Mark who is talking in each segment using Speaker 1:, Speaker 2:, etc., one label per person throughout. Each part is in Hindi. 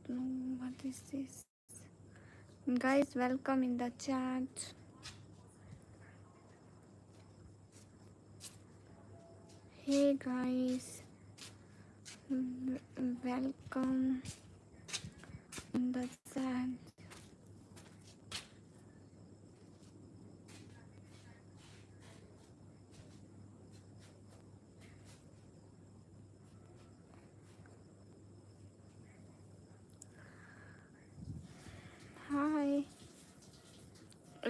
Speaker 1: don't know what is this. Guys, welcome in the chat. Hey guys, welcome in the chat. Hi,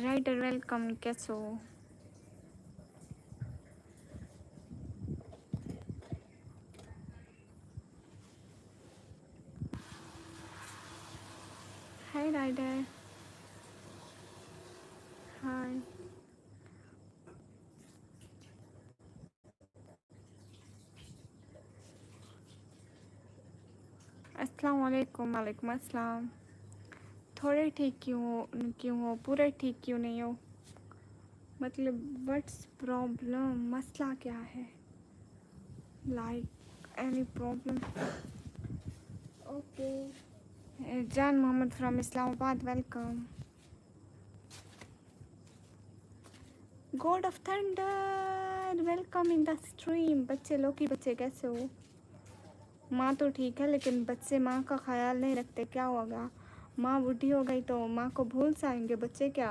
Speaker 1: Ryder, welcome. कैसे हो? Hi Ryder. Hi. अस्सलाम वालेकुम. वालेकुम अस्सलाम. थोड़े ठीक क्यों हो? पूरे ठीक क्यों नहीं हो? मतलब व्हाट्स प्रॉब्लम? मसला क्या है? Like any problem? Okay. Jan Mohammad from Islamabad, welcome. God of thunder, welcome in the stream. बच्चे लोकी बच्चे कैसे हो? माँ तो ठीक है, लेकिन बच्चे माँ का ख्याल नहीं रखते. क्या होगा? माँ बूढ़ी हो गई तो माँ को भूल जाएंगे बच्चे क्या?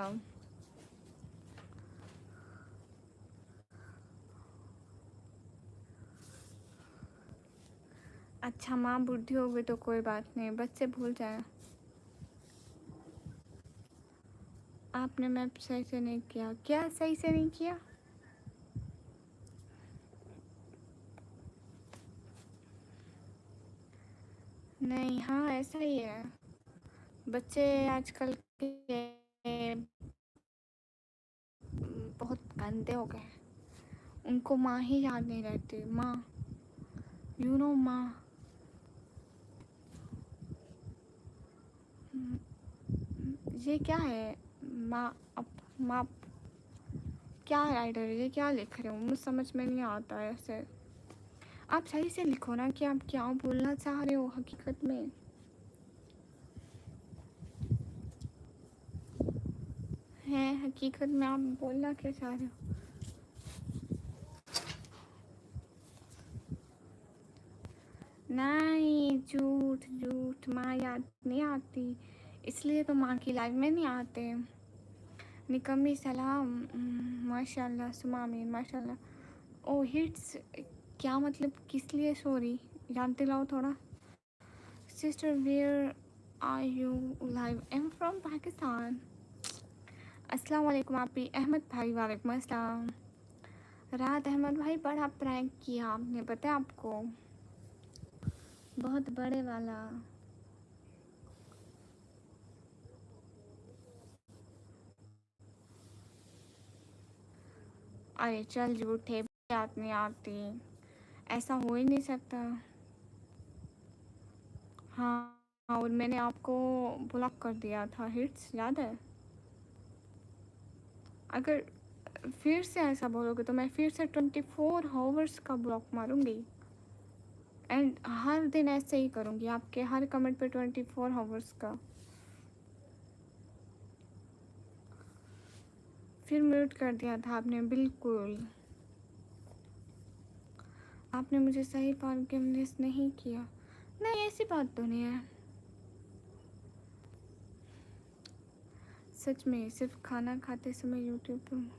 Speaker 1: अच्छा, माँ बूढ़ी हो गई तो कोई बात नहीं, बच्चे भूल जाए. आपने मैप सही से नहीं किया. क्या सही से नहीं किया? नहीं, हाँ ऐसा ही है. बच्चे आजकल के बहुत गंदे हो गए. उनको माँ ही याद नहीं रहती. माँ, यू नो माँ. ये क्या है? माँ अप माँ क्या राइटर, ये क्या लिख रहे हो? मुझे समझ में नहीं आता है ऐसे. आप सही से लिखो ना कि आप क्या बोलना चाह रहे हो हकीकत में. है हकीकत में आप बोलना क्या चाह रहे हो? नहीं, झूठ झूठ. माँ याद नहीं आती, इसलिए तो माँ की लाइफ में नहीं आते. निकम्मी सलाम. माशाल्लाह सुमा अमीन, माशाल्लाह. ओ हिट्स, क्या मतलब? किस लिए सॉरी? याद दिलाओ थोड़ा. Sister where are you live? I am from Pakistan. अस्सलाम वालेकुम आपी. अहमद भाई, वालेकुम अस्सलाम. राहत अहमद भाई, बड़ा प्रैंक किया आपने, पता है आपको? बहुत बड़े वाला. अरे चल झूठे, याद नहीं आती. ऐसा हो ही नहीं सकता. हाँ, और मैंने आपको ब्लॉक कर दिया था. हिट्स याद है? अगर फिर से ऐसा बोलोगे तो मैं फिर से 24 आवर्स का ब्लॉक मारूंगी. एंड हर दिन ऐसे ही करूंगी, आपके हर कमेंट पे 24 आवर्स का. फिर म्यूट कर दिया था आपने. बिल्कुल, आपने मुझे सही फॉरगिवनेस नहीं किया. नहीं, ऐसी बात तो नहीं है. सच में सिर्फ खाना खाते समय यूट्यूब पर.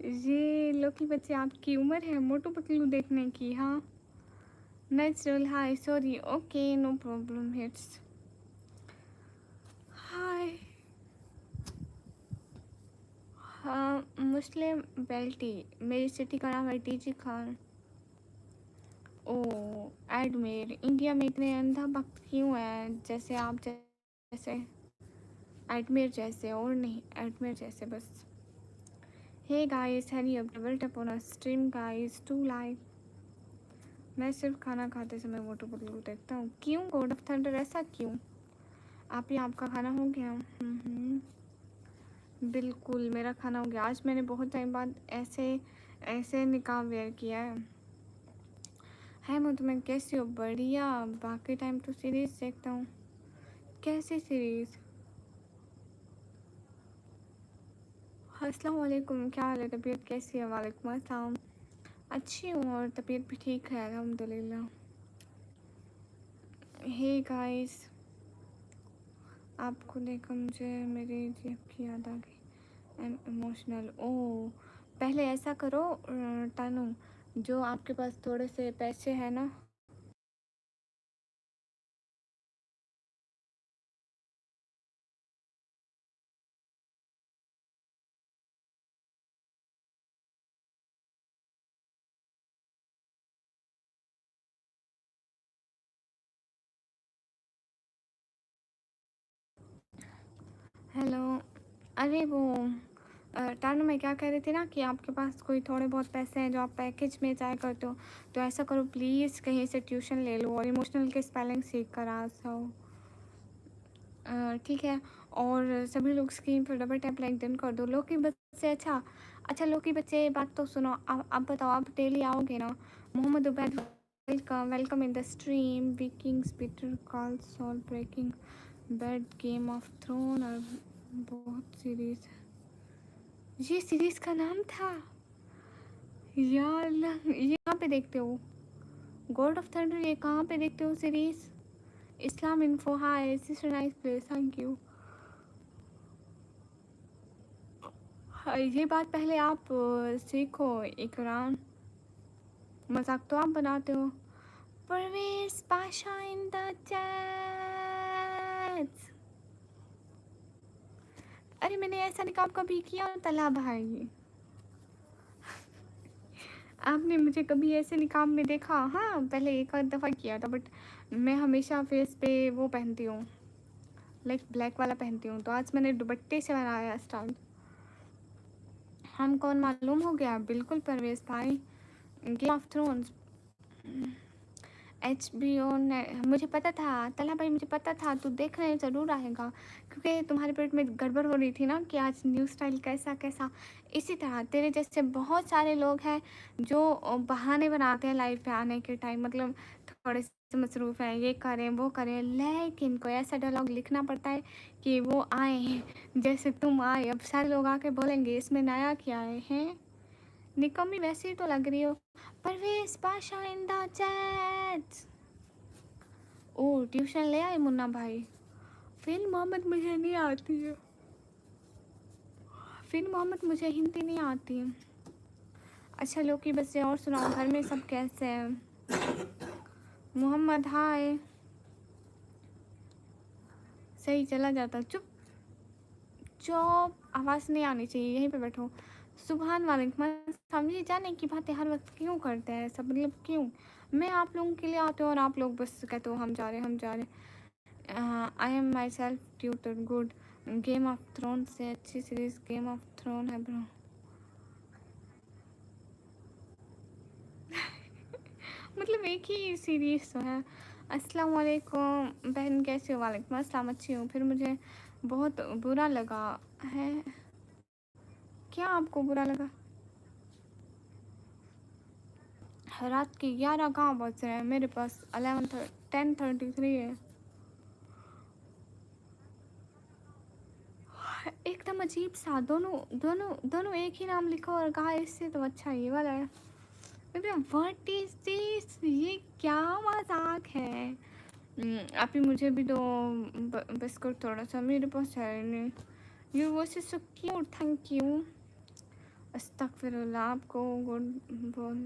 Speaker 1: ये लोकी बच्चे, आपकी उम्र है मोटू पतलू देखने की? हाँ, natural. Hi, sorry. Okay, no problem. Hits hi. हाँ, मुस्लिम बेल्टी. मेरी सिटी का नाम है टीजी खान. ओ, एडमेर. इंडिया में इतने अंधा भक्त क्यों है? जैसे आप जैसे, एडमेर जैसे, और नहीं, एडमेर जैसे बस. Hey guys, hurry up, double tap on stream guys to like. मैं सिर्फ खाना खाते समय मोटू पतलू देखता हूँ. क्यों गॉड ऑफ थंडर, ऐसा क्यों? आप ही, आपका खाना हो गया? बिल्कुल, मेरा खाना हो गया. आज मैंने बहुत टाइम बाद ऐसे ऐसे निकाह वेयर किया है. है मैं तुम्हें कैसी हो? बढ़िया। बाकी टाइम तो सीरीज देखता हूँ। कैसी सीरीज? अस्सलाम वालेकुम, क्या हाल है? तबीयत कैसी है? वालेकुम अस्सलाम। अच्छी हूँ और तबीयत भी ठीक है अल्हम्दुलिल्लाह। हे गाइस, आपको देखकर मुझे मेरी जेब की याद आ गई। Am emotional. ओह, पहले ऐसा करो तानू, जो आपके पास थोड़े से पैसे हैं ना, हेलो। अरे वो तानू, मैं क्या कह रही थी ना कि आपके पास कोई थोड़े बहुत पैसे हैं जो आप पैकेज में जाया करते हो, तो ऐसा करो प्लीज़ कहीं से ट्यूशन ले लो और इमोशनल के स्पेलिंग सीख कर आ जाओ। ठीक है। और सभी लोग स्क्रीन पर डबल टैप लाइक डन कर दो। लोकी बच्चे, अच्छा अच्छा लोकी बच्चे, बात तो सुनो। आप बताओ, आप डेली आओगे ना? Mohammad Ubaid, welcome welcome in the stream. Vikings, Better Call Saul, Breaking Bad, Game of Throne और बहुत सीरीज। ये सीरीज का नाम था यार। ये कहाँ पे देखते हो? गॉड ऑफ थंडर, ये कहाँ पे देखते हो series? Islam info, hi sister, nice place, thank you. हाँ, ये बात पहले आप सीखो इकराम। मजाक तो आप बनाते हो। Parvez Pasha in the chat. अरे मैंने ऐसा निकाब कभी किया तला भाई? आपने मुझे कभी ऐसे निकाब में देखा? हाँ, पहले एक आध दफ़ा किया था, बट मैं हमेशा फेस पे वो पहनती हूँ, लाइक ब्लैक वाला पहनती हूँ। तो आज मैंने दुपट्टे से बनाया स्टाइल। हम कौन मालूम हो गया? बिल्कुल परवेज भाई। गेम ऑफ थ्रोन्स, HBO ने, मुझे पता था तला भाई, मुझे पता था तू देखने ज़रूर आएगा, क्योंकि तुम्हारे पेट में गड़बड़ हो रही थी ना कि आज न्यू स्टाइल कैसा कैसा। इसी तरह तेरे जैसे बहुत सारे लोग हैं जो बहाने बनाते हैं लाइव पे आने के टाइम, मतलब थोड़े से मसरूफ़ हैं, ये करें वो करें, लेकिन कोई ऐसा डायलॉग लिखना पड़ता है कि वो आए हैं। जैसे तुम आए, अब सारे लोग आके बोलेंगे इसमें नया क्या है? निकम्मी वैसे ही तो लग रही हो। Parvez Pasha in the chat. ओ, ट्यूशन ले आए मुन्ना भाई। फिर मोहम्मद मुझे नहीं आती है। फिर मोहम्मद मुझे हिंदी नहीं आती है। अच्छा लोग की बच्चे, और सुनाओ घर में सब कैसे हैं? मोहम्मद हाय। सही चला जाता। चुप चुप, आवाज़ नहीं आनी चाहिए, यहीं पे बैठो। सुबहान वालेकुम अस्सलाम। ये जाने की बातें हर वक्त क्यों करते हैं सब, मतलब क्यों? मैं आप लोगों के लिए आती हूँ और आप लोग बस कहते हो हम जा रहे हम जा रहे। I am myself tutor, good. Game of throne से अच्छी सीरीज गेम ऑफ थ्रोन है ब्रो। मतलब एक ही सीरीज तो है। अस्सलाम वालेकुम बहन, कैसे हो? वालेकुम अस्सलाम, अच्छी हूँ। फिर मुझे बहुत बुरा लगा है। क्या आपको बुरा लगा? रात के 11 कहाँ बज रहे हैं? मेरे पास 10:33 है। एकदम अजीब सा, दोनों दोनों दोनों एक ही नाम लिखा और कहा इससे तो अच्छा ये वाला है। मतलब व्हाट इज दिस? ये क्या मजाक है? आप ही मुझे भी दो बिस्कुट थोड़ा सा, मेरे पास है नहीं। You voice is so cute, thank you. अस्तगफिरुल्लाह, आपको गुड बोल,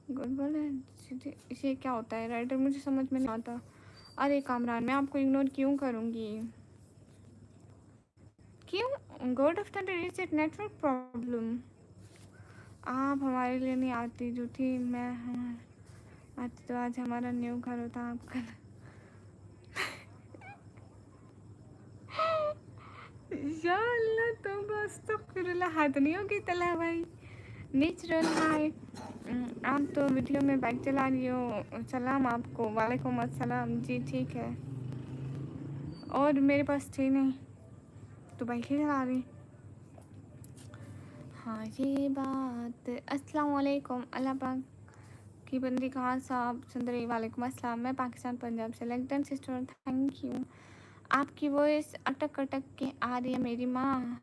Speaker 1: गुड बोल ये क्या होता है राइटर? मुझे समझ में नहीं आता। अरे कामरान, मैं आपको इग्नोर क्यों करूँगी? क्यों? God of thunder is it network problem? आप हमारे लिए नहीं आती झूठी। मैं आती तो आज हमारा न्यू घर होता आपका। या अल्लाह, तो बस तो फिर हद नहीं होगी तला भाई। नेचुरल हाय। आप तो वीडियो में बाइक चला रही हो, सलाम आपको। वालेकुम अस्सलाम जी, ठीक है। और मेरे पास थी नहीं तो बाइक ही चला रही। हाँ ये बात। अस्सलाम वालेकुम, अल्लाह पाक लकी बंदी कहाँ साहब सुंदरी वालेकुम अस्सलाम, मैं पाकिस्तान पंजाब से। London sister thank you. आपकी वॉइस अटक अटक के आ रही है मेरी माँ।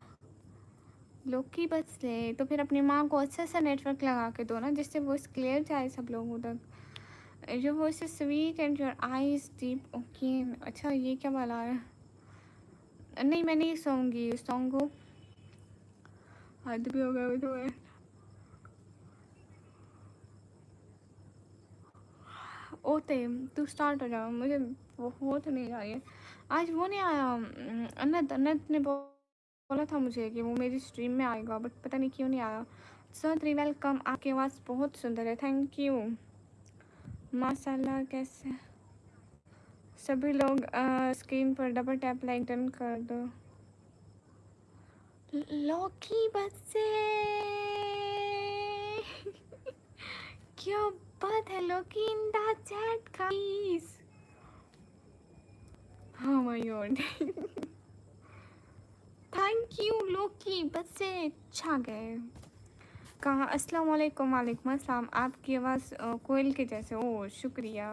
Speaker 1: लोकी बस ले तो फिर अपनी माँ को अच्छा सा नेटवर्क लगा के दो ना, जिससे वॉइस क्लियर जाए सब लोगों तक। Your voice is sweet and your eyes deep. Okay अच्छा ये क्या वाला है? नहीं मैं नहीं सोऊंगी उस सॉन्ग को, हद भी हो गया वो तो है। ओते तू स्टार्ट हो जाओ, मुझे बहुत नहीं आ रही है। आज वो नहीं आया अनंत, अनंत ने बोला था मुझे कि वो मेरी स्ट्रीम में आएगा, बट पता नहीं क्यों नहीं आया। सो थ्री वेलकम, आपकी आवाज़ बहुत सुंदर है, थैंक यू। माशाल्लाह। कैसे सभी लोग स्क्रीन पर डबल टैप लाइक डन कर दो। लौकी बच्चे क्या बात है, Loki in the chat guys. Oh my god thank you Loki बच्चे छा गए। कहा अस्सलाम वालेकुम। वालेकुम अस्सलाम, आपकी आवाज़ कोयल के जैसे। ओ शुक्रिया।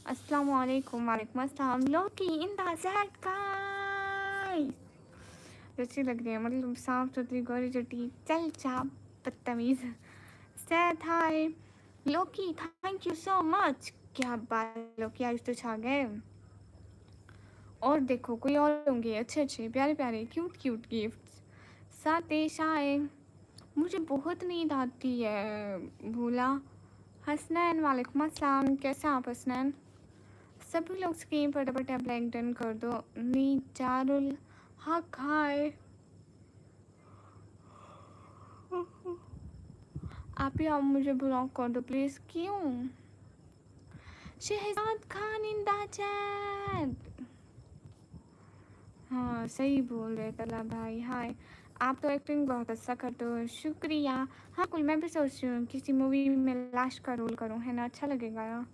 Speaker 1: अस्सलाम वालेकुम। वालेकुम अस्सलाम। लोकी इन द चैट गाइस। अच्छी लग रही है, मतलब साफ सुथरी गोरी चटी चल चाप बदतमीज़। Said hi Loki, thank you so much. क्या बात लोकी, आज तो छा गए। और देखो कोई और होंगे अच्छे अच्छे प्यारे प्यारे क्यूट क्यूट गिफ्ट्स। सातेश आए, मुझे बहुत नींद आती है भूला। हसनैन वालेकुम अस्सलाम, कैसे आप हसनैन? सभी लोग स्क्रीन पर डबल टैप लाइक डन कर दो। नीचारुल हक हाय। आप ही आप मुझे ब्लॉक कर दो प्लीज़। क्यों? Shahzad Khan in the chat. हाँ सही बोल रहे तला भाई। हाय, आप तो एक्टिंग बहुत अच्छा करते हो, शुक्रिया। हाँ कुल मैं भी सोच रही हूँ किसी मूवी में लाश का रोल करूँ, है ना, अच्छा लगेगा ना।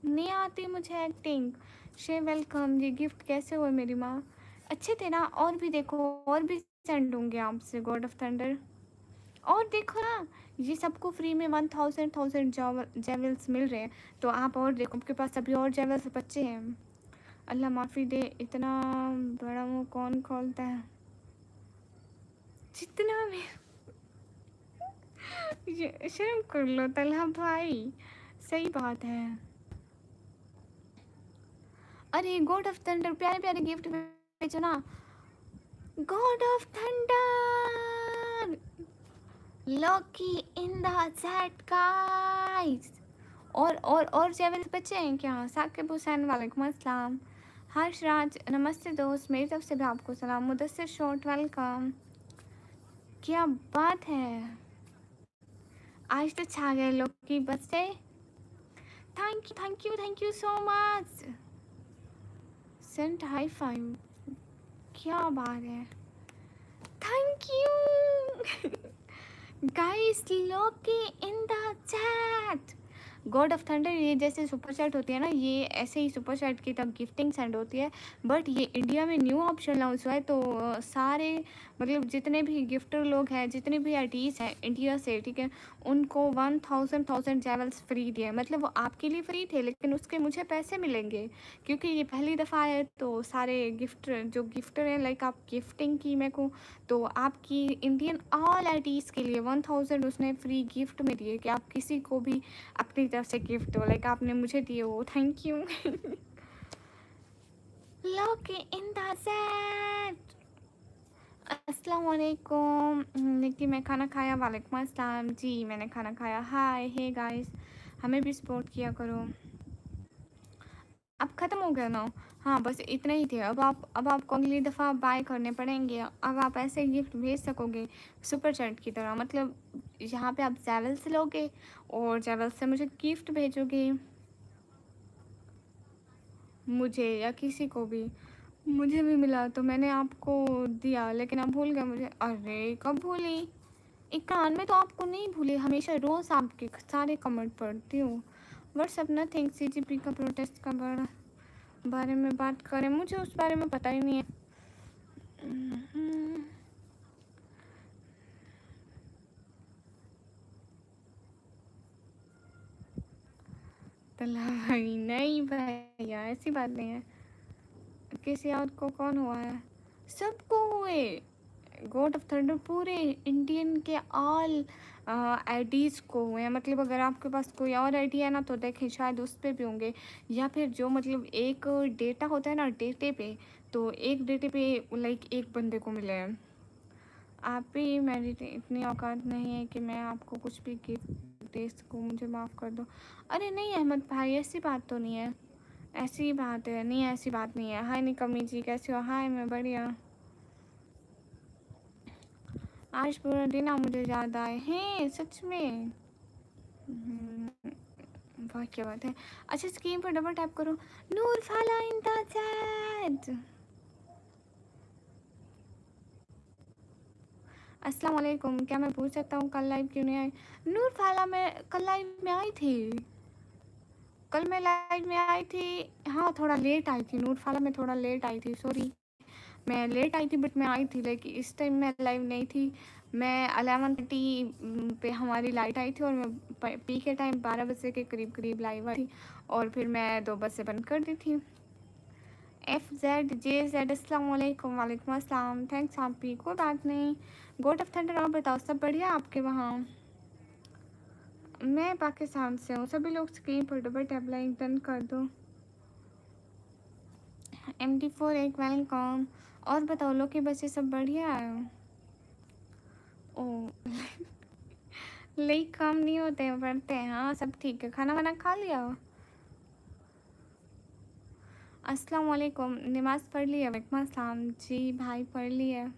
Speaker 1: नहीं आती मुझे एक्टिंग। शे वेलकम। ये गिफ्ट कैसे हुए मेरी माँ? अच्छे थे ना? और भी देखो, और भी सेंड होंगे आपसे गॉड ऑफ थंडर। और देखो ना, ये सबको फ्री में 1000 जेवल्स मिल रहे हैं, तो आप और देखो, आपके पास अभी और जेवल्स बच्चे हैं। अल्लाह माफ़ी दे, इतना बड़ा मुँह कौन खोलता है? जितना में ये शर्म कर लो तलहा भाई, सही बात है। अरे गॉड ऑफ थंडर प्यारे प्यारे गिफ्ट भेजो ना। God of thunder Loki in the chat guys. और जेवल्स बच्चे हैं क्या? साकिब हुसैन वालेकुम अस्सलाम। हर्ष राज नमस्ते दोस्त, मेरी तरफ से भी आपको सलाम। Mudassir short welcome. क्या बात है, आज तो छा गए लोग की बच्चे। Thank you so much. Sent high five, क्या बात है, thank you guys. Loki in the chat. God of thunder ये जैसे सुपर चैट होती है ना, ये ऐसे ही सुपर चैट की तब गिफ्टिंग सेंड होती है, बट ये इंडिया में न्यू ऑप्शन लॉन्च हुआ है, तो सारे मतलब जितने भी गिफ्टर लोग हैं, जितने भी आर्टिस्ट हैं इंडिया से, ठीक है, उनको 1000 जेवल्स फ्री दिए। मतलब वो आपके लिए फ्री थे, लेकिन उसके मुझे पैसे मिलेंगे, क्योंकि ये पहली दफ़ा है। तो सारे गिफ्टर जो गिफ्टर हैं, लाइक आप गिफ्टिंग की मैं को, तो आपकी इंडियन ऑल आर्टिस्ट के लिए 1000 उसने फ्री गिफ्ट में दिए, कि आप किसी को भी अपनी तरफ से गिफ्ट हो, लाइक आपने मुझे दिए हो, thank you Loki in the set. अस्सलाम वालेकुम निकी, मैं खाना खाया। वालेकुम अस्सलाम जी, मैंने खाना खाया। हाय हे गाइस, हमें भी सपोर्ट किया करो। अब ख़त्म हो गया ना? हाँ बस इतना ही थे। अब आपको अगली दफ़ा बाय करने पड़ेंगे। अब आप ऐसे गिफ्ट भेज सकोगे सुपर चैट की तरह, मतलब यहाँ पे आप जेवल से लोगे और जेवल से मुझे गिफ्ट भेजोगे, मुझे या किसी को भी। मुझे भी मिला तो मैंने आपको दिया, लेकिन आप भूल गए मुझे। अरे कब भूली? इकरान में तो आपको नहीं भूली, हमेशा रोज़ आपके सारे कमेंट पढ़ती हूँ। What's up nothing. CGP का प्रोटेस्ट का बारे में बात करें, मुझे उस बारे में पता ही नहीं है। तला भाई नहीं भैया, ऐसी बात नहीं है। किसी और को कौन हुआ है? सबको हुए। गॉड ऑफ थंडर पूरे इंडियन के ऑल आईडीज को हुए हैं। मतलब अगर आपके पास कोई और आईडी है ना तो देखें शायद उस पर भी होंगे, या फिर जो मतलब एक डेटा होता है ना डेटे पे, तो एक डेटे पे लाइक एक बंदे को मिले हैं। आप भी, मेरी इतनी औकात नहीं है कि मैं आपको कुछ भी गिफ्ट दे सकूँ, मुझे माफ़ कर दो। अरे नहीं अहमद भाई, ऐसी बात तो नहीं है, ऐसी बात है नहीं, ऐसी बात नहीं है। हाय निकम्मी जी, कैसे हो? हाय, मैं बढ़िया। आज पूरा दिन आप मुझे याद आए हैं सच में। वाह क्या बात है। अच्छा, स्क्रीन पर डबल टैप करो। नूर फाला इन द चैट। अस्सलाम वालेकुम, क्या मैं पूछ सकता हूँ कल लाइव क्यों नहीं आई? नूर फाला, मैं कल लाइव में आई थी। कल मैं लाइव में आई थी, हाँ थोड़ा लेट आई थी नूर फाला, मैं थोड़ा लेट आई थी, सॉरी। मैं लेट आई थी बट मैं आई थी, लेकिन इस टाइम मैं लाइव नहीं थी। मैं 11:30 पे हमारी लाइट आई थी और मैं पी के टाइम 12 बजे के करीब करीब लाइव आई थी, और फिर मैं 2 बजे बंद कर दी थी। FZJZ अस्सलाम वालेकुम। वालेकुम अस्सलाम, थैंक्स आप भी, कोई बात नहीं। गॉड ऑफ थंडर, आप बताओ सब बढ़िया आपके वहाँ? मैं पाकिस्तान से हूँ। सभी लोग स्क्रीन पर डबल टैप लाइक डन कर दो। MD4 एक वेलकम। और बताओ लोग के बच्चे सब बढ़िया है? ओ लाइक कम नहीं होते हैं, बढ़ते हैं। हाँ सब ठीक है। खाना वाना खा लिया? अस्सलाम वालेकुम। नमाज़ पढ़ ली है? वालेकुम अस्सलाम जी भाई, पढ़ ली है।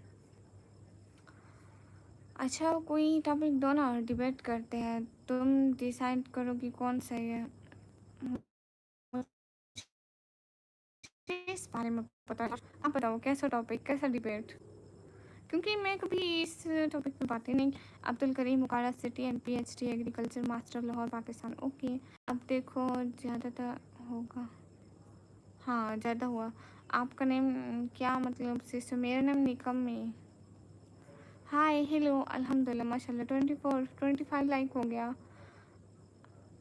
Speaker 1: अच्छा कोई टॉपिक दो ना, डिबेट करते हैं। तुम डिसाइड करो कि कौन सही है। इस बारे में पता, आप बताओ कैसा टॉपिक, कैसा डिबेट? क्योंकि मैं कभी इस टॉपिक पे बात ही नहीं। अब्दुल करीम मुकारा city and PhD agriculture master Lahore Pakistan. Okay, अब देखो ज़्यादातर होगा। हाँ ज़्यादा हुआ। आपका नेम क्या मतलब सिस्टर? मेरा नाम निकम में। हाय हेलो, अल्हम्दुलिल्लाह माशाल्लाह 24-25 लाइक हो गया।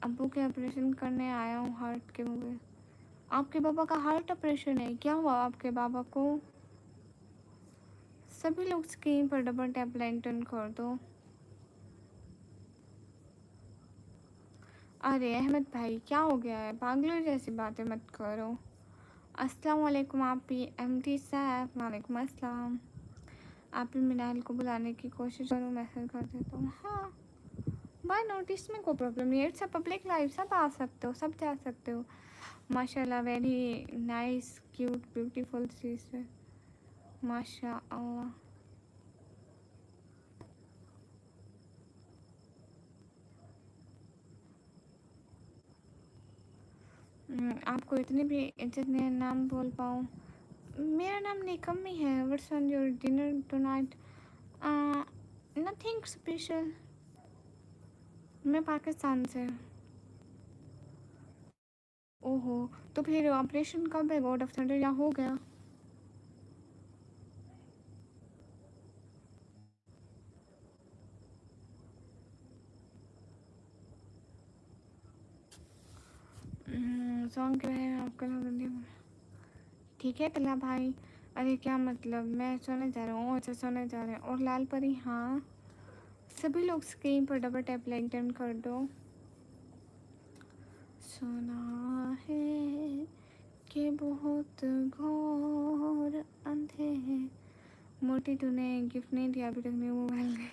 Speaker 1: अब्बू के ऑपरेशन करने आया हूँ हार्ट के मुझे। आपके पापा का हार्ट ऑपरेशन है? क्या हुआ आपके पापा को? सभी लोग स्क्रीन पर डबल टैप लाइन टर्न कर दो। अरे अहमद भाई क्या हो गया है? पागलों जैसी बातें मत करो। अस्सलाम वालेकुम आप भी MD साहब। वालेकुम अस्सलाम। आप भी मिनाल को बुलाने की कोशिश करो, मैसेज कर देता हूँ। हाँ बाय नोटिस में कोई प्रॉब्लम नहीं है, इट्स अ पब्लिक लाइव, सब आ सकते हो, सब जा सकते हो। माशाल्लाह very nice cute beautiful sister, माशाअल्लाह। आपको इतनी भी इज्जत नहीं, नाम बोल पाऊँ? मेरा नाम निकम्मी है। What's on your dinner tonight? Nothing special. मैं पाकिस्तान से। ओहो, तो फिर ऑपरेशन कब है गॉड ऑफ थंडर, या हो गया? सॉन्ग क्या है आपका? ठीक है तला भाई। अरे क्या मतलब, मैं सोने जा रहा हूँ। अच्छा सोने जा रहे हैं। और लाल परी, हाँ सभी लोग स्क्रीन पर डबल टैप लाइक डन कर दो। सुना है कि बहुत घोर अंधेरे। मोटी तूने गिफ्ट नहीं दिया अभी तक, मेरे मोबाइल में।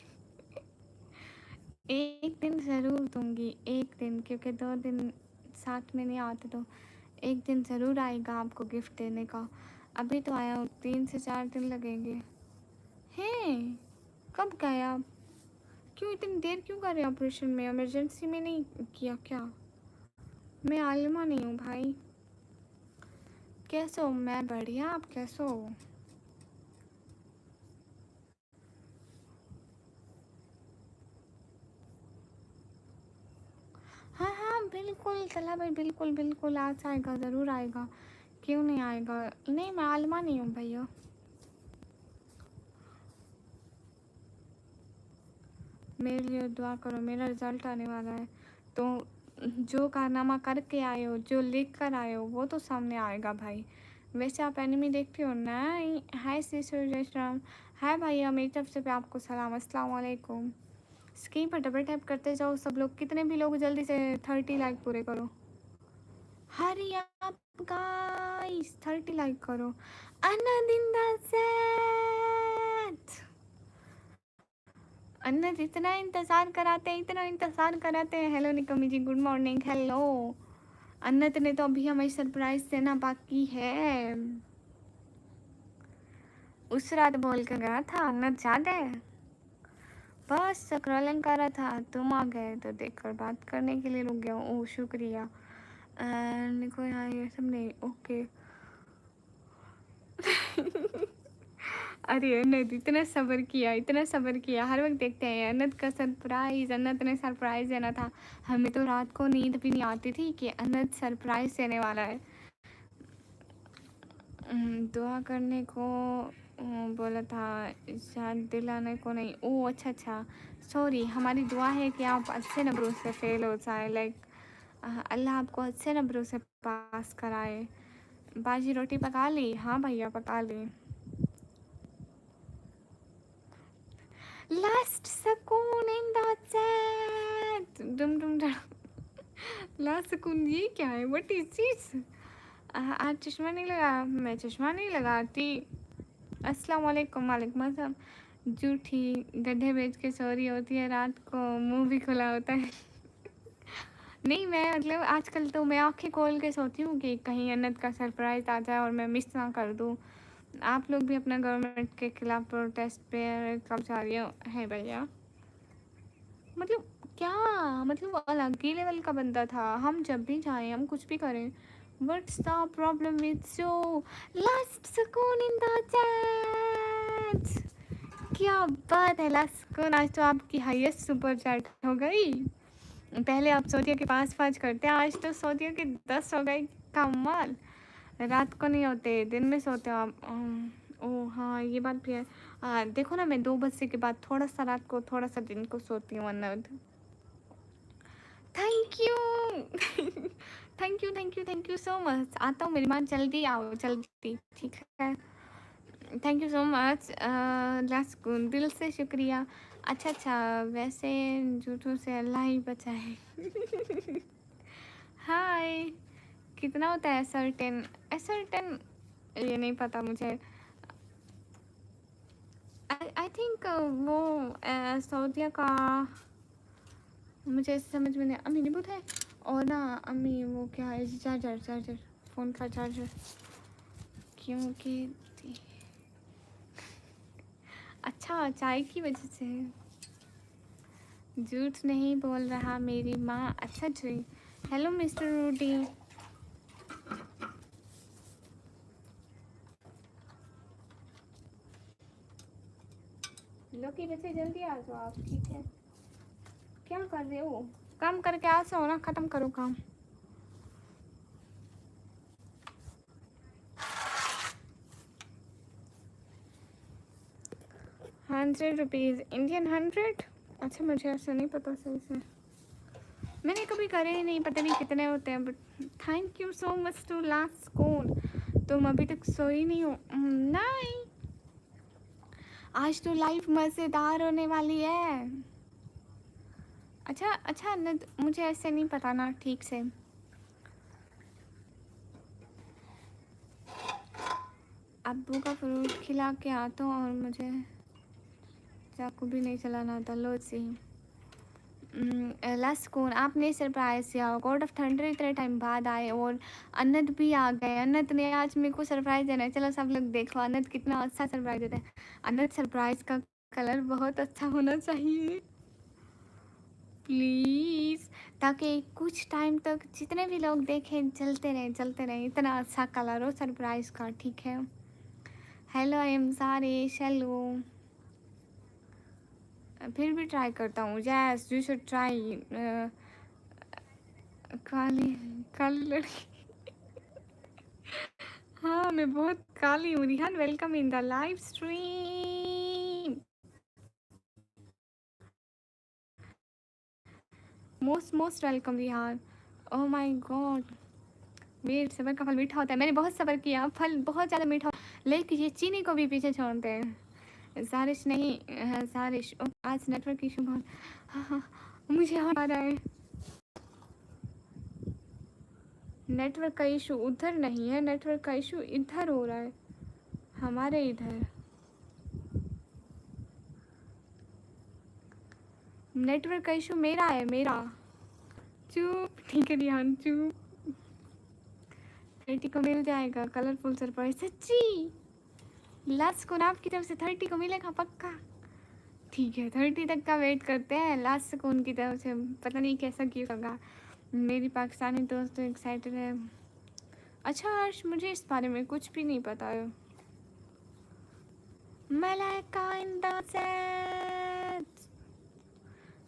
Speaker 1: एक दिन ज़रूर दूंगी, एक दिन, क्योंकि 2 दिन साथ में नहीं आते, तो एक दिन ज़रूर आएगा आपको गिफ्ट देने का। अभी तो आया हूँ, 3 से 4 दिन लगेंगे। हैं? कब गए आप? क्यों इतनी देर क्यों कर रहे हैं ऑपरेशन में? इमरजेंसी में नहीं किया क्या? मैं आलिमा नहीं हूँ भाई। कैसे हो? मैं बढ़िया, आप कैसे हो? हाँ हाँ बिल्कुल तला भाई, बिल्कुल बिल्कुल आज आएगा, ज़रूर आएगा। क्यों नहीं आएगा? नहीं मैं आलिमा नहीं हूँ भैया। मेरे लिए दुआ करो, मेरा रिज़ल्ट आने वाला है, तो जो कारनामा करके आए हो, जो लिख कर आए हो, वो तो सामने आएगा भाई। वैसे आप एनिमी देखते हो? नहीं। हाय सिस्टर जय श्री राम। हाय भैया, मेरी तरफ से भी आपको सलाम, अस्सलाम वालेकुम। स्क्रीन पर डबल टैप करते जाओ सब लोग, कितने भी लोग जल्दी से 30 लाइक पूरे करो। हरी आप गाइस 30 लाइक करो। अनदिंदा सेट अन्नत इतना इंतजार कराते हैं, इतना इंतजार कराते हैं। हेलो निकमी जी, गुड मॉर्निंग। हेलो अन्नत ने तो अभी हमें सरप्राइज देना बाकी है। उस रात बोल कर गया था अन्नत याद है? बस स्क्रॉलिंग कर रहा था, तुम आ गए तो देखकर बात करने के लिए रुक गया। ओह शुक्रिया। देखो यहाँ ये सब नहीं, ओके। अरे अन्नत इतना सब्र किया, इतना सब्र किया। हर वक्त देखते हैं अन्नत का सरप्राइज, अन्नत ने सरप्राइज देना था। हमें तो रात को नींद भी नहीं आती थी कि अन्नत सरप्राइज देने वाला है। दुआ करने को बोला था, शायद दिलाने को नहीं। ओह अच्छा अच्छा, सॉरी। हमारी दुआ है कि आप अच्छे नंबरों से फेल हो जाए, लाइक अल्लाह आपको अच्छे नंबरों से पास कराए। बाजी रोटी पका ली? हाँ भैया पका ली। लास्ट सुकून इन द चैट, डुम डुम डुम। लास्ट सुकून ये क्या है? What is this? आज चश्मा नहीं लगा? मैं चश्मा नहीं लगाती। अस्सलाम वालेकुम। वालेकुम अस्सलाम। जूठी गड्ढे बेच के चोरी होती है, रात को मुंह भी खुला होता है। नहीं मैं मतलब आजकल तो मैं आंखें खोल के सोती हूँ कि कहीं अन्नत का सरप्राइज आ जाए और मैं मिस ना कर दूँ। आप लोग भी अपना गवर्नमेंट के खिलाफ प्रोटेस्ट पे कब जा रही हो? है भैया मतलब क्या, मतलब अलग ही लेवल का बंदा था। हम जब भी जाएं, हम कुछ भी करें, what's the problem with you? Last सुकून इन द चैट। क्या बात है, लास्ट सुकून। आज तो आपकी हाईएस्ट सुपर चैट हो गई। पहले आप सोतिया के 5 करते, आज तो सोतिया के 10 हो गए। कमाल। रात को नहीं होते, दिन में सोते हो आप। ओह हाँ ये बात भी है। देखो ना, मैं 2 बजे के बाद थोड़ा सा रात को, थोड़ा सा दिन को सोती हूँ अन्नत। Thank you. Thank you thank you thank you so much. आता हूँ मेरी माँ, जल्दी आओ जल्दी, ठीक है? Thank you so much. Last दिल से शुक्रिया। अच्छा अच्छा, वैसे झूठों से अल्लाह ही बचाए। हाय, कितना होता है सर्टेन? सर्टेन ये नहीं पता मुझे। आई थिंक वो सऊदिया का, मुझे समझ में नहीं। अम्मी नींबू है और ना अम्मी वो क्या है, चार्जर, चार्जर फ़ोन का चार्जर, क्योंकि अच्छा चाय की वजह से। झूठ नहीं बोल रहा मेरी माँ। अच्छा जी। Hello mister Rudy. लो की वजह जल्दी आ जाओ आप, ठीक है? क्या कर रहे हो? काम करके आ जाओ ना, ख़त्म करो काम। ₹100 इंडियन 100। अच्छा मुझे ऐसा नहीं पता सही से, मैंने कभी करे ही नहीं, पता नहीं कितने होते हैं। But thank you so much to last call. तुम अभी तक सोई नहीं हो? नहीं, आज तो लाइफ मज़ेदार होने वाली है। अच्छा अच्छा मुझे ऐसे नहीं पता ना ठीक से। अब्बू का फ्रूट खिला के आता हूँ, और मुझे चाकू भी नहीं चलाना आता। लो सी लास्ट कौन आपने सरप्राइज किया? गॉड ऑफ थंडर इतने टाइम बाद आए और अन्नत भी आ गए। अन्नत ने आज मेरे को सरप्राइज देना है। चलो सब लोग देखो अन्नत कितना अच्छा सरप्राइज देता है। अन्नत सरप्राइज का कलर बहुत अच्छा होना चाहिए प्लीज़, ताकि कुछ टाइम तक जितने भी लोग देखें चलते रहें चलते रहें। इतना अच्छा कलर हो सरप्राइज का, ठीक है? Hello I am Sarah hello. फिर भी ट्राई करता हूँ। Yes you should try. काली काली लड़की। हाँ मैं बहुत काली हूँ। Rihan welcome in the live stream. Most most welcome Rihan. Oh my god, wait, सब्र का फल मीठा होता है। मैंने बहुत सब्र किया, फल बहुत ज़्यादा मीठा लेकिन ये चीनी को भी पीछे छोड़ते हैं। सारिश नहीं, सारिश आज नेटवर्क इशू बहुत। हाँ हाँ, मुझे याद आ रहा है, नेटवर्क का इशू उधर नहीं है, नेटवर्क का इशू इधर हो रहा है, हमारे इधर। नेटवर्क का इशू मेरा है, मेरा। चुप, ठीक है रिहान चुप। 30 को मिल जाएगा कलरफुल सरप्राइज। सच्ची लास्ट को आपकी तरफ से 30 को मिलेगा पक्का। ठीक है 30 तक का वेट करते हैं, लास्ट को उनकी तरफ से पता नहीं कैसा गिफ्ट होगा। मेरी पाकिस्तानी दोस्त तो एक्साइटेड है। अच्छा हर्ष, मुझे इस बारे में कुछ भी नहीं पता है। मलाइका इन द सेट,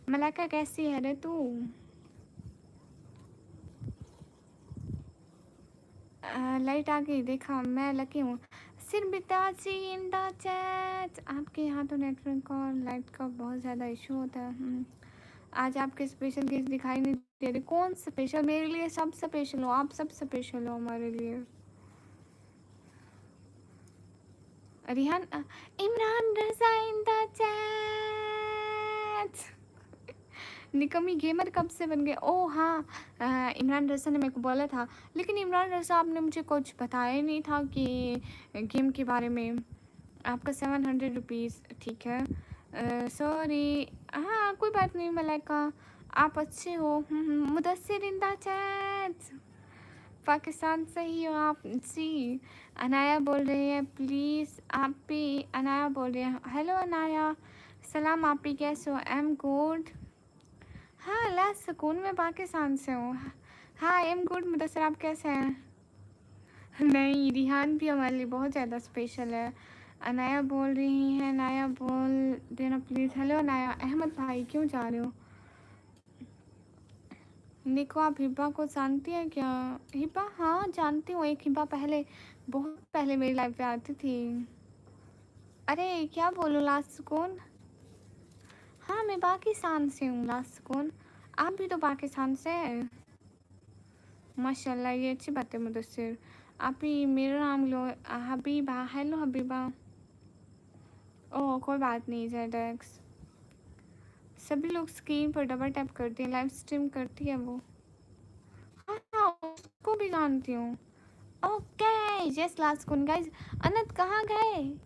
Speaker 1: मलाइका कैसी है रे तू? लाइट आ गई, देखा मैं लकी हूँ। सिर बिताजी इन द चैट। आपके यहाँ तो नेटवर्क और लाइट का बहुत ज़्यादा इशू होता है। आज आपके स्पेशल गेस्ट दिखाई नहीं दे रहे। कौन स्पेशल? मेरे लिए सब स्पेशल हो, आप सब स्पेशल हो हमारे लिए। रिहान, इमरान रजा इन द चैट। निकमी गेमर कब से बन गए? ओ हाँ, इमरान रजा ने मेरे को बोला था, लेकिन इमरान रजा आपने मुझे कुछ बताया नहीं था कि गेम के बारे में। आपका 700 रुपीज़, ठीक है। सॉरी, हाँ कोई बात नहीं मलाइका, आप अच्छे हो। मुदस्सिर इन द चैट, पाकिस्तान से ही हो आप जी। अनाया बोल रही है, प्लीज़ आप भी। अनाया बोल रही है, हेलो अनाया, सलाम, आप भी कैसे हो? I am good. हाँ लास्ट सुकून में पाकिस्तान से हूँ। हाँ आई एम गुड। मुदस्सिर आप कैसे हैं? नहीं, रिहान भी हमारे लिए बहुत ज़्यादा स्पेशल है। अनाया बोल रही हैं, अनाया बोल देना प्लीज़। हेलो अनाया। अहमद भाई क्यों जा रहे हो? निको, आप हिब्बा को जानती हैं क्या? हिब्बा, हाँ जानती हूँ, एक हिब्बा पहले, बहुत पहले मेरी लाइफ पे आती थी। अरे क्या बोलूँ, लास्ट सुकून। हाँ मैं पाकिस्तान से हूँ लास्ट सुकून, आप भी तो पाकिस्तान से हैं। माशाल्लाह, ये अच्छी बात है मुदस्सिर। आप ही मेरा नाम लो, हबीबा। हेलो हबीबा। ओह कोई बात नहीं जेडेक्स। सभी लोग स्क्रीन पर डबल टैप करते हैं, लाइव स्ट्रीम करती है वो। हाँ उसको भी जानती हूँ। ओके यस लास्ट कौन गाइस। अनंत कहाँ गए?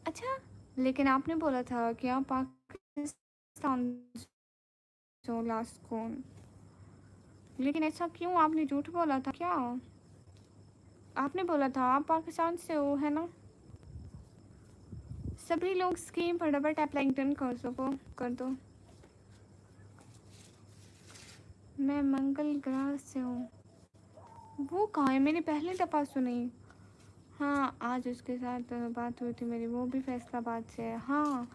Speaker 1: अच्छा, लेकिन आपने बोला था कि आप पाकिस्तान से लास्ट कौन, लेकिन ऐसा क्यों? आपने झूठ बोला था क्या? आपने बोला था आप पाकिस्तान से हो, है ना? सभी लोग स्क्रीन पर डबल टैप लाइक डन कर सको, कर दो। मैं मंगल ग्रह से हूँ। वो कहाँ है? मैंने पहले दफ़ा सुनी। हाँ आज उसके साथ बात हुई थी मेरी, वो भी फैसलाबाद से है। हाँ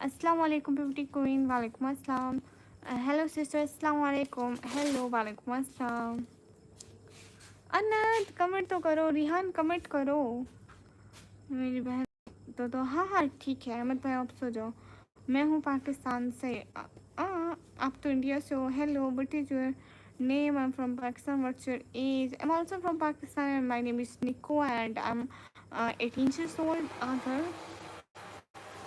Speaker 1: अस्सलाम वालेकुम ब्यूटी क्वीन। वालेकुम अस्सलाम। हेलो सिस्टर, अस्सलाम वालेकुम। हेलो वालेकुम अस्सलाम। अनंत कमेंट तो करो, रिहान कमेंट करो, मेरी बहन। तो हाँ हाँ ठीक है अहमद भाई, आप सो जाओ। मैं हूँ पाकिस्तान से। आप तो इंडिया से हो। Hello, what is your name? I'm from Pakistan. What's your age? I'm also from Pakistan and my name is Nico and I'm 18 years old. Other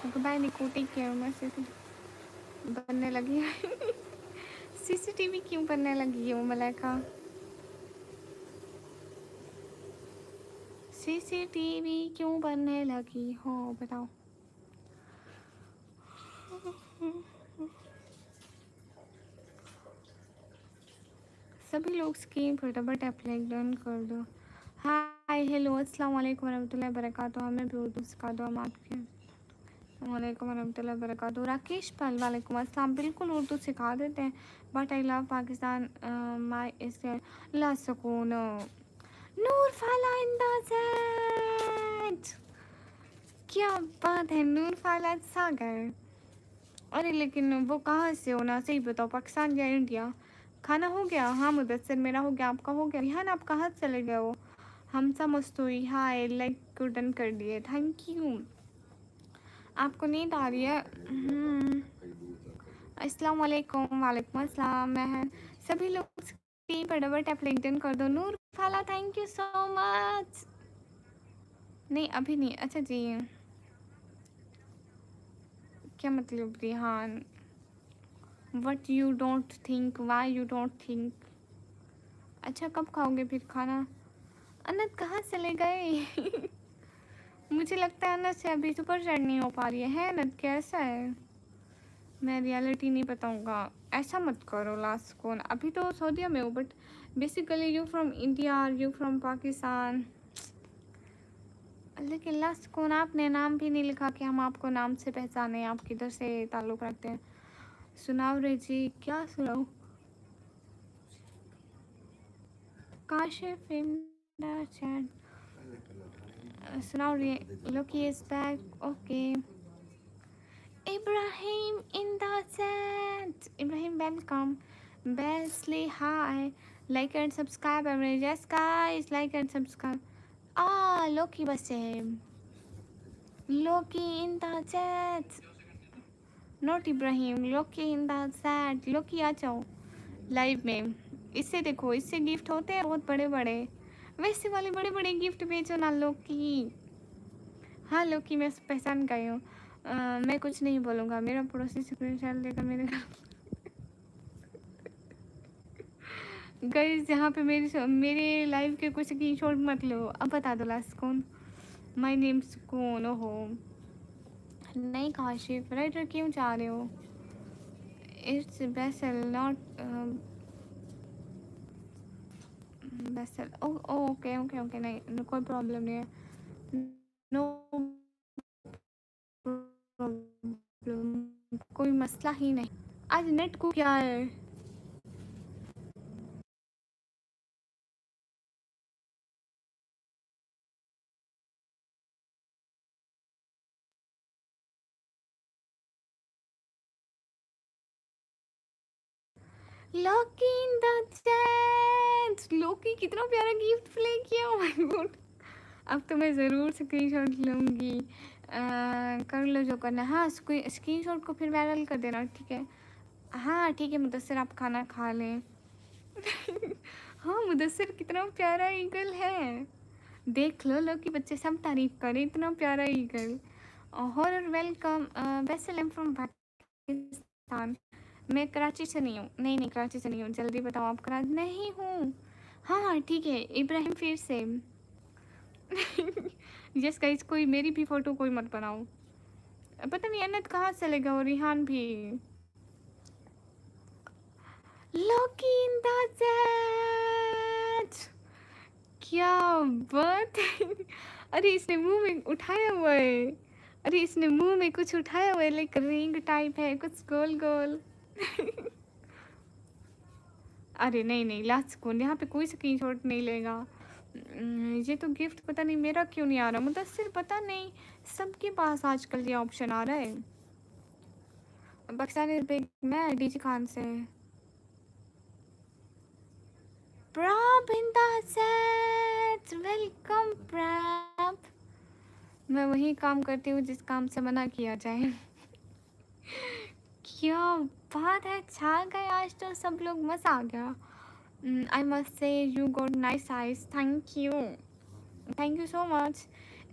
Speaker 1: goodbye Nico, take care. मैं सीसीटीवी बनने लगी है। सीसीटीवी क्यों बनने लगी हो मलाइका? सीसीटीवी क्यों बनने लगी हो बताओ। सभी लोग स्क्रीन पर डबल टैप लाइक डन कर दो। हाय हेलो अस्सलाम वालेकुम वरहमतुल्लाहि वबरकातुहू। हमें भी उर्दू सिखा दो हम आपके। वालेकुम वरहमतुल्लाहि वबरकातुहू। राकेश पाल वालेकुम अस्सलाम। बिल्कुल उर्दू सिखा देते हैं, बट आई लव पाकिस्तान माई इस ला सुकून। नूर फाला इन द सेट, क्या बात है नूर फाला सागर। अरे लेकिन वो कहाँ से हो ना, सही बताओ, पाकिस्तान या इंडिया? खाना हो गया? हाँ मुदस्सिर मेरा हो गया, आपका हो गया? रिहान आप कहाँ चले गए हो? हमसा मस्तूरी हाय, लाइक को डन कर दिए, थैंक यू। आपको नींद आ रही है? अस्सलाम वालेकुम। वालेकुम अस्सलाम। मैं सभी लोग स्क्रीन पर डबल टैप लिंक्डइन कर दो। नूर फाला थैंक यू सो मच। नहीं अभी नहीं। अच्छा जी, क्या मतलब Rihan? What you don't think, why you don't think? अच्छा कब खाओगे फिर खाना? अनत कहाँ चले गए? मुझे लगता है अनत से अभी सुपर चैट नहीं हो पा रही है अनत, कैसा है? मैं रियलिटी नहीं बताऊंगा, ऐसा मत करो। लास्ट कौन? अभी तो सऊदीया में हो, but basically you from India, you from Pakistan. लेकिन लास्ट कौन, आपने नाम भी नहीं लिखा कि हम आपको नाम से पहचाने, आप किधर से ताल्लुक़ रखते हैं। सुनाओ रे जी, क्या सुनाओ? काशिफ इन द चैट। सुनाओ रे। लुकी is back. Okay. Ibrahim in the chat. Ibrahim, welcome. Besley, hi. Like and subscribe, everyone. Yes, guys, like and subscribe. Ah, Loki was same. Loki in the chat. Not Ibrahim. Loki in the chat. Loki आ जाओ लाइव में। इससे देखो, इससे गिफ्ट होते हैं बहुत बड़े बड़े। वैसे वाले बड़े बड़े गिफ्ट भेजो ना लोकी। हाँ लोकी, मैं पहचान गई हूँ। मैं कुछ नहीं बोलूँगा। मेरा पड़ोसी स्क्रीनशॉट देकर मेरे गाइस यहाँ पे मेरे लाइव के कुछ स्क्रीनशॉट मत लो। अब बता दो लास्ट कौन? माय नेम सुकून। ओहो नहीं काशिफ, राइटर क्यों चाह रहे हो? It's basal not basal. Okay okay okay, नहीं कोई प्रॉब्लम नहीं है। नो प्रॉब्लम, कोई मसला ही नहीं। आज नेट को क्या है? Loki in the chat. Loki कितना प्यारा गिफ्ट प्ले किया। ओह माय गॉड, अब तो मैं ज़रूर स्क्रीनशॉट लूँगी। कर लो जो करना। हाँ स्क्रीनशॉट को फिर वायरल कर देना, ठीक है? हाँ ठीक है मुदस्सिर, आप खाना खा लें। हाँ मुदस्सिर कितना प्यारा ईगल है। देख लो लो कि बच्चे सब तारीफ करें, इतना प्यारा ईगल। और वेलकम वैसे एम फ्रॉम पाकिस्तान। मैं कराची से नहीं हूँ। नहीं कराची से नहीं हूँ। जल्दी बताओ आप कराची? नहीं हूँ। हाँ हाँ ठीक है इब्राहिम, फिर से। यस गाइस, कोई मेरी भी फोटो कोई मत बनाओ। पता नहीं अनत कहाँ चलेगा, और रिहान भी। Loki in the chat. क्या बात है? अरे इसने मुंह में उठाया हुआ है। अरे इसने मुंह में कुछ उठाया हुआ है, लाइक रिंग टाइप है कुछ गोल गोल। अरे नहीं लास्ट कौन, यहाँ पे कोई स्क्रीनशॉट नहीं लेगा। ये तो गिफ्ट पता नहीं मेरा क्यों नहीं आ रहा। मुदस्सिर पता नहीं, सबके पास आजकल ये ऑप्शन आ रहा है। पाकिस्तानी पे मैं डीजी खान से। Prop in the set, welcome prop. मैं वही काम करती हूँ जिस काम से मना किया जाए। क्या बात है, छा गए आज तो सब लोग, मज़ा आ गया। I must say you got nice eyes. Thank you so much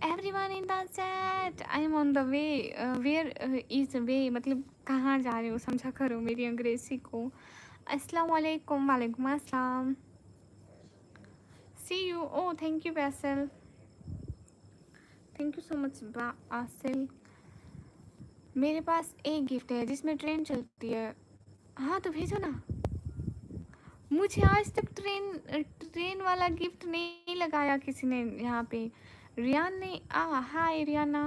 Speaker 1: everyone in the chat. I am on the way. Where is way मतलब कहाँ जा रहे हो, समझा करो मेरी अंग्रेज़ी को। अस्सलाम वालेकुम। वालेकुम अस्सलाम। सी यू। ओ थैंक यू बैसल, thank you so much Basil. मेरे पास एक गिफ्ट है जिसमें ट्रेन चलती है। हाँ तो भेजो ना। मुझे आज तक ट्रेन वाला गिफ्ट नहीं लगाया किसी ने यहाँ पे। रियान ने हाय रियाना।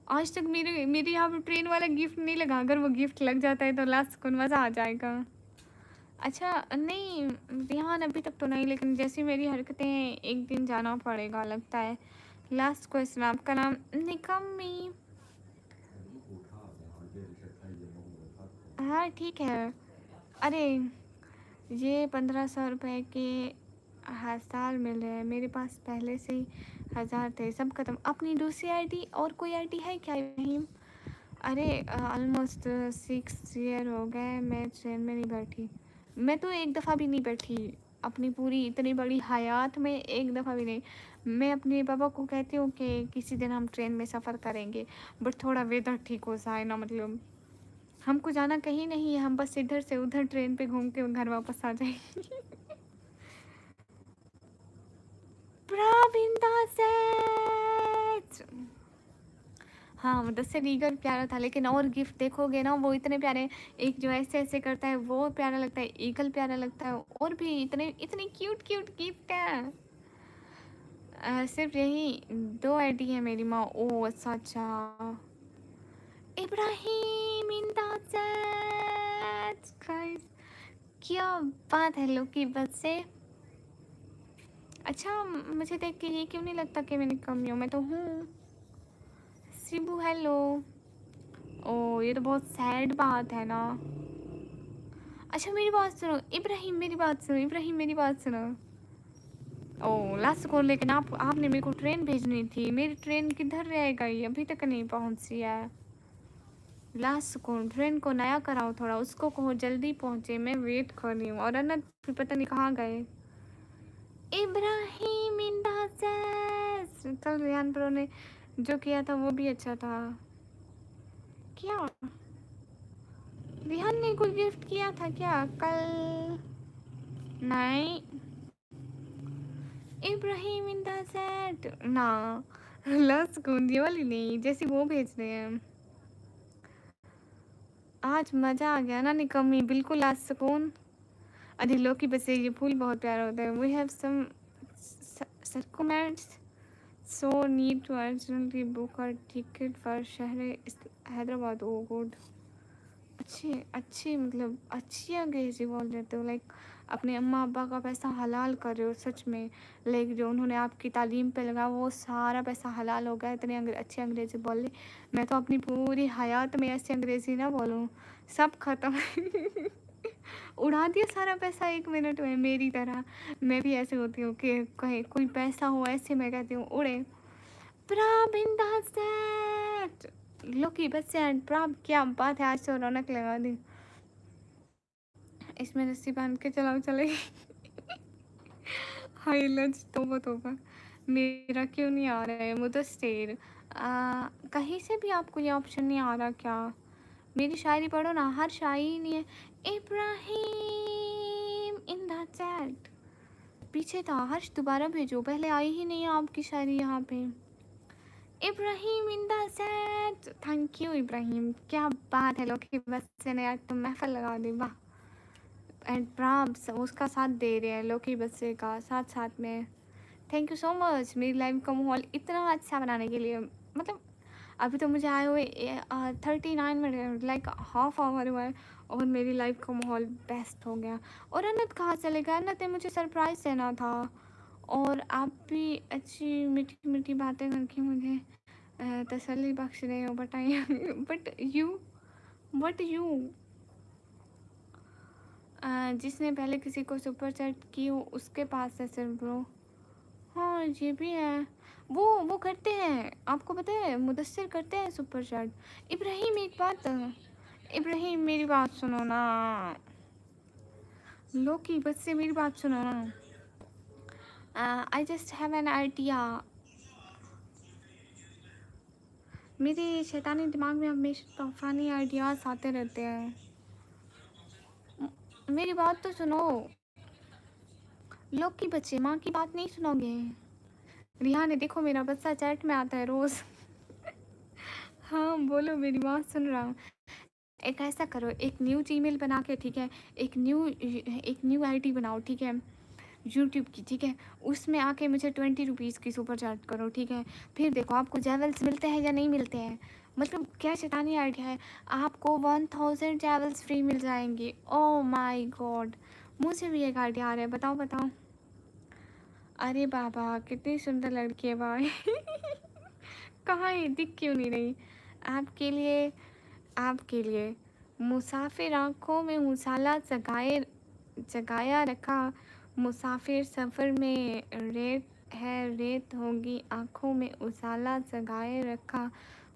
Speaker 1: आज तक मेरे यहाँ पे ट्रेन वाला गिफ्ट नहीं लगा। अगर वो गिफ्ट लग जाता है तो लास्ट को मज़ा आ जाएगा। अच्छा नहीं रिहान अभी तक तो नहीं, लेकिन जैसी मेरी हरकतें एक दिन जाना पड़ेगा लगता है। लास्ट क्वेश्चन, आपका नाम? निकम्मी। हाँ ठीक है। अरे ये 1500 रुपये के 1000 मिल रहे हैं मेरे पास, पहले से ही 1000 थे, सब खत्म। अपनी दूसरी आईडी और कोई आईडी है क्या इब्राहिम? अरे ऑलमोस्ट 6 ईयर हो गए मैं ट्रेन में नहीं बैठी। मैं तो एक दफ़ा भी नहीं बैठी अपनी पूरी इतनी बड़ी हयात में, एक दफ़ा भी नहीं। मैं अपने पापा को कहती हूँ कि किसी दिन हम ट्रेन में सफ़र करेंगे, बट थोड़ा वेदर ठीक हो जाए ना, मतलब हमको जाना कहीं नहीं है, हम बस इधर से उधर ट्रेन पे घूम के घर वापस आ जाएंगे। हाँ, मुदस्सिर ईगल प्यारा था, लेकिन और गिफ्ट देखोगे ना वो इतने प्यारे। एक जो ऐसे ऐसे करता है वो प्यारा लगता है, ईगल प्यारा लगता है, और भी इतने इतने क्यूट क्यूट गिफ्ट हैं। सिर्फ यही 2 आईडी है मेरी माँ। ओ अच्छा अच्छा। इब्राहिम इन द चैट गाइस, क्या बात है लोग की बस से। अच्छा, मुझे देख के ये क्यों नहीं लगता कि मैंने कमी हूँ, मैं तो हूँ। शिबू हेलो। ओ ये तो बहुत सैड बात है ना। अच्छा मेरी बात सुनो इब्राहिम, मेरी बात सुनो इब्राहिम, मेरी बात सुनो। ओ लास्ट कॉल, लेकिन आपने मेरे को ट्रेन भेजनी थी, मेरी ट्रेन किधर रहेगा, ये अभी तक नहीं पहुंची है। लास्ट कॉल, ट्रेन को नया कराओ थोड़ा, उसको कहो जल्दी पहुंचे, मैं वेट कर रही हूँ। और अनंत भी पता नहीं कहाँ गए। इब्राहिम इंदास, कल रियान प्रो ने जो किया था वो भी अच्छा था। क्या रिहान ने कोई गिफ्ट किया था क्या कल? नहीं। इब्राहिम इन द सेट ना, लस गूंदी वाली नहीं, जैसी वो भेज रहे हैं। आज मजा आ गया ना निकम्मी, बिल्कुल आज सुकून। अरे लोकी बसे ये फूल बहुत प्यारा होता है। We have some circumstances so need to urgently book a ticket for शहर हैदराबाद। ओ गुड, अच्छी अच्छी, मतलब अच्छी अंग्रेजी बोल देते हो, लाइक अपने अम्मा अब्बा का पैसा हलाल कर रहे हो सच में। लाइक जो उन्होंने आपकी तालीम पे लगा वो सारा पैसा हलाल हो गया, इतनी अच्छी अंग्रेज़ी बोल ली। मैं तो अपनी पूरी हयात में ऐसी अंग्रेज़ी ना बोलूँ, सब ख़त्म। उड़ा दिया सारा पैसा 1 मिनट में, मेरी तरह मैं भी ऐसे होती हूँ कि कहीं कोई पैसा हो ऐसे मैं कहती हूँ उड़े। प्राब इन द सेट, लोकी बस एंड प्राब, क्या बात है, आज तो रौनक लगा दी। इसमें रस्सी बांध के चलाओ चलेगी। हाय लंच, तोबा तोबा, मेरा क्यों नहीं आ रहा है मुदस्सिर? कहीं से भी आपको ये ऑप्शन नहीं आ रहा क्या? मेरी शायरी पढ़ो ना, हर शायरी नहीं है। इब्राहिम इन द चैट, पीछे था हर्ष, दोबारा भेजो, पहले आई ही नहीं है आपकी शायरी यहाँ पे। इब्राहिम इन the set, thank you Ibrahim, क्या बात है। लोग की बस से ने आज तो महफल लगा दी, वाह। एंड प्राब्स उसका साथ दे रहे हैं, लोकी बच्चे का साथ साथ में। थैंक यू सो मच मेरी लाइव का माहौल इतना अच्छा बनाने के लिए। मतलब अभी तो मुझे आए हुए 39 मिनट, लाइक हाफ आवर हुआ है, और मेरी लाइफ का माहौल बेस्ट हो गया। और अनंत कहाँ चले गए? अनंत ने मुझे सरप्राइज़ देना था, और आप भी अच्छी मीठी मीठी बातें करके मुझे तसल्ली बख्श रहे हो, बताइए। बट यू जिसने पहले किसी को सुपर चैट की हो उसके पास है सिर्फ ब्रो। हाँ ये भी है, वो करते हैं, आपको पता है मुदस्सिर करते हैं सुपर चैट। इब्राहिम एक बात, इब्राहिम मेरी बात सुनो ना, लोकी बस से मेरी बात सुनो ना। I just have an idea. मेरे शैतानी दिमाग में हमेशा तूफानी आइडियाज़ आते रहते हैं। मेरी बात तो सुनो, लोकी बच्चे माँ की बात नहीं सुनोगे। रिहा ने देखो मेरा बच्चा चैट में आता है रोज़। हाँ बोलो, मेरी बात सुन रहा हूँ। एक ऐसा करो, एक न्यू जीमेल बना के, ठीक है, एक न्यू आईडी बनाओ, ठीक है, यूट्यूब की, ठीक है, उसमें आके मुझे 20 रुपीज़ की सुपर चार्ज करो, ठीक है। फिर देखो आपको जेवल्स मिलते हैं या नहीं मिलते हैं। मतलब क्या शैतानी आइडिया है, आपको 1000 जेवल्स फ्री मिल जाएंगे। ओ माई गॉड, मुझे भी एक आइडिया आ रहा है, बताओ बताओ। अरे बाबा कितनी सुंदर लड़की है भाई। कहाँ है, दिख क्यों नहीं रही? आपके लिए मुसाफिर आँखों में मुसाला जगाया रखा, मुसाफिर सफ़र में रेत है, रेत होगी आँखों में उजाला जगाए रखा,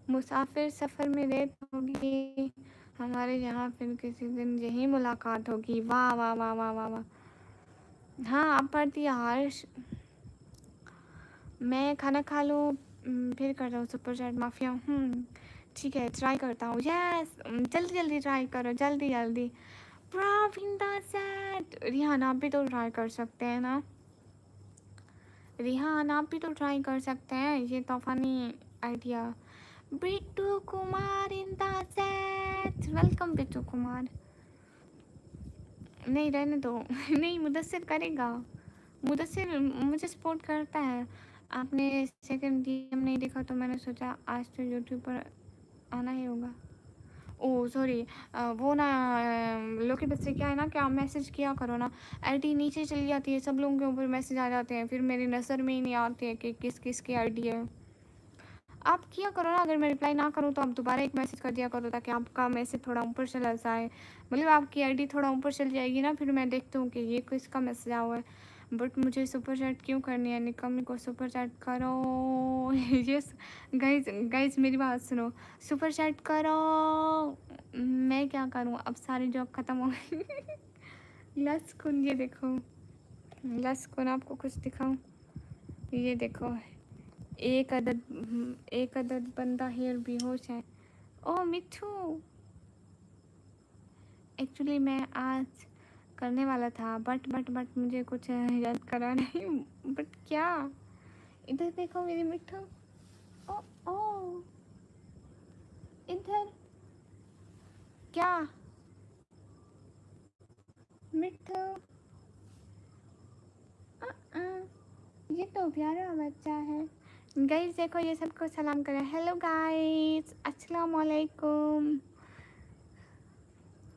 Speaker 1: मुसाफिर सफ़र में रेत होगी, हमारे यहाँ फिर किसी दिन यही मुलाकात होगी। वाह वाह वाह वाह वाह वाह। हाँ आप पढ़ती है हर्ष। मैं खाना खा लूँ फिर करता हूँ सुपर चैट माफिया। ठीक है ट्राई करता हूँ। यस जल्दी जल्दी ट्राई करो, जल्दी जल्दी। प्रवीणा सेट। रिहान आप भी तो ट्राई कर सकते हैं ना, रिहान आप भी तो ट्राई कर सकते हैं, ये तो funny idea. Bittu Kumar in the set, welcome Bittu Kumar. नहीं रहने दो नहीं मुदस्सिर करेगा, मुदस्सिर मुझे सपोर्ट करता है। आपने सेकंड डीएम नहीं देखा तो मैंने सोचा आज तो यूट्यूब पर आना ही होगा। ओह सॉरी, वो ना लोग के बच्चे क्या है ना कि आप मैसेज किया करो ना, आईडी नीचे चली जाती है, सब लोगों के ऊपर मैसेज आ जाते हैं, फिर मेरी नज़र में ही नहीं आते हैं कि किस किस की आईडी है। आप किया करो ना, अगर मैं रिप्लाई ना करूँ तो आप दोबारा एक मैसेज कर दिया करो ताकि आपका मैसेज थोड़ा ऊपर चला जाए, मतलब आपकी आईडी थोड़ा ऊपर चल जाएगी ना, फिर मैं देखती हूँ कि ये किसका मैसेज आया हुआ है। बट मुझे सुपर चैट क्यों करनी है, निकम्मी को सुपर चैट करो यस गाइस गाइस मेरी बात सुनो, सुपर चैट करो। मैं क्या करूँ, अब सारी जॉब ख़त्म हो गई लस्कुन ये देखो, लस्कुन आपको कुछ दिखाऊँ, ये देखो एक अदद बंदा हेयर बेहोश है। ओ मिठू, एक्चुअली मैं आज करने वाला था बट मुझे कुछ याद करा नहीं। बट क्या, इधर देखो मेरी मिठू। ओ ओ इधर क्या मिठू, आ, ये तो प्यारा बच्चा है। गाइस देखो ये सबको सलाम करें। हेलो गाइस अस्सलाम वालेकुम।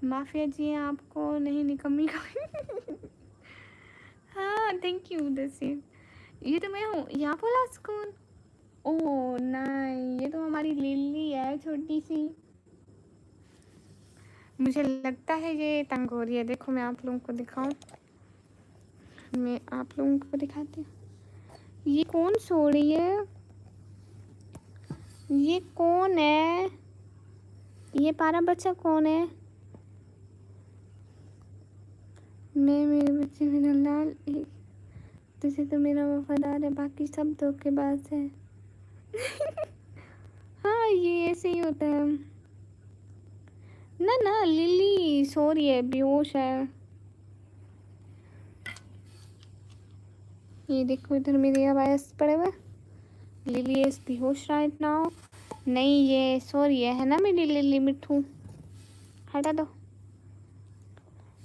Speaker 1: माफिया जी आपको नहीं निकम्मी को हाँ थैंक यू दसी। ये तो मैं हूँ यहाँ बोला सुकून। ओह नहीं ये तो हमारी लिली है छोटी सी, मुझे लगता है ये तंग हो रही है। देखो मैं आप लोगों को दिखाऊं, मैं आप लोगों को दिखाती हूँ। ये कौन सो रही है, ये कौन है, ये पारा बच्चा कौन है। मैं मेरे बच्चे मेरा लाल तुझे तो मेरा वफादार है, बाकी सब धोखेबाज है हाँ ये ऐसे ही होता है ना। ना लिली सो रही है, बेहोश है। ये देखो इधर मेरे आवाज़ पड़े हुए, लिली इज बेहोश राइट नाउ। नहीं ये सो रही है ना मेरी लिली मिठू, हटा दो।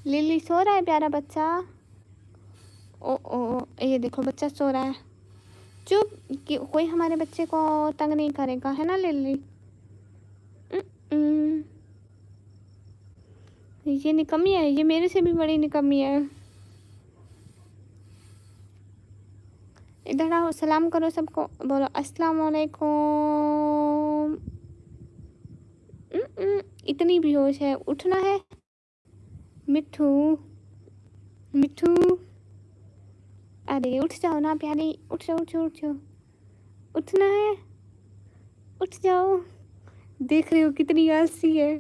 Speaker 1: लिली सो रहा है प्यारा बच्चा। ओ ये देखो बच्चा सो रहा है। चुप कि कोई हमारे बच्चे को तंग नहीं करेगा है ना लिली। ये निकम्मी है, ये मेरे से भी बड़ी निकम्मी है। इधर आओ सलाम करो सबको, बोलो अस्सलाम वालेकुम। इतनी बेहोश है, उठना है मिठू मिठू। अरे उठ जाओ ना प्यारी, उठ जाओ उठ जाओ उठ जाओ, उठना है उठ जाओ। देख रहे हो कितनी आलसी है।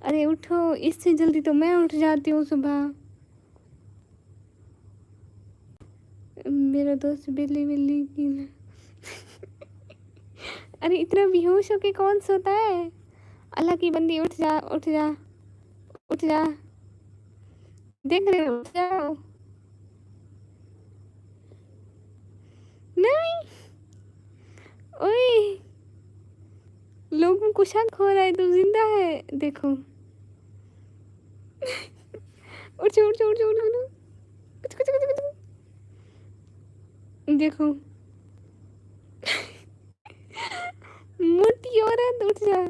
Speaker 1: अरे उठो, इससे जल्दी तो मैं उठ जाती हूँ सुबह। मेरा दोस्त बिल्ली बिल्ली की अरे इतना बेहोश होके कौन सोता है। अल्लाह की बंदी उठ जा उठ जा उठ जा, देख रहे हो उठ जाओ। नहीं ओए लोगों को शक हो रहा है तू जिंदा है, देखो उठ जा उठ जा उठ जा उठ जा कुछ कुछ कुछ कुछ देखो मोटी औरत उठ जा।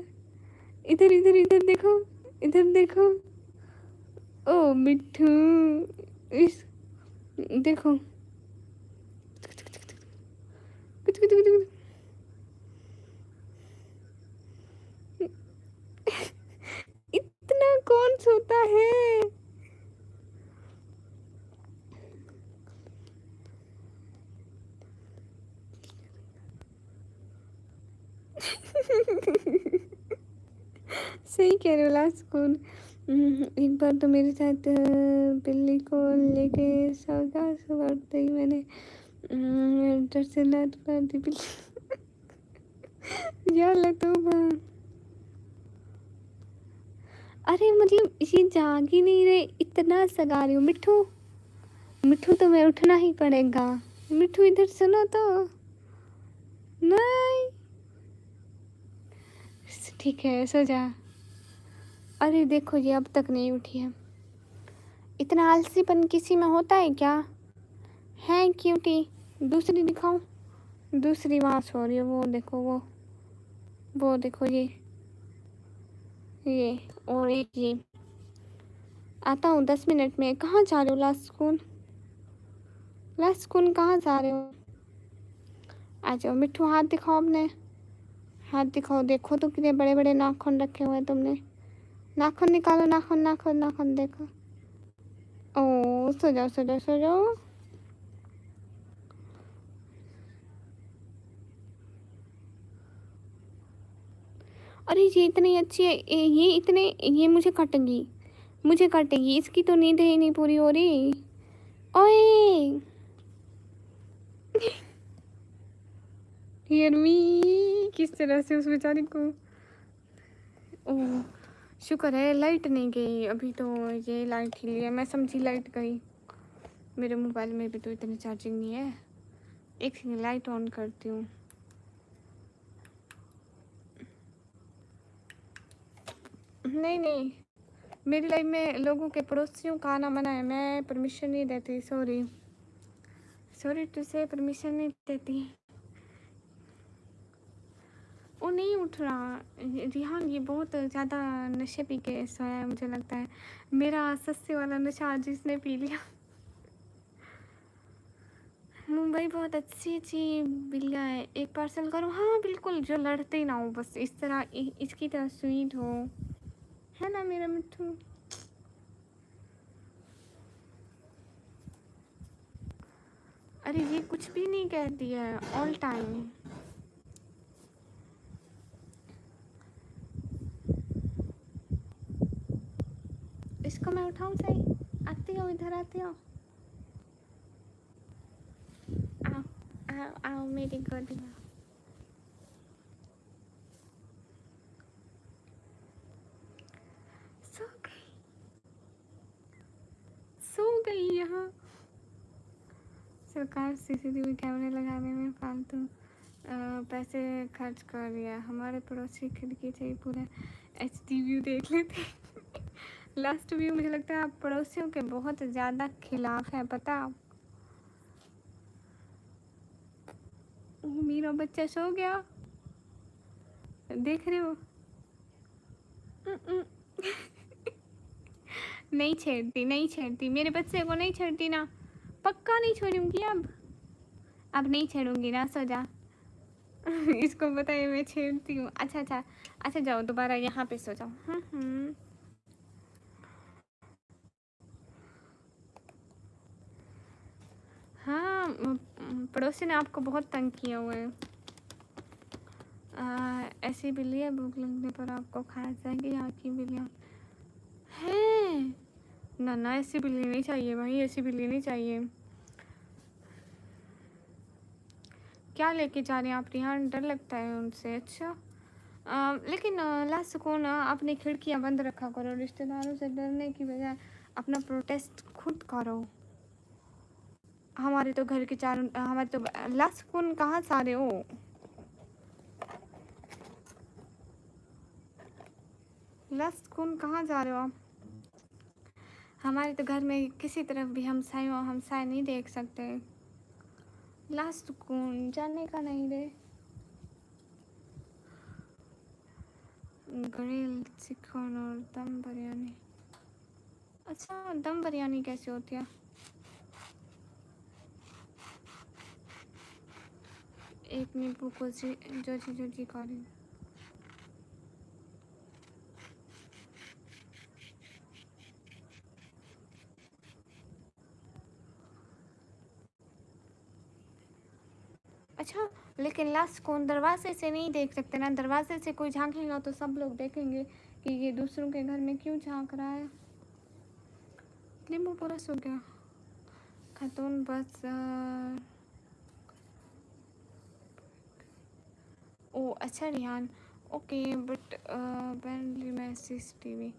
Speaker 1: इधर इधर इधर देखो, इधर देखो। ओ मिठू इस देखो कुछ कुछ कुछ इतना कौन सोता है। सही कह रहे हो, लास्ट स्कूल। एक बार तो मेरे साथ बिल्ली को लेके सौदा सुबह ही मैंने डर से लात मार दी बिल्ली। या लतूबा। अरे मतलब ये जाग ही नहीं रहे, इतना सगा रही हूँ। मिठू, मिठू तुम्हें उठना ही पड़ेगा। मिठू इधर सुनो तो। नहीं, ठीक है सो जा। अरे देखो ये अब तक नहीं उठी है। इतना आलसीपन किसी में होता है क्या? है क्यूटी, दूसरी दिखाओ। दूसरी वहाँ सो रही है, वो देखो, वो देखो ये और एक ये। आता हूँ 10 मिनट में। कहाँ जा रहे हो लास्ट स्कूल? लास्ट स्कूल कहाँ जा रहे हो? आ जाओ मिट्ठू, हाथ दिखाओ अपने। हाथ दिखाओ, देखो तो कितने बड़े बड़े नाखून रखे हुए हैं तुमने। नाखून निकालो, नाखून नाखून नाखून देखो। ओ सो जाओ सो जाओ सो जाओ। अरे ये इतनी अच्छी है, ये इतने, ये मुझे काटेगी। इसकी तो नींद ही नहीं पूरी हो रही। ओए हियर मी, किस तरह से उस बेचारी को। ओह शुक्र है लाइट नहीं गई अभी तो। ये लाइट ही लिया, मैं समझी लाइट गई। मेरे मोबाइल में भी तो इतनी चार्जिंग नहीं है। एक सेकंड लाइट ऑन करती हूँ। नहीं नहीं, मेरी लाइफ में लोगों के पड़ोसियों का आना मना है, मैं परमिशन नहीं देती। सॉरी सॉरी टू से परमिशन नहीं देती। वो नहीं उठ रहा रिहान, ये बहुत ज़्यादा नशे पी के सोया है मुझे लगता है। मेरा सस्ते वाला नशा आज इसने पी लिया। मुंबई बहुत अच्छी अच्छी बिल्लियाँ है, एक पार्सल करो। हाँ बिल्कुल, जो लड़ते ही ना हो, बस इस तरह इसकी तरह स्वीट हो, है ना मेरा मिट्टू। अरे ये कुछ भी नहीं कहती है ऑल टाइम। इसको मैं उठाऊँ सही? आती हो इधर, आती हो। आओ आओ आओ मेरी गोदी में। सो गई, सो गई यहाँ। सरकार सीसीटीवी कैमरे लगाने में फालतू पैसे खर्च कर रही है। हमारे पड़ोसी खिड़की से ही पूरा एचडी व्यू देख लेते। लास्ट व्यू मुझे लगता है आप पड़ोसियों के बहुत ज़्यादा खिलाफ है, पता आप। मेरा बच्चा सो गया, देख रहे हो। नहीं छेड़ती, नहीं छेड़ती, मेरे बच्चे को नहीं छेड़ती ना, पक्का नहीं छोड़ूंगी अब नहीं छेड़ूंगी ना, सो जा। इसको पता है मैं छेड़ती हूँ। अच्छा अच्छा अच्छा, जाओ दोबारा यहाँ पे सो जाओ। हाँ पड़ोसी ने आपको बहुत तंग किया हुआ है। ऐसी बिल्ली है, भूख लगने पर आपको खाया जाएगी। यहाँ की बिल्लियाँ हैं ना, ना ऐसी बिल्ली नहीं चाहिए भाई, ऐसी बिल्ली नहीं चाहिए। क्या लेके जा रहे हैं आप रिहान? डर लगता है उनसे। अच्छा लेकिन लास्ट को ना अपनी खिड़कियाँ बंद रखा करो, रिश्तेदारों से डरने की बजाय अपना प्रोटेस्ट खुद करो। हमारे तो घर के चारों, हमारे तो लास्ट कौन कहाँ सारे हो। लास्ट कौन कहाँ जा रहे हो आप? हमारे तो घर में किसी तरफ भी हमसाए नहीं देख सकते। लास्ट कौन जाने का नहीं रे। ग्रिल चिकन और दम बिरयानी। अच्छा दम बिरयानी कैसे होती है? एक नींबू को जो जी खा रही। अच्छा, लेकिन लाश को दरवाजे से नहीं देख सकते ना, दरवाजे से कोई झांकेगा तो सब लोग देखेंगे कि ये दूसरों के घर में क्यों झांक रहा है। नींबू पूरा सूख गया। खातून बस ओ अच्छा रिहान, ओके बट अपेरेंटली मैं सीसीटीवी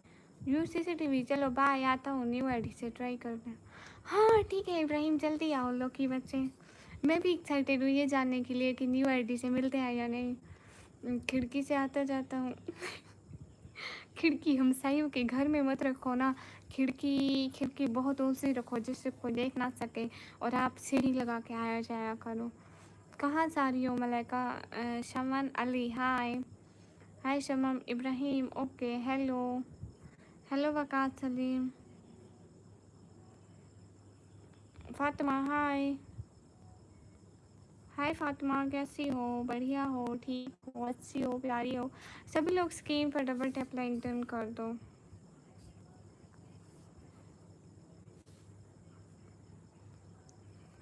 Speaker 1: यू सीसीटीवी, चलो बाय, आता हूँ न्यू आईडी से ट्राई करते हैं। हाँ ठीक है इब्राहिम, जल्दी आओ लोकी बच्चे। मैं भी एक्साइटेड हूँ ये जानने के लिए कि न्यू आईडी से मिलते हैं या नहीं। खिड़की से आता जाता हूँ। खिड़की हमसाइयों के घर में मत रखो ना, खिड़की खिड़की बहुत ऊंची रखो जिससे कोई देख ना सके, और आप सीढ़ी लगा के आया जाया करो। कहाँ जा रही हो Malaika? Shaman Ali, hi hi Shamam Ibrahim, okay hello hello वकात सलीम, फातिमा हाय हाय फातिमा, कैसी हो? बढ़िया हो, ठीक हो, अच्छी हो, प्यारी हो? सभी लोग स्क्रीन पर डबल टैप लाइक डन कर दो।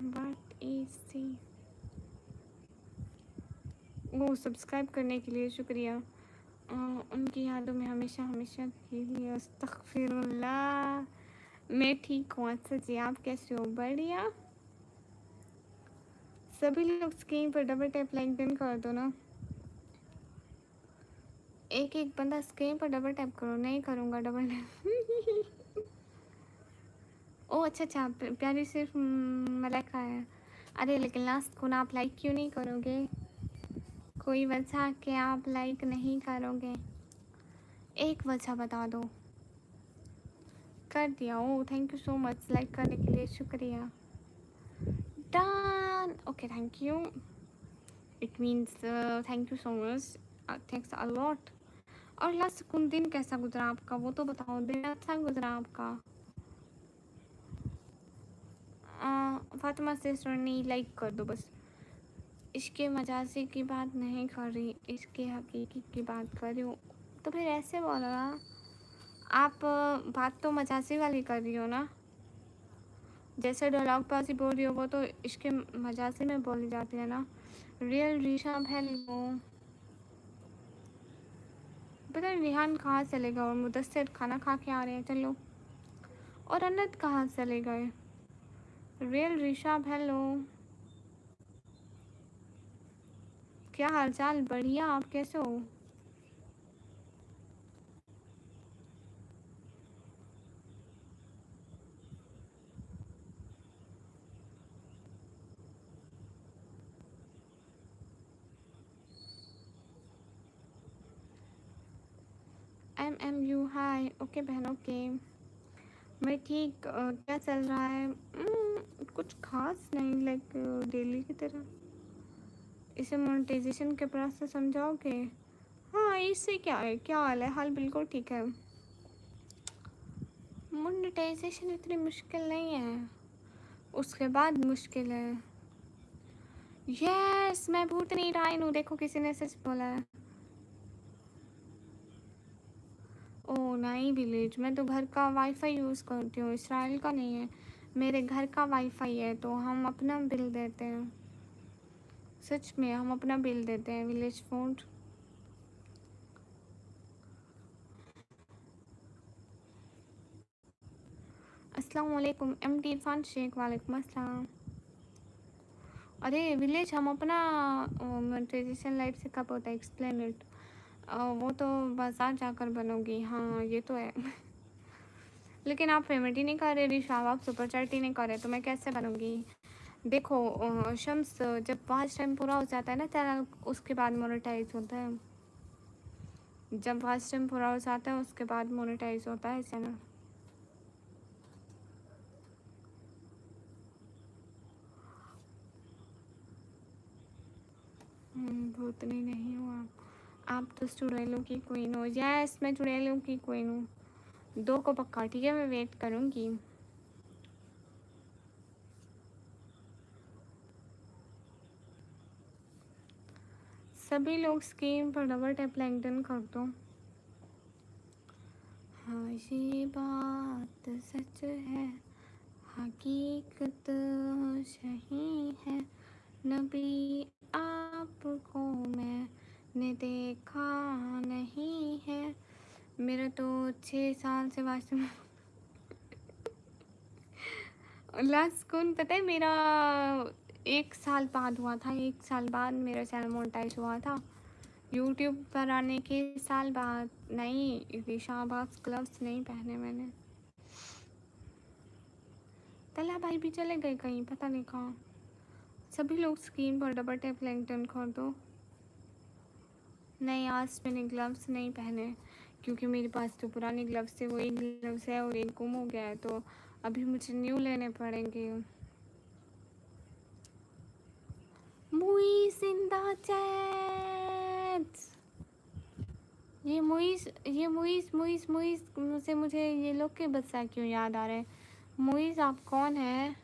Speaker 1: व्हाट इज सी, वो सब्सक्राइब करने के लिए शुक्रिया। उनकी यादों में हमेशा हमेशा के लिए अस्तगफिरुल्लाह। मैं ठीक हूँ, अच्छा जी, आप कैसे हो? बढ़िया। सभी लोग स्क्रीन पर डबल टैप लाइक डन कर दो ना। एक एक बंदा स्क्रीन पर डबल टैप करो। नहीं करूँगा डबल टैप। ओ अच्छा अच्छा, प्यारी सिर्फ मलाइका है। अरे लेकिन लास्ट को ना आप लाइक क्यों नहीं करोगे? कोई वजह कि आप लाइक नहीं करोगे? एक वजह बता दो। कर दिया। Oh thank you so much, like करने के लिए शुक्रिया। Done, okay thank you, it means thank you so much, thanks a lot. और लास्ट कौन दिन कैसा गुजरा आपका, वो तो बताओ। दिन अच्छा गुजरा आपका? फातिमा सिस्टर ने लाइक कर दो बस। इसके मजाजी की बात नहीं कर रही, इसके हकीकी की बात कर रही हूँ। तो फिर ऐसे बोलो ना आप, बात तो मजाजी वाली कर रही हो ना। जैसे डायलॉग पासी बोल रही हो वो तो इसके मजाजी में बोली जाती है ना। Real Rishabh hello. पता नहीं रिहान कहाँ चले गए, और मुदस्सिर खाना खा के आ रहे हैं, चलो। और अनंत कहाँ चले गए? रियल ऋषभ हेलो, क्या हालचाल? बढ़िया, आप कैसे हो? MMU हाय, ओके बहनों के। मैं ठीक, क्या चल रहा है? कुछ खास नहीं, लाइक डेली की तरह। इसे मोनेटाइजेशन के प्रोसेस समझाओगे? हाँ इससे क्या है, क्या हाल है? हाल बिल्कुल ठीक है। मोनेटाइजेशन इतनी मुश्किल नहीं है, उसके बाद मुश्किल है। यस मैं भूत नहीं राइन हूँ, देखो किसी ने सच बोला है। ओ नहीं विलेज, मैं तो घर का वाईफाई यूज़ करती हूँ, इसराइल का नहीं है। मेरे घर का वाईफाई है तो हम अपना बिल देते हैं। सच में हम अपना बिल देते हैं, विलेज फोन। अस्सलाम वालेकुम MD इरफान शेख, वालेकुम अस्सलाम। अरे विलेज हम अपना मोनेटाइजेशन लाइट से कब होता है, एक्सप्लेन इट। वो तो बाजार जाकर बनोगी, हाँ ये तो है। लेकिन आप पेमेंट ही नहीं कर रहे ऋषभ, आप सुपर चैट ही नहीं कर रहे, तो मैं कैसे बनूंगी? देखो शम्स, जब 5 टाइम पूरा हो जाता है ना चैनल, उसके बाद मोनेटाइज होता है। जब 5 टाइम पूरा हो जाता है उसके बाद मोनेटाइज होता है चैनल। भूतनी नहीं हो आप तो चुड़ैलों की क्वीन हो। यस मैं चुड़ैलों की क्वीन हूँ। 2 को पक्का, ठीक है, मैं वेट करूँगी। सभी लोग स्क्रीन पर डबल टैप लैंगडन कर दो। हाँ ये बात सच है, हकीकत सही है, नबी को मैंने देखा नहीं है। मेरा तो 6 साल से वाशरूम लास्ट कौन पता है मेरा 1 साल बाद हुआ था। 1 साल बाद मेरा चैनल मोनेटाइज हुआ था यूट्यूब पर आने के साल बाद। नहीं शाहबाज ग्लव्स नहीं पहने मैंने। तला भाई भी चले गए कहीं पता नहीं कहाँ। सभी लोग स्क्रीन पर डबल टैप लिंक्डइन खोल दो। नहीं आज मैंने ग्लव्स नहीं पहने क्योंकि मेरे पास तो पुराने ग्लव्स थे, वो एक ग्लव्स है और एक गुम हो गया है, तो अभी मुझे न्यू लेने पड़ेंगे। मुइस इन द चैट। ये मुइस मुझे ये लोग के बच्चा क्यों याद आ रहे हैं। मुइस आप कौन है?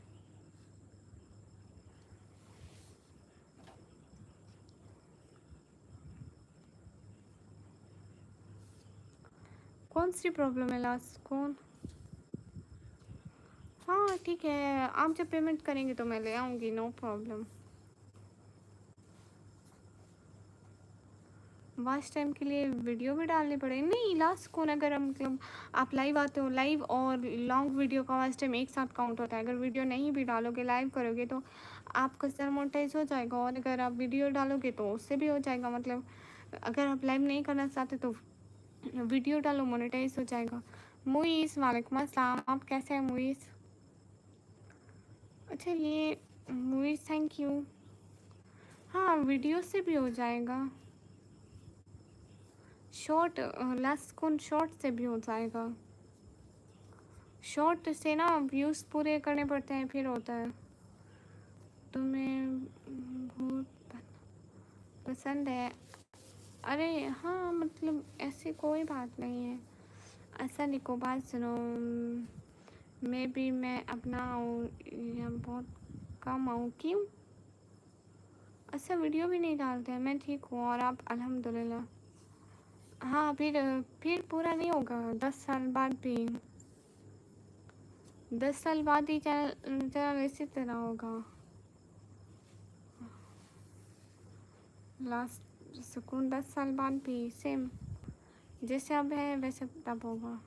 Speaker 1: कौन सी प्रॉब्लम है लास्ट कौन? हाँ ठीक है, आप जब पेमेंट करेंगे तो मैं ले आऊँगी, नो प्रॉब्लम। वाच टाइम के लिए वीडियो भी डालनी पड़ेगी? नहीं लास्ट कौन, अगर हम मतलब आप लाइव आते हो, लाइव और लॉन्ग वीडियो का वाच टाइम एक साथ काउंट होता है। अगर वीडियो नहीं भी डालोगे लाइव करोगे तो आपका चैनल मोनेटाइज हो जाएगा, और अगर आप वीडियो डालोगे तो उससे भी हो जाएगा। मतलब अगर आप लाइव नहीं करना चाहते तो वीडियो डालो, मोनेटाइज हो जाएगा। मुइस वालेकुम अस्सलाम, आप कैसे हैं मुइस? अच्छा ये मुइस थैंक यू। हाँ वीडियो से भी हो जाएगा। शॉर्ट लास्ट कौन शॉर्ट से भी हो जाएगा। शॉर्ट से ना व्यूज़ पूरे करने पड़ते हैं फिर होता है। तुम्हें बहुत पसंद है? अरे हाँ मतलब ऐसी कोई बात नहीं है। ऐसा लिखो, बात सुनो। मैं अपना आऊँ या बहुत कम आऊँ? क्यों? अच्छा वीडियो भी नहीं डालते हैं। मैं ठीक हूँ और आप? अल्हम्दुलिल्लाह। हाँ फिर पूरा नहीं होगा 10 साल बाद भी। 10 साल बाद ही चैनल चैनल इसी तरह होगा। लास्ट सुकून 10 साल बाद भी सेम जैसे अब है वैसे तब होगा।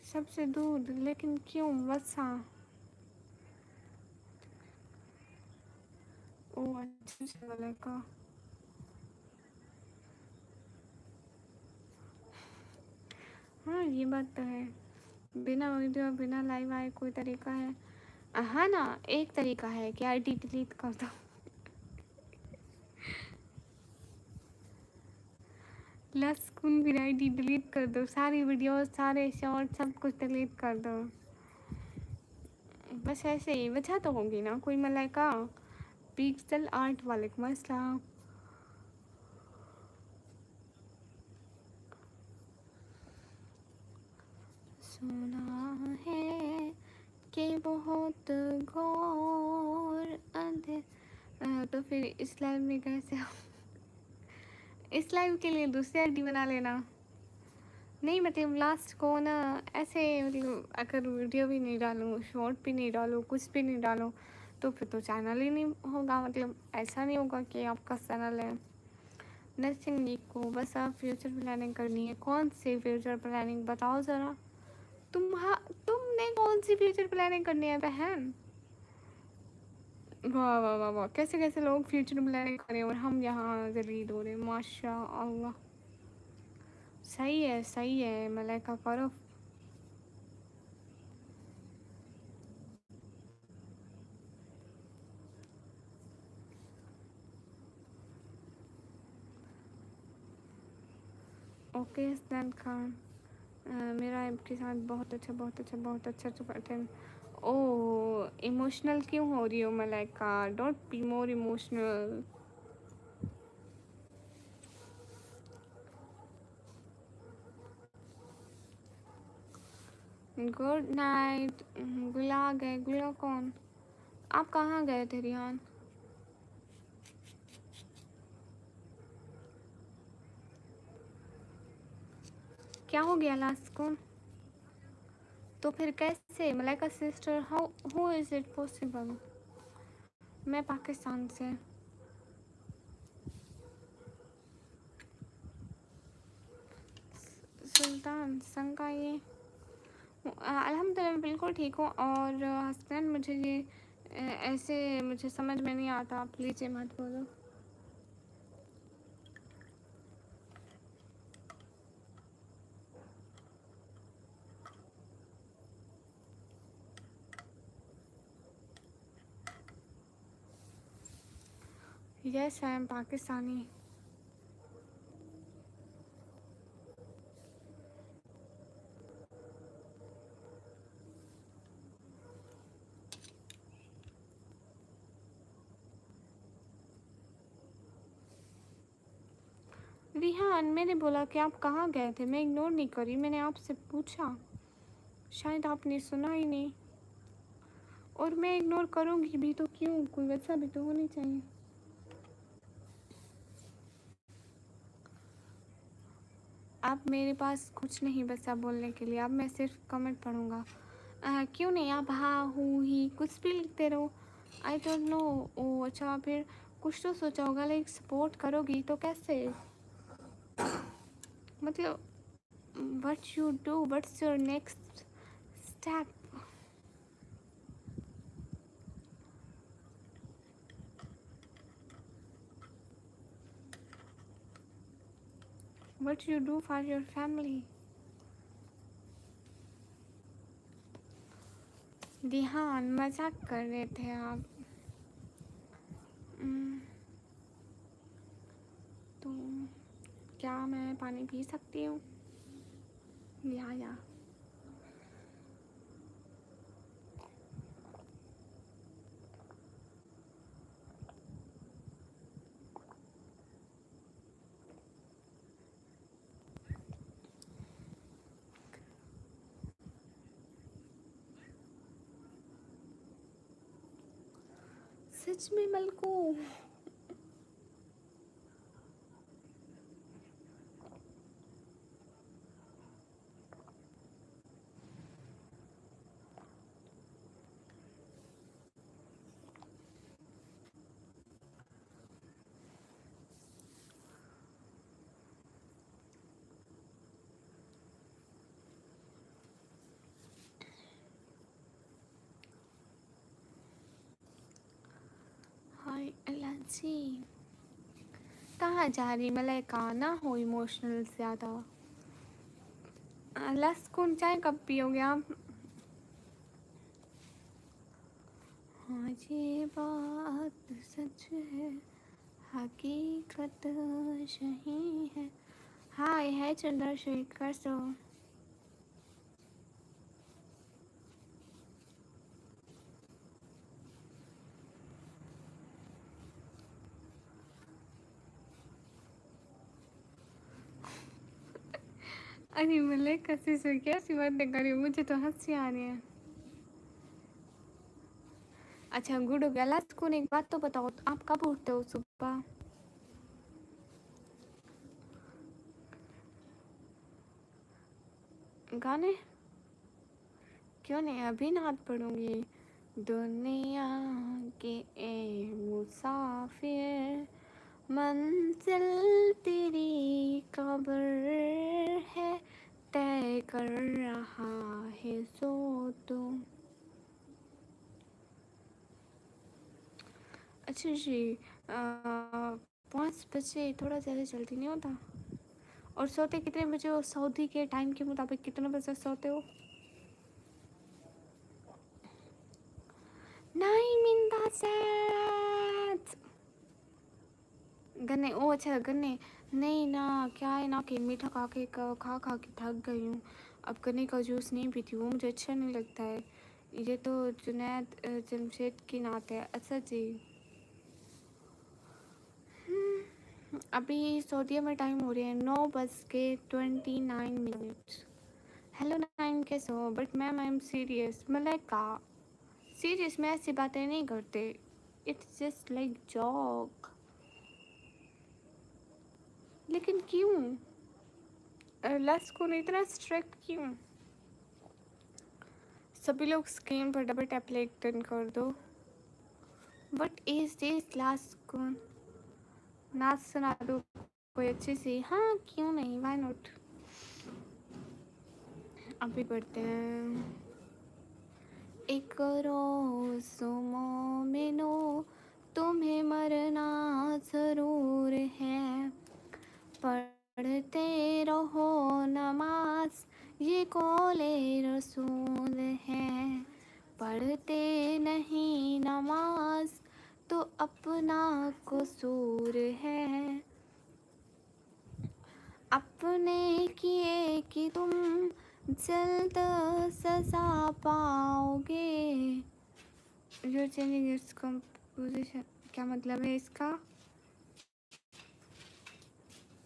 Speaker 1: सबसे दूर लेकिन क्यों? वसा ओ अच्छा वाले का। हाँ ये बात तो है, बिना वीडियो बिना लाइव आए कोई तरीका है? हाँ ना, एक तरीका है कि आईडी डिलीट कर दो। लस कुन भी आईडी डिलीट कर दो, सारी वीडियो सारे शॉर्ट सब कुछ डिलीट कर दो। बस ऐसे ही वजह तो होगी ना कोई। मलाइका पिक्सल आर्ट वालेकुम अस्सलाम। सुना है कि बहुत घोर अंधेर। तो फिर इस लाइव में कैसे इस लाइव के लिए दूसरी आईडी बना लेना। नहीं मतलब लास्ट को ना ऐसे मतलब अगर वीडियो भी नहीं डालूँ, शॉर्ट भी नहीं डालूँ, कुछ भी नहीं डालूँ तो फिर तो चैनल ही नहीं होगा। मतलब ऐसा नहीं होगा कि आपका चैनल है। नर्सिंग जी को बस आप फ्यूचर प्लानिंग करनी है। कौन सी फ्यूचर प्लानिंग बताओ ज़रा। तुमने कौन सी फ्यूचर प्लानिंग करनी है बहन? वाह वाह वाह वाह, कैसे कैसे लोग फ्यूचर प्लानिंग करें और हम यहाँ जलील हो रहे। माशा अल्लाह, सही है मलाइका करो। ओके हसनैन खान, मेरा आपके साथ बहुत अच्छा टाइम। ओ इमोशनल क्यों हो रही हो Malaika? Don't be more emotional. Good night. गुला गए? गुला कौन? आप कहाँ गए थे रिहान? क्या हो गया लास्ट को? तो फिर कैसे Malaika sister, how who is it possible? मैं पाकिस्तान से। सुल्तान संग का ये अल्हम्दुलिल्लाह बिल्कुल ठीक हूँ। और हसनैन मुझे ये ऐसे मुझे समझ में नहीं आता, प्लीज़ ये मत बोलो। Yes I am Pakistani. Rihan, मैंने बोला कि आप कहाँ गए थे, मैं इग्नोर नहीं करी, मैंने आपसे पूछा, शायद आपने सुना ही नहीं। और मैं इग्नोर करूँगी भी तो क्यों, कोई वजह भी तो होनी चाहिए। अब मेरे पास कुछ नहीं बचा बोलने के लिए, अब मैं सिर्फ कमेंट पढ़ूँगा। क्यों नहीं, आप हाँ हूँ ही कुछ भी लिखते रहो। I don't know. ओ अच्छा, फिर कुछ तो सोचा होगा, लाइक सपोर्ट करोगी तो कैसे, मतलब what you do, what's your next step? What you do for your family? ध्यान मजाक कर रहे थे आप। तो क्या मैं पानी पी सकती हूँ? या सच में मलको? हाय एलर्जी। कहाँ जा रही मलाइका, ना हो इमोशनल ज़्यादा। लस्कुन चाय कब पियोगे आप? हाँ ये बात सच है, हकीकत सही है। हाय है चंद्रशेखर सो। अरे मलाइका से कैसी बातें कर रही हो, मुझे तो हंसी आ रही है। अच्छा गुड हो गया। लस्कुन एक बात तो बताओ, आप कब उठते हो सुबह? गाने? क्यों नहीं, अभी नात पढ़ूंगी। दुनिया के ए मुसाफिर, मंजिल तेरी कब्र है, तय कर रहा है सो तुम। अच्छा जी, 5 बजे थोड़ा ज़्यादा जल्दी नहीं होता? और सोते कितने बजे हो? सऊदी के टाइम के मुताबिक कितने बजे सोते हो? नहीं मिंदा सेट गन्ने, ओ अच्छा गन्ने। नहीं ना, क्या है ना कि मीठा खा खा के थक गई हूँ। अब गन्ने का जूस नहीं पीती, वो मुझे अच्छा नहीं लगता है। ये तो जुनैद जमशेद की नात है। अच्छा जी। अभी सऊदीया में टाइम हो रहे हैं 9:29। हेलो नाइन, कैसे हो? But ma'am I am serious. मतलब का सीरियस में ऐसी बातें नहीं करते, इट्स जस्ट लाइक जॉक। लेकिन क्यों? लास्ट को इतना स्ट्रिक्ट क्यों? सभी लोग स्क्रीन पर डबल टैप लेकर कर दो। वट इज दिस लास्ट को? नाच सुना दो कोई अच्छी सी। हाँ क्यों नहीं, वाई नॉट। अभी पढ़ते हैं। एक रोज़ मोमिनो तुम्हें मरना ज़रूर है, पढ़ते रहो नमाज ये कौले रसूल है, पढ़ते नहीं नमाज तो अपना कसूर है, अपने किए कि तुम जल्द सजा पाओगे। You're changing its composition, क्या मतलब है इसका?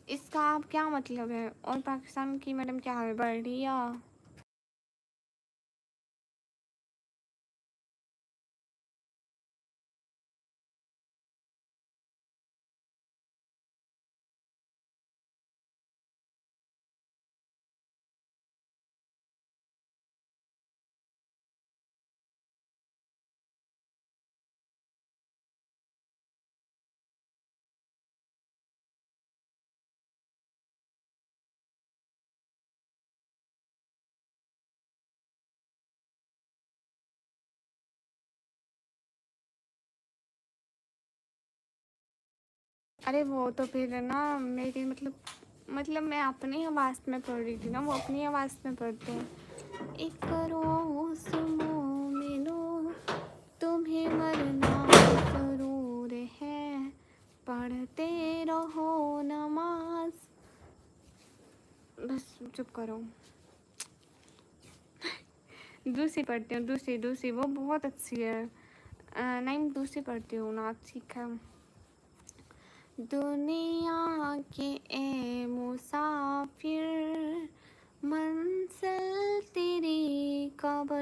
Speaker 1: इसका आप क्या मतलब है? और पाकिस्तान की मैडम क्या है? बढ़िया। अरे वो तो फिर ना मेरी मतलब मैं अपनी आवाज़ में पढ़ रही थी ना, वो अपनी आवाज़ में पढ़ते हैं। एक रोज़ मोमिनो तुम्हें मरना ज़रूर है, पढ़ते रहो नमाज। बस चुप करो। दूसरी पढ़ती हूँ, दूसरी वो बहुत अच्छी है। नहीं दूसरी पढ़ती हूँ ना, ठीक है। दुनिया के ए मुसाफिर मंजिल तेरी कब्र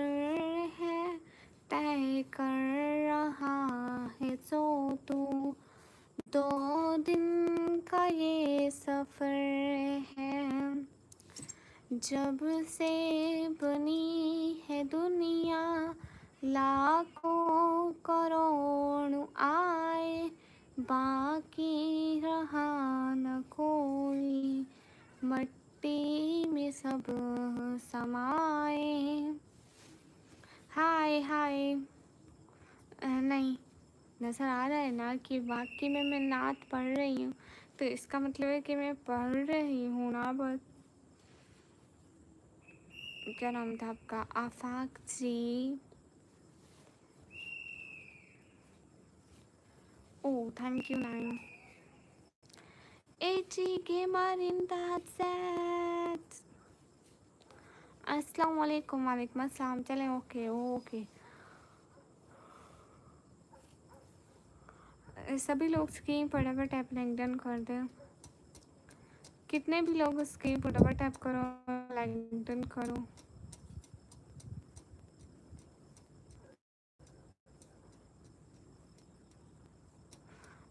Speaker 1: है, तय कर रहा है जो तू, 2 दिन का ये सफ़र है, जब से बनी है दुनिया लाखों करोड़ आए, बाकी रहा न कोई, मट्टी में सब समाए। हाय हाय। नहीं, नज़र आ रहा है ना कि वाकई में मैं नात पढ़ रही हूँ, तो इसका मतलब है कि मैं पढ़ रही हूँ ना। बस क्या नाम था आपका? आफाक जी। Oh, thank you, Nine. AG Gamer in the chat. अस्सलाम वालेकुम। वालेकुम अस्सलाम। चलें, ओके ओके। सभी लोग स्क्रीन पर डबल टैप लाइक डन कर दें। कितने भी लोग स्क्रीन पर डबल टैप करो, लाइक डन करो।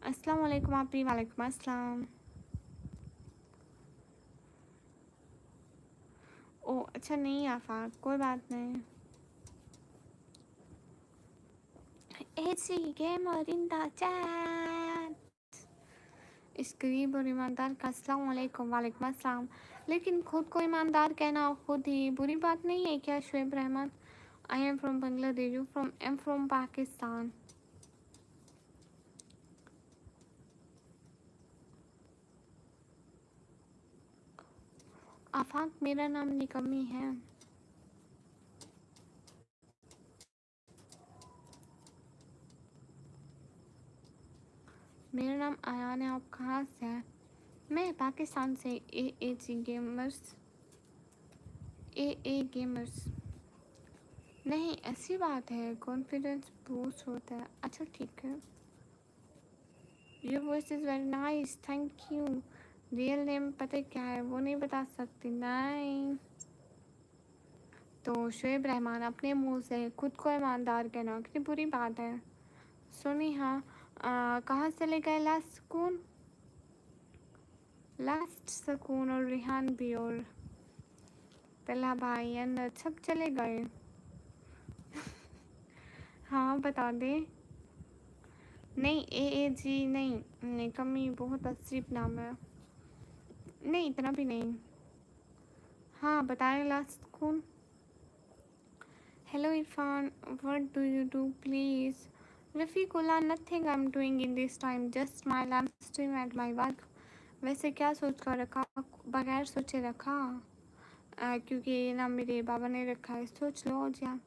Speaker 1: अस्सलाम वालेकुम आप भी। वालेकुम अस्सलाम। ओ अच्छा नहीं आफा, कोई बात नहीं। AG Gamer in the chat. इस गरीब और ईमानदार का अस्सलाम वालेकुम। वालेकुम अस्सलाम। लेकिन खुद को ईमानदार कहना खुद ही बुरी बात नहीं है क्या Shoaib Rahman? I am from Bangladesh, you from am from Pakistan. Afaq मेरा नाम निकम्मी है। मेरा नाम आयान है। आप कहाँ से हैं? मैं पाकिस्तान से। ए गेमर्स। नहीं ऐसी बात है, कॉन्फिडेंस बूस्ट होता है। अच्छा ठीक है। Your voice is very nice, thank you. Real name पता है क्या है? वो नहीं बता सकती। नहीं तो शुएब रहमान अपने मुंह से खुद को ईमानदार कहना कितनी बुरी बात है। सुनी हाँ। कहाँ से ले गए लास्ट सुकून? लास्ट सुकून और रिहान भी। और तला भाई अंदर सब चले गए। हाँ बता दे। नहीं AAG नहीं, निकम्मी बहुत अजीब नाम है। नहीं इतना भी नहीं। हाँ बताए लास्ट कौन। Hello Irfan, what do you do please? Rafiqullah, nothing I'm doing in this time, just smile, I'm still at my work. वैसे क्या सोच कर रखा, बगैर सोचे रखा, क्योंकि ना मेरे बाबा ने रखा है, सोच लो जा।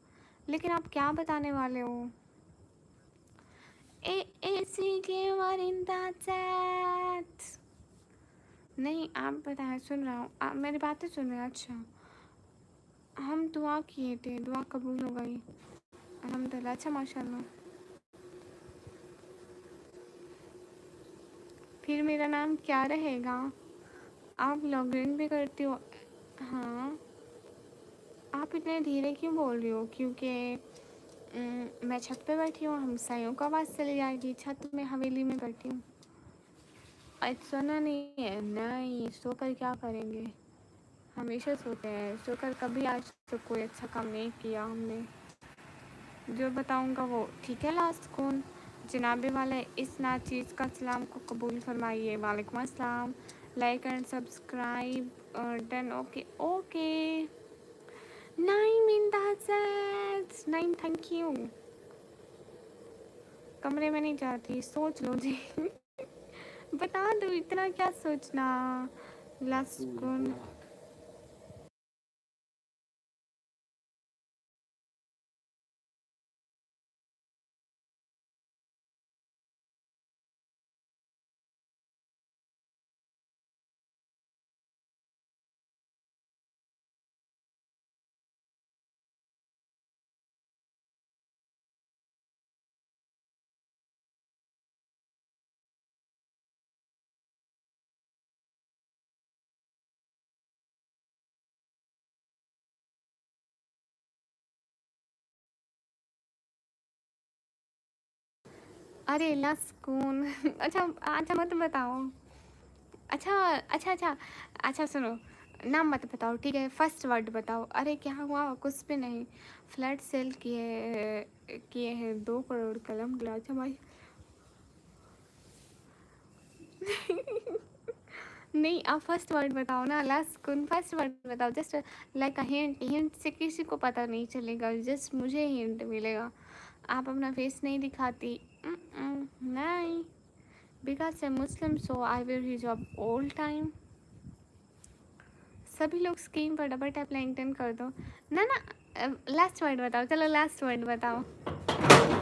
Speaker 1: लेकिन आप क्या बताने वाले हो। AC gamer in the chat। नहीं आप बताएं, सुन रहा हूँ, आप मेरी बातें सुन रहे हैं। अच्छा हम दुआ किए थे, दुआ कबूल हो गई अल्हम्दुलिल्लाह। अच्छा माशाल्लाह। फिर मेरा नाम क्या रहेगा। आप लॉगिन भी करती हो। हाँ आप इतने धीरे क्यों बोल रही हो, क्योंकि मैं छत पे बैठी हूँ, हमसायों को आवाज़ चली जाएगी। छत में हवेली में बैठी हूँ। आज सोना नहीं है। नहीं सोकर क्या करेंगे, हमेशा सोते हैं। सोकर कभी आज तो कोई अच्छा काम नहीं किया हमने। जो बताऊंगा वो ठीक है। लास्ट कौन जनाबे वाले इस नाचीज़ का सलाम को कबूल फरमाइए। वालेकुम अस्सलाम। Like and subscribe done. Okay okay. Naim in that's Naim, thank you. कमरे में नहीं जाती, सोच लो जी। बता दो, इतना क्या सोचना। लास्ट कौन। अरे लास्ट कौन। अच्छा अच्छा मत बताओ। अच्छा अच्छा अच्छा अच्छा सुनो, नाम मत बताओ ठीक है, फर्स्ट वर्ड बताओ। अरे क्या हुआ, कुछ भी नहीं। फ्लैट सेल किए किए हैं 2 करोड़ कलम ग्लास हमारी। नहीं आप फर्स्ट वर्ड बताओ ना, लास्ट कौन, फर्स्ट वर्ड बताओ। Just like a hint, hint से किसी को पता नहीं चलेगा, जस्ट मुझे हिंट मिलेगा। आप अपना फेस नहीं दिखाती। नहीं because I Muslim so I will हिजाब ऑल टाइम। सभी लोग स्क्रीन पर डबल टैप लिंक्डइन कर दो ना ना। लास्ट वर्ड बताओ, चलो लास्ट वर्ड बताओ।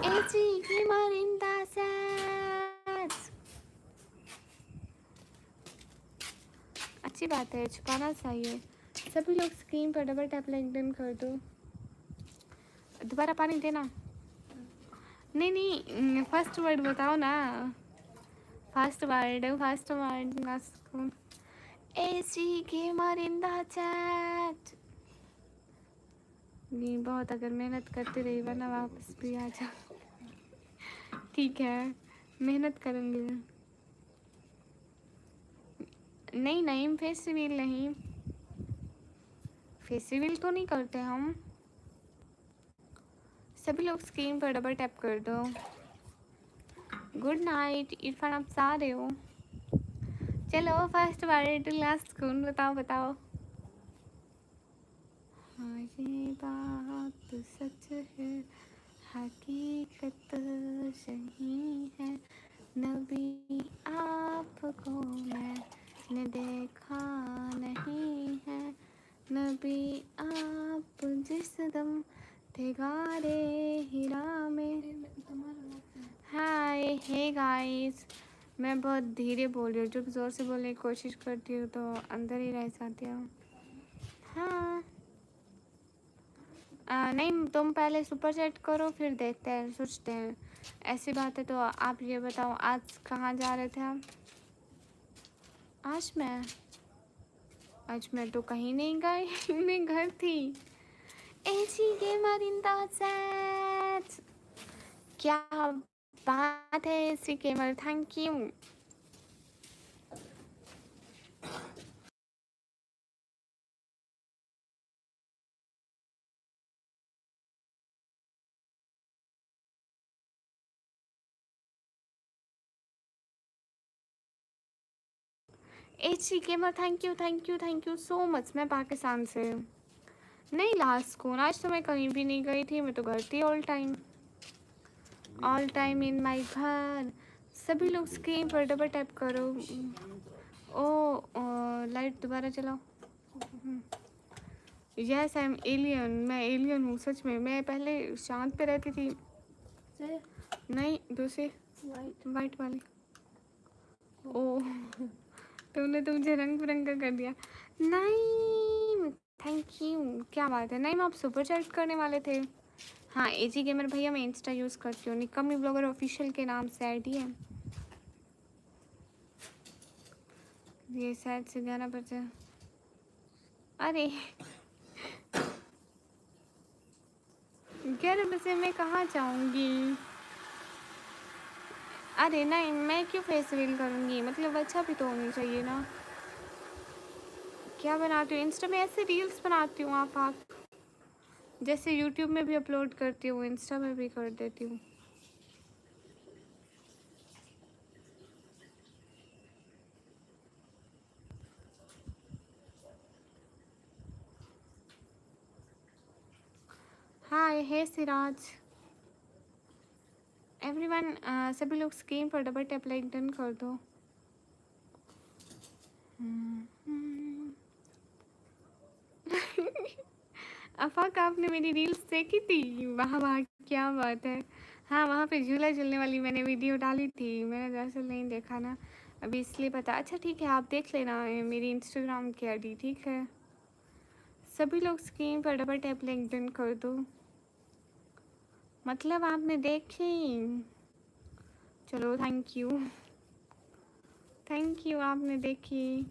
Speaker 1: एजी गेमर इन द सेट्स। अच्छी बात है, छुपाना चाहिए। सभी लोग स्क्रीन पर डबल टैप लिंक्डइन कर दो। दोबारा पानी देना। नहीं नहीं फर्स्ट वर्ड बताओ ना। First word last. AG gamer in the chat. नहीं बहुत, अगर मेहनत करती रही वरना वापस भी आ जा। ठीक है मेहनत करूँगी। नहीं नहीं फेस्टिवल नहीं, फेस्टिवल तो नहीं करते हम। सभी लोग स्क्रीन पर डबल टैप कर दो। गुड नाइट इरफान, आप जा रहे हो। चलो फर्स्ट वर्ड लास्ट कौन, बताओ बताओ। हाँ ये बात सच है, हकीकत सही है। नबी आपको मैंने देखा नहीं है। नबी आप जिस दम थे गारे हिरा में। हाय हे गाइस, मैं बहुत धीरे बोल रही हूँ, जब ज़ोर से बोलने की कोशिश करती हूँ तो अंदर ही रह जाती हूँ। हाँ नहीं तुम पहले सुपर चैट करो फिर देखते हैं, सोचते हैं। ऐसी बात है तो आप ये बताओ, आज कहाँ जा रहे थे आप। आज मैं तो कहीं नहीं गई। मैं घर थी। AG gamer in the chat. क्या बात है AG gamer, thank you. H gamer thank you so much. मैं पाकिस्तान से नहीं, लास्ट कौन, आज तो मैं कहीं भी नहीं गई थी, मैं तो घर थी ऑल टाइम इन माय घर। सभी लोग स्क्रीन पर डबल टैप करो। लाइट दोबारा चलाओ। यस आई एम एलियन, मैं एलियन हूँ सच में। मैं पहले शांत पे रहती थी। नहीं, दूसरी वाइट वाली। ओ तुमने तो मुझे रंग बिरंगा कर दिया। नहीं थैंक यू, क्या बात है। नहीं, मैं आप सुपर चैट करने वाले थे। हाँ एजी गेमर भैया, मैं इंस्टा यूज़ करती हूँ, निकम्मी ब्लॉगर ऑफिशियल के नाम से आईडी है। ये शायद से 11%। अरे 11 बजे मैं कहाँ जाऊँगी। अरे नहीं, मैं क्यों फेस रिवील करूँगी, मतलब अच्छा भी तो होनी चाहिए ना। क्या बनाती हूँ इंस्टा में, ऐसे रील्स बनाती हूँ आप जैसे यूट्यूब में भी अपलोड करती हूँ, इंस्टा में भी कर देती हूँ। हाय हे सिराज एवरीवन, सभी लोग स्क्रीन पर डबल टैप लाइक डन कर दो। अफाक आपने मेरी रील्स देखी थी, वाह वाह क्या बात है। हाँ वहाँ पे झूला झूलने वाली मैंने वीडियो डाली थी, मैंने दरअसल नहीं देखा ना अभी, इसलिए पता। अच्छा ठीक है, आप देख लेना मेरी इंस्टाग्राम की आईडी, ठीक है। सभी लोग स्क्रीन पर डबल टैप लिंक डन कर दो। मतलब आपने देखी, चलो थैंक यू आपने देखी।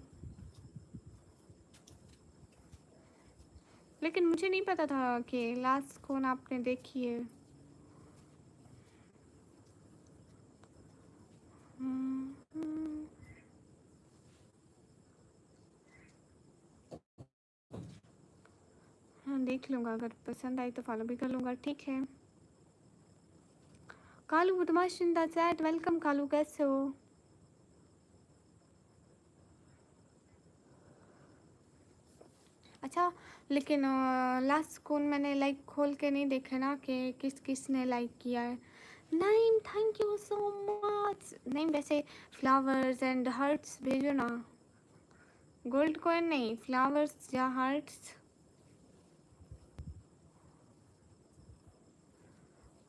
Speaker 1: लेकिन मुझे नहीं पता था कि लास्ट कौन आपने देखी है। हाँ देख लूँगा, अगर पसंद आई तो फॉलो भी कर लूँगा, ठीक है। कालू बदमाश जिंदा चैट, वेलकम कालू, कैसे हो। अच्छा लेकिन लास्ट कौन मैंने लाइक खोल के नहीं देखे ना कि किस किस ने लाइक किया है। नहीं थैंक यू सो मच। नहीं वैसे फ्लावर्स एंड हार्ट्स भेजो ना, गोल्ड कॉइन नहीं, फ्लावर्स या हार्ट्स।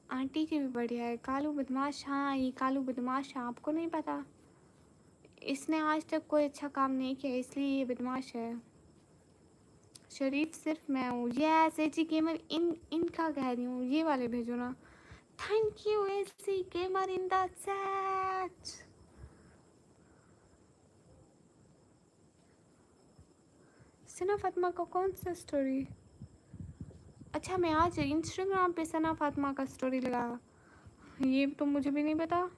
Speaker 1: आंटी की भी बढ़िया है। कालू बदमाश, हाँ ये कालू बदमाश है, आपको नहीं पता। इसने आज तक कोई अच्छा काम नहीं किया, इसलिए ये बदमाश है। शरीफ सिर्फ मैं हूँ। यस एजी गेमर, इनका कह रही हूँ, ये वाले भेजो ना। Thank you AG gamer in the chat. Sana Fatima का कौन सा स्टोरी। अच्छा मैं आज इंस्टाग्राम पे सना फातिमा का स्टोरी लगा, ये तो मुझे भी नहीं पता।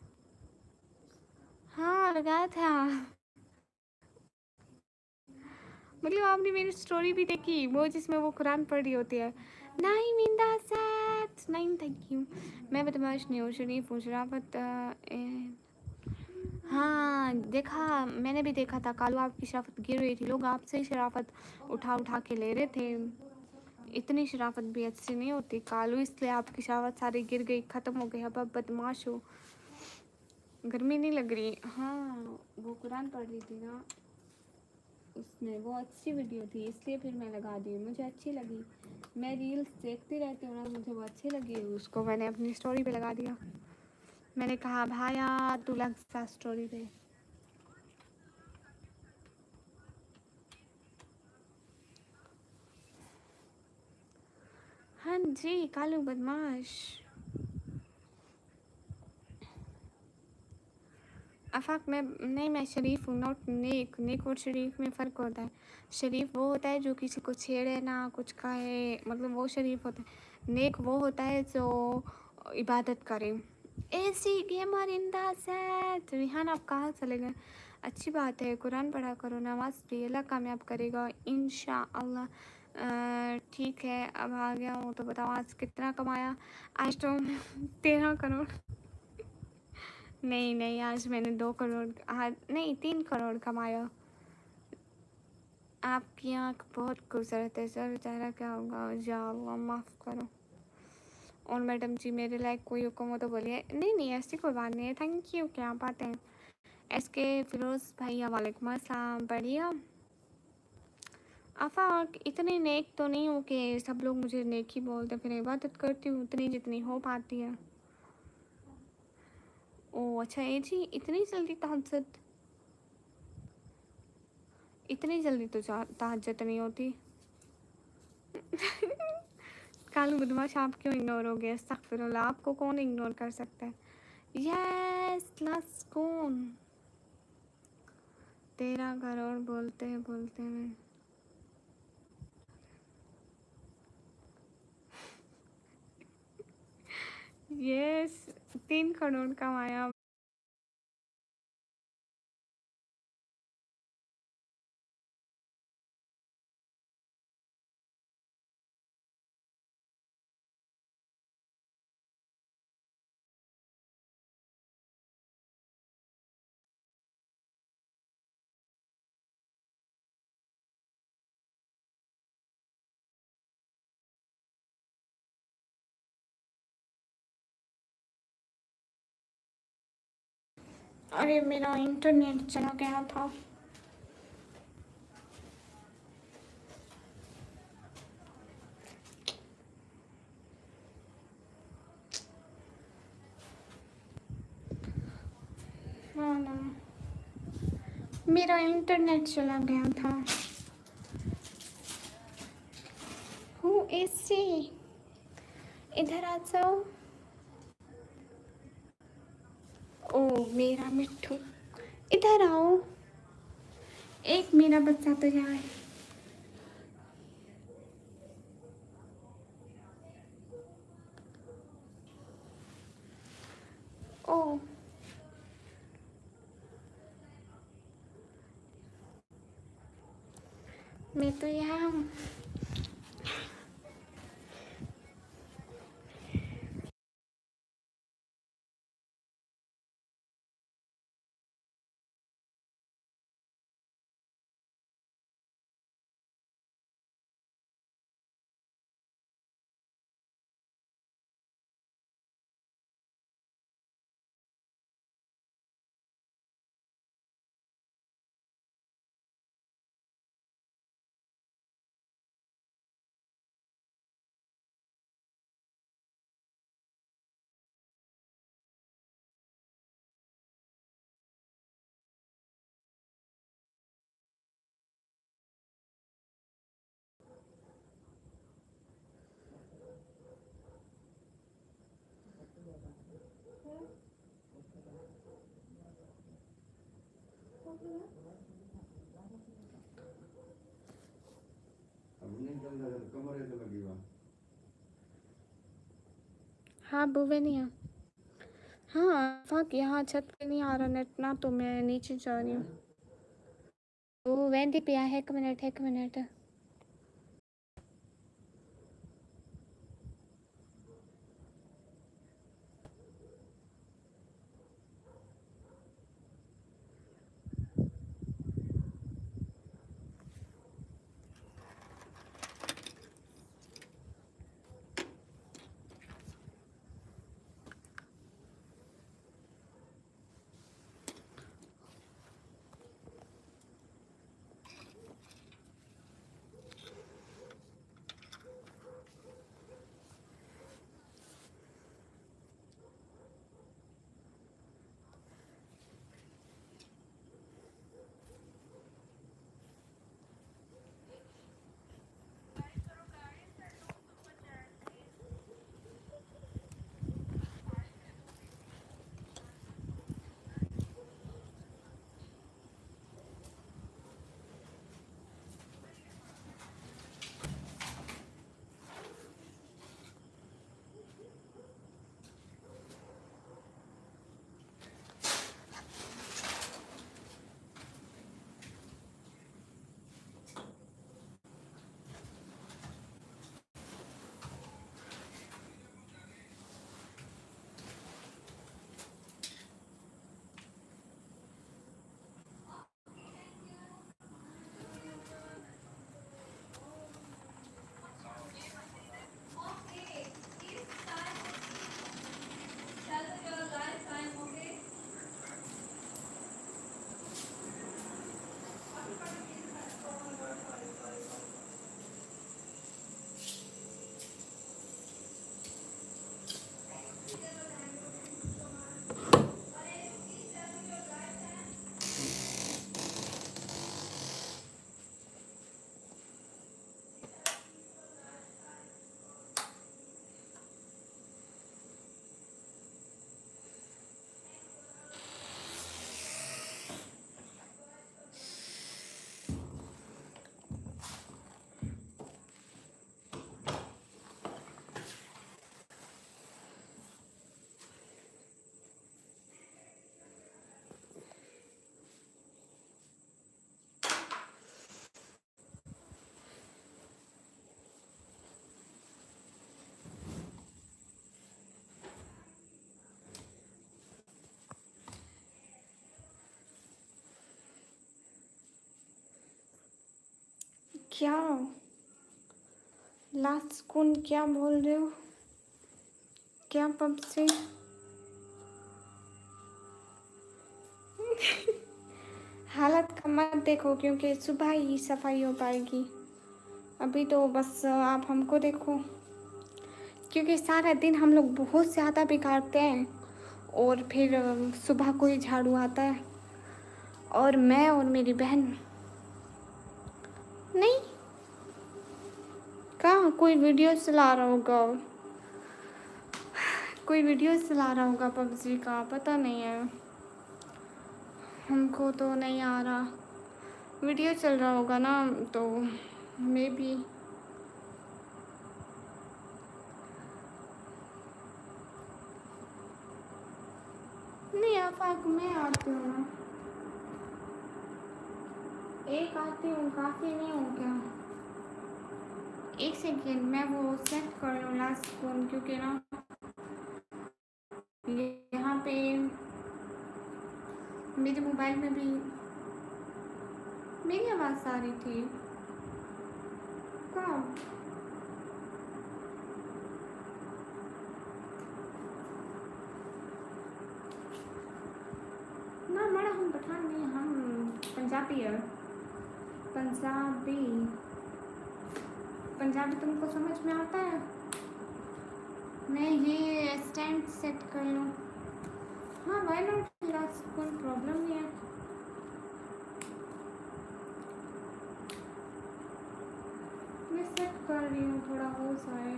Speaker 1: हाँ लगाया था। मतलब आपने मेरी स्टोरी भी देखी, वो जिसमें वो कुरान पढ़ रही होती है। नहीं मिंदा सेट, नहीं थैंक यू। मैं बदमाश नहीं हूँ, शरीफ हूँ। शराफत हाँ देखा, मैंने भी देखा था कालू, आपकी शराफत गिर रही थी, लोग आपसे ही शराफत उठा उठा के ले रहे थे। इतनी शराफत भी अच्छी नहीं होती कालू, इसलिए आपकी शराफत सारी गिर गई, ख़त्म हो गई। अब आप बदमाश हो। गर्मी नहीं लग रही। हाँ वो कुरान पढ़ रही थी ना, उसमें वो अच्छी वीडियो थी, इसलिए फिर मैं लगा दी, मुझे अच्छी लगी। मैं रील्स देखती रहती हूँ ना, मुझे वो अच्छी लगी, उसको मैंने अपनी स्टोरी पे लगा दिया। मैंने कहा भाया तू लग सा स्टोरी पे। हाँ जी कालू बदमाश। आफाक मैं नहीं, मैं शरीफ हूँ, नॉट नेक। नेक और शरीफ में फ़र्क होता है। शरीफ वो होता है जो किसी को छेड़े ना, कुछ कहे, मतलब वो शरीफ होता है। नेक वो होता है जो इबादत करे। ऐसी gamer in the set. Rihan आप कहाँ चले गए। अच्छी बात है, कुरान पढ़ा करो, नमाज भी, अल्लाह कामयाब करेगा इंशाअल्लाह। ठीक है अब आ गया हूँ, तो बताओ आज कितना कमाया। आज तो 13 करोड़। नहीं नहीं, आज मैंने 2 करोड़, हाँ नहीं 3 करोड़ कमाया। आपकी आँख बहुत खूबसूरत है सर, बेचारा क्या होगा, या अल्लाह माफ़ करो। और मैडम जी मेरे लायक कोई हुक्म हो तो बोलिए। नहीं नहीं, ऐसी कोई बात नहीं है, थैंक यू, क्या बात है। एस के फिरोज़ भैया वालेकुम अस्सलाम, बढ़िया। आफाक, इतने नेक तो नहीं हो कि सब लोग मुझे नेक ही बोलते, फिर इबादत करती हूँ उतनी जितनी हो पाती है। ओह अच्छा, ये जी इतनी जल्दी तहज्जुद, इतनी जल्दी तो तहज्जुद नहीं होती। कालू बदमाश, आप क्यों इग्नोर हो गए? अस्तगफिरुल्लाह, आपको कौन इग्नोर कर सकता है? यस लास्ट कौन? 13 करोड़ बोलते बोलते मैं यस 3 करोड़ कमाया। अरे मेरा इंटरनेट चला गया था। हाँ ना, मेरा इंटरनेट चला गया था। Who is she? इधर आ जाओ। ओ मेरा मिट्ठू, इधर आओ। एक मेरा बच्चा तो यहाँ है। ओ मैं तो यहाँ हूँ। हाँ बुवेनिया, हाँ फक, यहाँ छत पे नहीं आ रहा नेट ना, तो मैं नीचे जा रही हूँ। वो वेंदी पे है, 1 मिनट 1 मिनट। क्या लास्ट सुकून क्या बोल रहे हो? क्या पब से? हालत का मत देखो क्योंकि सुबह ही सफाई हो पाएगी। अभी तो बस आप हमको देखो, क्योंकि सारा दिन हम लोग बहुत ज़्यादा बिगाड़ते हैं और फिर सुबह को ही झाड़ू आता है। और मैं और मेरी बहन नहीं, कहाँ कोई वीडियो चला रहा होगा, कोई वीडियो चला रहा होगा पबजी का, पता नहीं है, हमको तो नहीं आ रहा। वीडियो चल रहा होगा ना, तो मे बी। नहीं आफाक, मैं आती हूँ ना, एक आती हूँ, काफ़ी नहीं हो क्या? एक सेकेंड, मैं वो सेट कर लूँ लास्ट फोन, क्योंकि ना यहाँ पे मेरे मोबाइल में भी मेरी आवाज़ आ रही थी। कब? ना मड़ा, हम पठान नहीं, हम पंजाबी है। पंजाबी पंजाबी तुमको समझ में आता है? मैं ये स्टैंड सेट कर लूँ? हाँ वाई नॉट, लास्ट कोई प्रॉब्लम नहीं है। मैं सेट कर रही हूँ, थोड़ा हो जाए।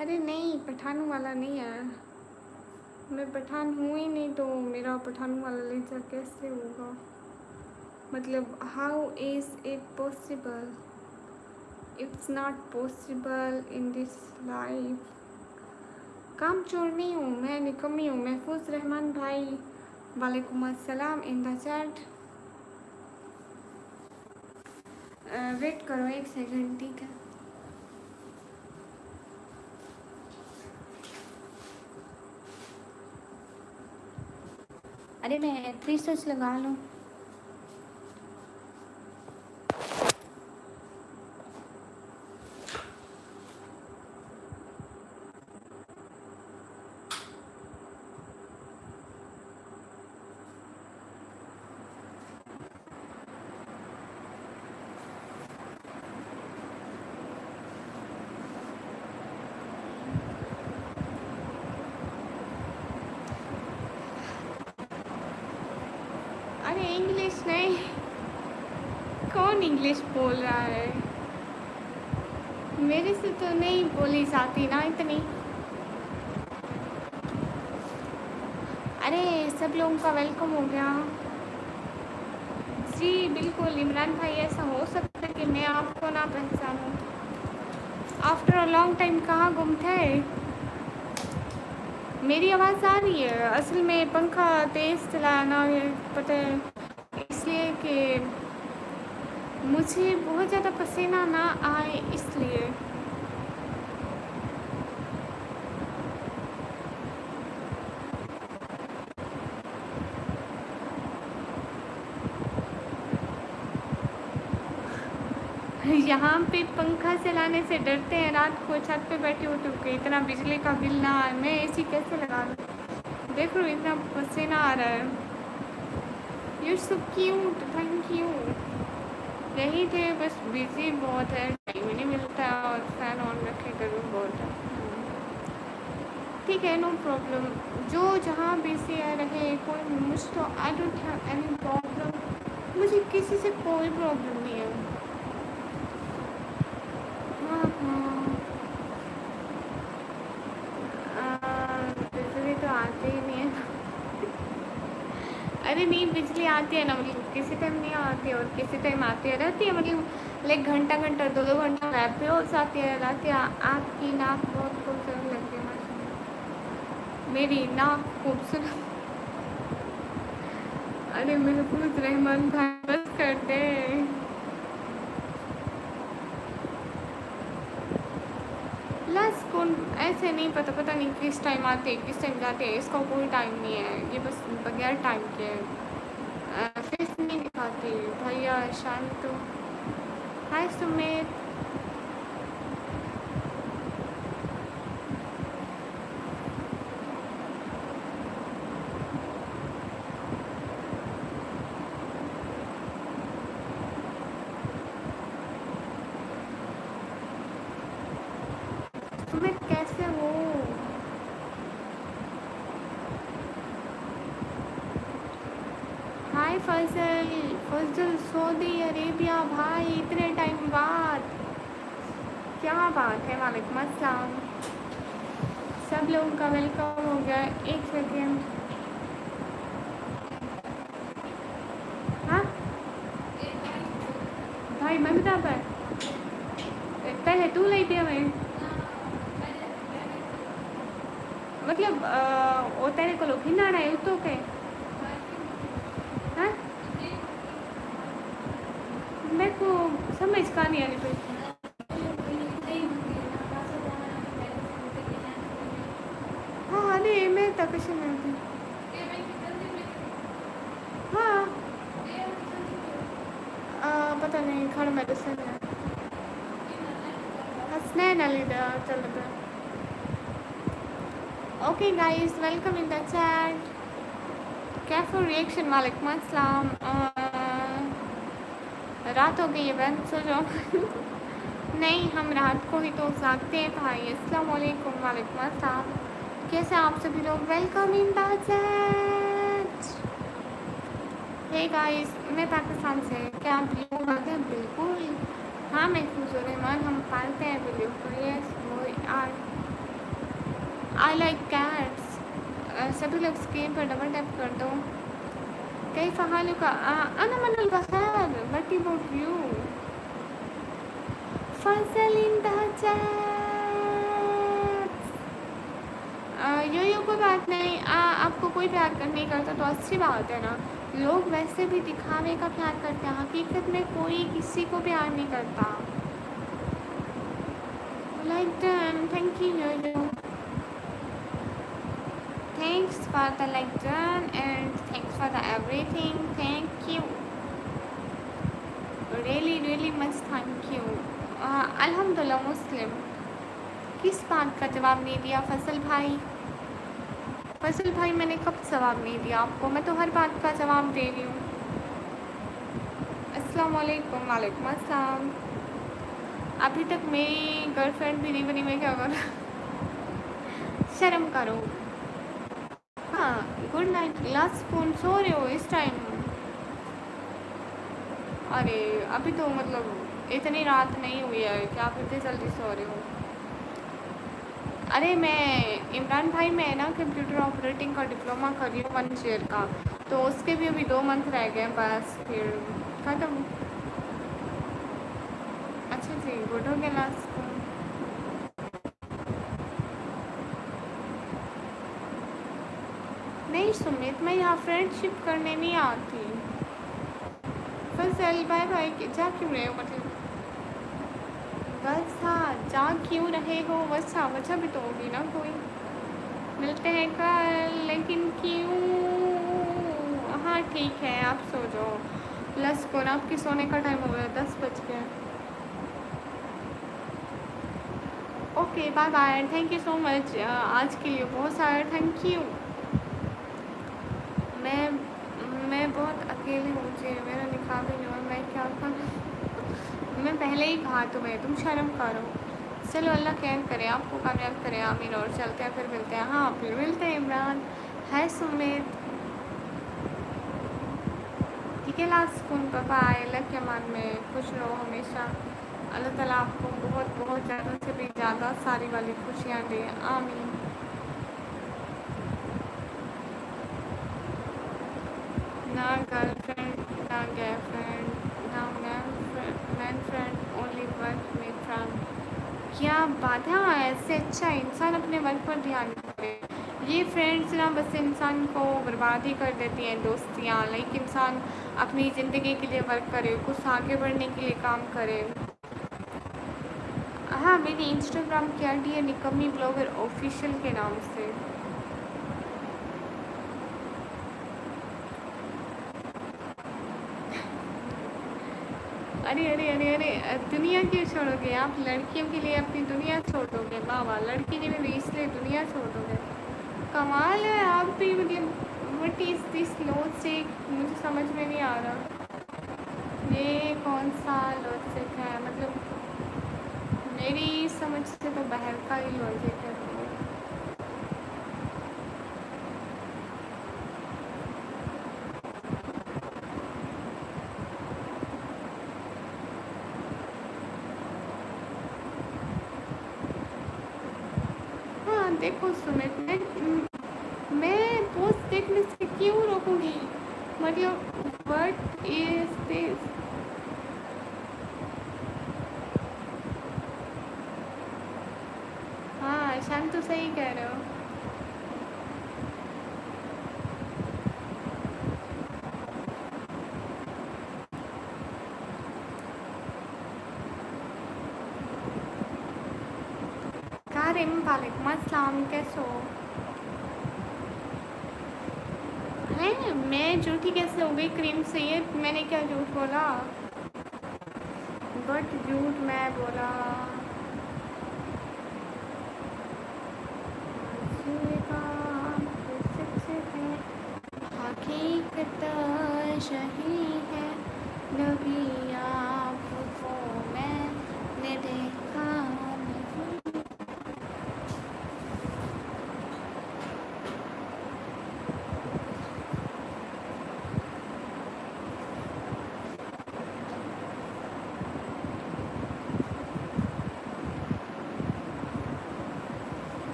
Speaker 1: अरे नहीं, पठान वाला नहीं है, मैं पठान हूँ ही नहीं, तो मेरा पठान वाला लेक्चर कैसे होगा? मतलब how is it possible? It's not possible in this life. काम चोर नहीं हूँ मैं, निकम्मी हूँ। महफूज रहमान भाई, वालेकुम अस्सलाम इन द चैट। वेट करो एक सेकंड, ठीक है? अरे मैं 3 सर्च लगा लूँ। अरे इंग्लिश नहीं, कौन इंग्लिश बोल रहा है? मेरे से तो नहीं बोली जाती ना इतनी। अरे सब लोगों का वेलकम हो गया जी। बिल्कुल इमरान भाई, ऐसा हो सकता है कि मैं आपको ना पहचानूं। आफ्टर अ लॉन्ग टाइम कहाँ गुम थे? मेरी आवाज़ आ रही है? असल में पंखा तेज़ चलाना है, पता है, इसलिए कि मुझे बहुत ज़्यादा पसीना ना आए, इसलिए। यहाँ पे पंखा चलाने से डरते हैं, रात को छत पे बैठे हो तो कि इतना बिजली का बिल ना आए। मैं एसी कैसे लगा लूँ? देख लो इतना पसीना आ रहा है। You so cute, thank you. यही थे, बस बिजी बहुत है, टाइम ही नहीं मिलता और फैन ऑन रखे गर्मी बहुत है। ठीक है, नो प्रॉब्लम। जो जहाँ बिजी है रहे, कोई मुझ तो I don't have any problem, मुझे किसी से कोई प्रॉब्लम नहीं है। हाँ हाँ, बिजली तो आती ही नहीं है। अरे नहीं, बिजली आती है ना, मतलब किसी टाइम नहीं आती है और किसी टाइम आती है, रहती है, मतलब लाइक घंटा घंटा 2-2 घंटा गायब भी हो जाती है। रहती है आपकी नाक बहुत खूबसूरत मेरी नाक खूबसूरत। अरे महफूज रहमान भाई बस कर दे। लस कौन ऐसे नहीं पता, पता नहीं किस टाइम आते किस टाइम जाते हैं, इसका कोई टाइम नहीं है, ये बस बगैर टाइम के फेस नहीं दिखाती। भैया शांत। हाय सुमित। सुमित कैसे हो? हाय फजल। फजल सऊदी अरेबिया भाई, इतने टाइम बाद, क्या बात है। वालेकुम अस्सलाम। सब लोगों का वेलकम हो गया। एक सेकेंड। हाँ भाई मैं बता पर पहले तू ले दिया मैं, मतलब वो तेरे को लोग हिंदा है तो के हाँ मेरे को समझ का नहीं आनी पड़ी। हाँ अरे मैं तक में थी। हाँ पता नहीं खड़ में दस हसनैन अली दा चल रहा। Okay guys welcome in the chat. Cafe reaction. वालेकुम अस्सलाम। रात हो गई है बहन, सो जाओ। नहीं हम रात को ही तो जागते हैं भाई। अस्सलाम वालेकुम। वालेकुम अस्सलाम। कैसे आप सभी लोग? Welcome in the chat. Hey guys मैं पाकिस्तान से। क्या आप लोग आते हैं? बिल्कुल। हाँ महफूज रहमान हम पालते हैं बिल्कुल। यस वो आर आई लाइक कैट्स। सभी लोग स्क्रीन पर डबल टैप कर दो। कई फ़हालू का अना मनल बखैर but about you. Fazal in the chat. Yo कोई बात नहीं। आपको कोई प्यार नहीं करता तो अच्छी बात है ना। लोग वैसे भी दिखावे का प्यार करते हैं, हकीकत में कोई किसी को प्यार नहीं करता। Like done. Thank you yo. Thanks for the like done and thanks for the everything. Thank you. Really much thank you. अल्हम्दुलिल्लाह मुस्लिम। किस बात का जवाब नहीं दिया फजल भाई? फजल भाई मैंने कब जवाब नहीं दिया आपको? मैं तो हर बात का जवाब दे रही हूँ। अस्सलाम वालेकुम। वालेकुम अस्सलाम। अभी तक मेरी गर्लफ्रेंड भी नहीं बनी, मैं क्या करूँ? शर्म करो। हाँ good night. Last phone so रहे हो इस टाइम? अरे अभी तो मतलब इतनी रात नहीं हुई है कि आप इतनी जल्दी सो रहे हो। अरे मैं इमरान भाई मैं ना कंप्यूटर ऑपरेटिंग का डिप्लोमा कर रही हूँ 1 ईयर का, तो उसके भी अभी 2 मंथ रह गए बस फिर ख़त्म। अच्छा जी गुड हो गया लास्ट को। नहीं सुमित मैं यहाँ फ्रेंडशिप करने नहीं आती। फजल बाय बाय। जा क्यों रहे हो? मतलब बस हाँ जा क्यों रहे हो? बस हाँ वजह भी तो होगी ना कोई। मिलते हैं कल। लेकिन क्यों? हाँ ठीक है आप सो जाओ। प्लस को ना आपकी सोने का टाइम हो गया 10 बज गया। Okay bye bye. Thank you so much आज के लिए बहुत सारा थैंक यू। मैं बहुत अकेली हूँ जी, मेरा निकाह भी नहीं हुआ, मैं क्या करूँ? मैं पहले ही कहा तुम्हें, तुम शर्म करो। चलो अल्लाह खैर करे, आपको कामयाब करे आमीन। और चलते हैं फिर मिलते हैं। हाँ फिर मिलते हैं इमरान। है सुमित ठीक है लास्ट कौन पापा आए। अल्लाह के अमान में खुश रहो हमेशा। अल्लाह ताला आपको बहुत बहुत ज़्यादा से भी ज़्यादा सारी वाली खुशियाँ दे आमीन। ना गर्लफ्रेंड ना गर्लफ्रेंड ना मैन फ्रेंड ओनली वर्क में फ्रेंड। क्या बात है? हाँ ऐसे अच्छा इंसान अपने वर्क पर ध्यान करे, ये फ्रेंड्स ना बस इंसान को बर्बाद ही कर देती हैं, दोस्तियाँ। लाइक इंसान अपनी ज़िंदगी के लिए वर्क करे, कुछ आगे बढ़ने के लिए काम करे। हाँ, मेरी इंस्टाग्राम की आईडी है निकम्मी ब्लॉगर ऑफिशियल के नाम से। अरे अरे अरे अरे, दुनिया क्यों छोड़ोगे आप? लड़कियों के लिए अपनी दुनिया छोड़ दोगे? वाह वाह, लड़की के लिए इसलिए दुनिया छोड़ दोगे, कमाल है आप भी। मतलब वट इज़ दिस लॉजिक, मुझे समझ में नहीं आ रहा ये कौन सा लॉजिक है। मतलब मेरी समझ से तो बाहर का ही लॉजिक है। हाँ देखो सुमित, मैं पोस्ट देखने से क्यों रोकूंगी? मतलब व्हाट इज दिस? हाँ शांत तो सही कह रहे हो। कारिम वालेकुम अस्सलाम, कैसे हो? हैं, मैं झूठी कैसे हो गई क्रीम से? ये मैंने क्या झूठ बोला? बट झूठ मैं बोला। हकीकत सही है, नबी आपको मैंने देखा नहीं।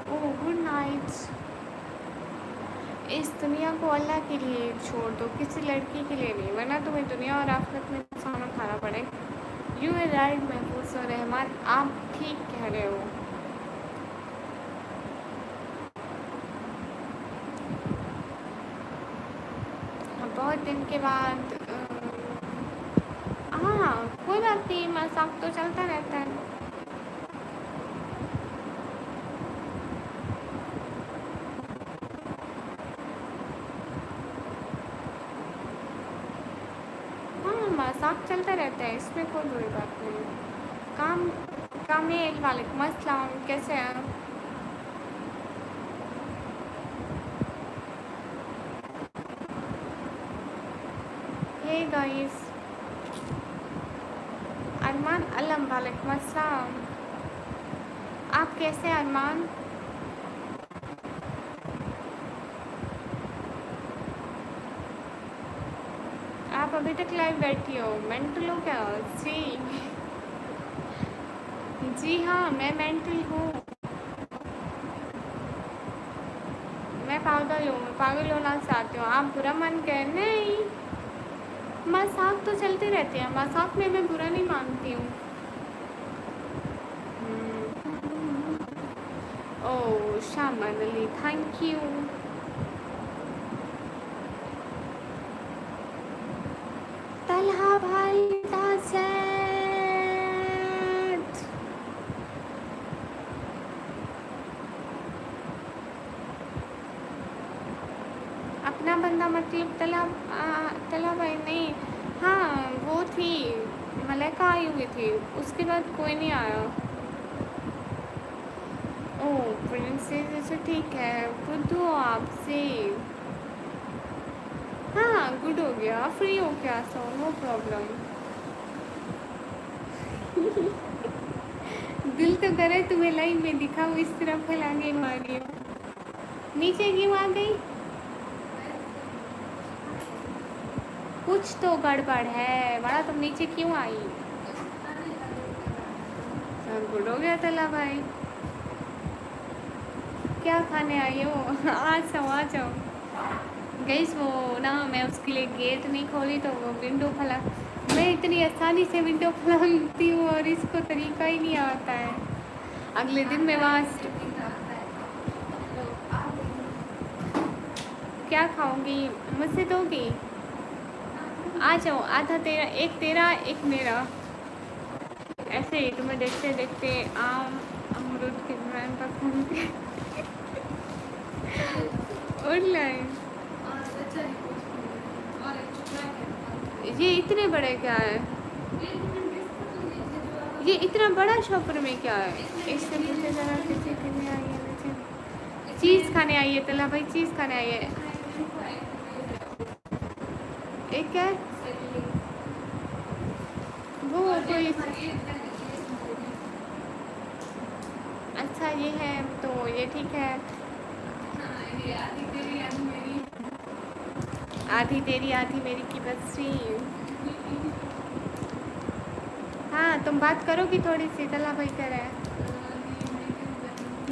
Speaker 1: Oh good night. इस दुनिया को अल्लाह के लिए छोड़ दो, किसी लड़की के लिए नहीं, वरना तुम्हें दुनिया और आखिरत में सामना खाना पड़ेगा। यू आर राइट महफूज और रहमान, आप ठीक कह रहे हो। बहुत दिन के बाद हाँ कोई बात नहीं, मजाक तो चलता रहता है। हाँ मजाक चलता रहता है, इसमें कोई बुरी बात नहीं। काम कामेल वालेकुम अस्सलाम, कैसे हैं? हे गाइस, अरमान अलम वालेकुम अस्सलाम, आप कैसे हैं अरमान? आप अभी तक लाइव बैठी हो, मेंटल हो क्या? जी हाँ मैं मेंटल हूँ, मैं पागल हूँ, पागल होना चाहती हूँ। आप बुरा मन कर नहीं, मजाक तो चलते रहते हैं, मजाक में मैं बुरा नहीं मानती हूँ। Oh Shaman Ali, thank you. Talha भाई दासत, अपना बंदा मतलब तला भाई नहीं। हाँ वो थी मलाइका आई हुई थी, उसके बाद कोई नहीं आया। ओह प्रिंसेस, अच्छा ठीक है, बुद्धू आपसे। हाँ गुड हो गया, फ्री हो गया, सो नो प्रॉब्लम। दिल तो करे तुम्हें लाइव में दिखाऊं, इस तरह फैला के मारी हो। नीचे क्यों आ गई? कुछ तो गड़बड़ है, बड़ा तुम नीचे क्यों आई? सब गुड हो गया तला भाई, क्या खाने आई हो? आ जाओ आ जाओ। गईस वो ना, मैं उसके लिए गेट नहीं खोली तो वो विंडो फला, मैं इतनी आसानी से विंडो फलाती हूँ और इसको तरीका ही नहीं आता है। अगले दिन मैं वहाँ क्या खाऊंगी, मुझसे दोगी? आ जाओ, आधा तेरा, एक तेरा एक मेरा। ऐसे ही तुम्हें देखते देखते आम अमरूद के दुकान पर घूमते और लाए। ये इतने बड़े क्या है? ये इतना बड़ा शॉपर में क्या है? इससे पूछे जरा किसी के लिए आई है मुझे। चीज़ खाने आई है तला भाई, चीज़ खाने आई है। एक क्या है? वो कोई अच्छा ये है तो ये ठीक है। आधी तेरी आधी मेरी की बस्ती। हाँ तुम बात करोगी थोड़ी सी, तला भाई करे।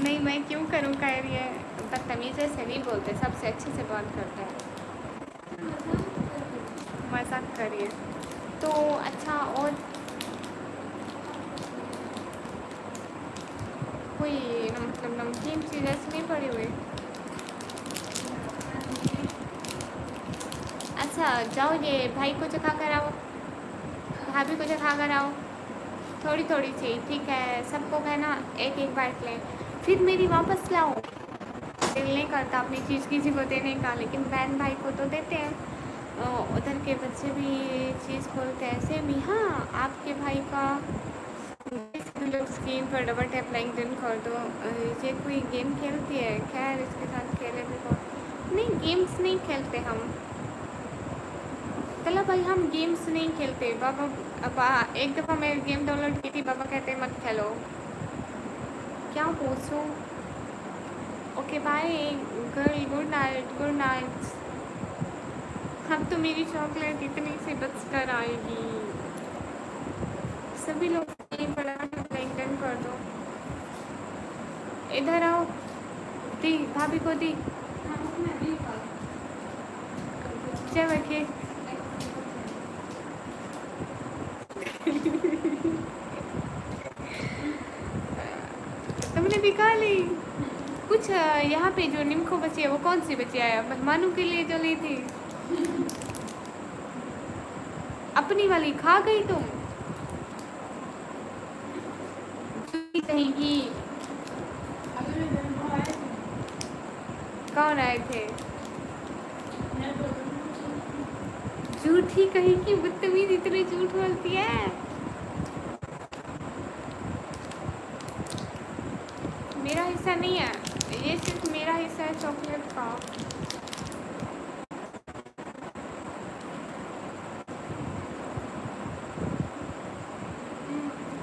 Speaker 1: नहीं मैं क्यों करूँ, कह रही है। बदतमीज़ी से नहीं बोलते, सबसे अच्छे से बात करते हैं। मजाक करिए तो अच्छा। और कोई मतलब नमकीन चीज़ ऐसी नहीं पड़ी हुई? अच्छा जाओ, ये भाई को चखा कर आओ, भाभी को चखा कर आओ। थोड़ी थोड़ी सी ठीक है, सबको है ना एक एक बाइट लें, फिर मेरी वापस लाओ। दिल नहीं करता अपनी चीज़ किसी को देने का, लेकिन बहन भाई को तो देते हैं। उधर के बच्चे भी चीज़ खोलते हैं ऐसे भी। हाँ आपके भाई का लोग स्क्रीन पर डबल टैप लाइक डन कर दो। ये कोई गेम खेलती है? खैर इसके साथ खेले भी बहुत नहीं, गेम्स नहीं खेलते हम। तला भाई हम गेम्स नहीं खेलते। बाबा अब एक दफ़ा मैं गेम डाउनलोड की थी, बाबा कहते मत खेलो। क्या पूछूँ? Okay bye girl, good night, good night. अब तो मेरी चॉकलेट इतनी सी बच कर आएगी। सभी लोग डन कर दो। इधर आओ, दी भाभी को दी। क्या रखे तुमने दिखा ली कुछ? यहाँ पे जो निम्को बची है वो कौन सी बची है? मेहमानों के लिए जो ली थी। अपनी वाली खा गई तुम? कहेंगी कौन आए थे? झूठी कहेंगी, बदतमीज, इतने झूठ बोलती है। मेरा हिस्सा नहीं है ये, सिर्फ मेरा हिस्सा है चॉकलेट का।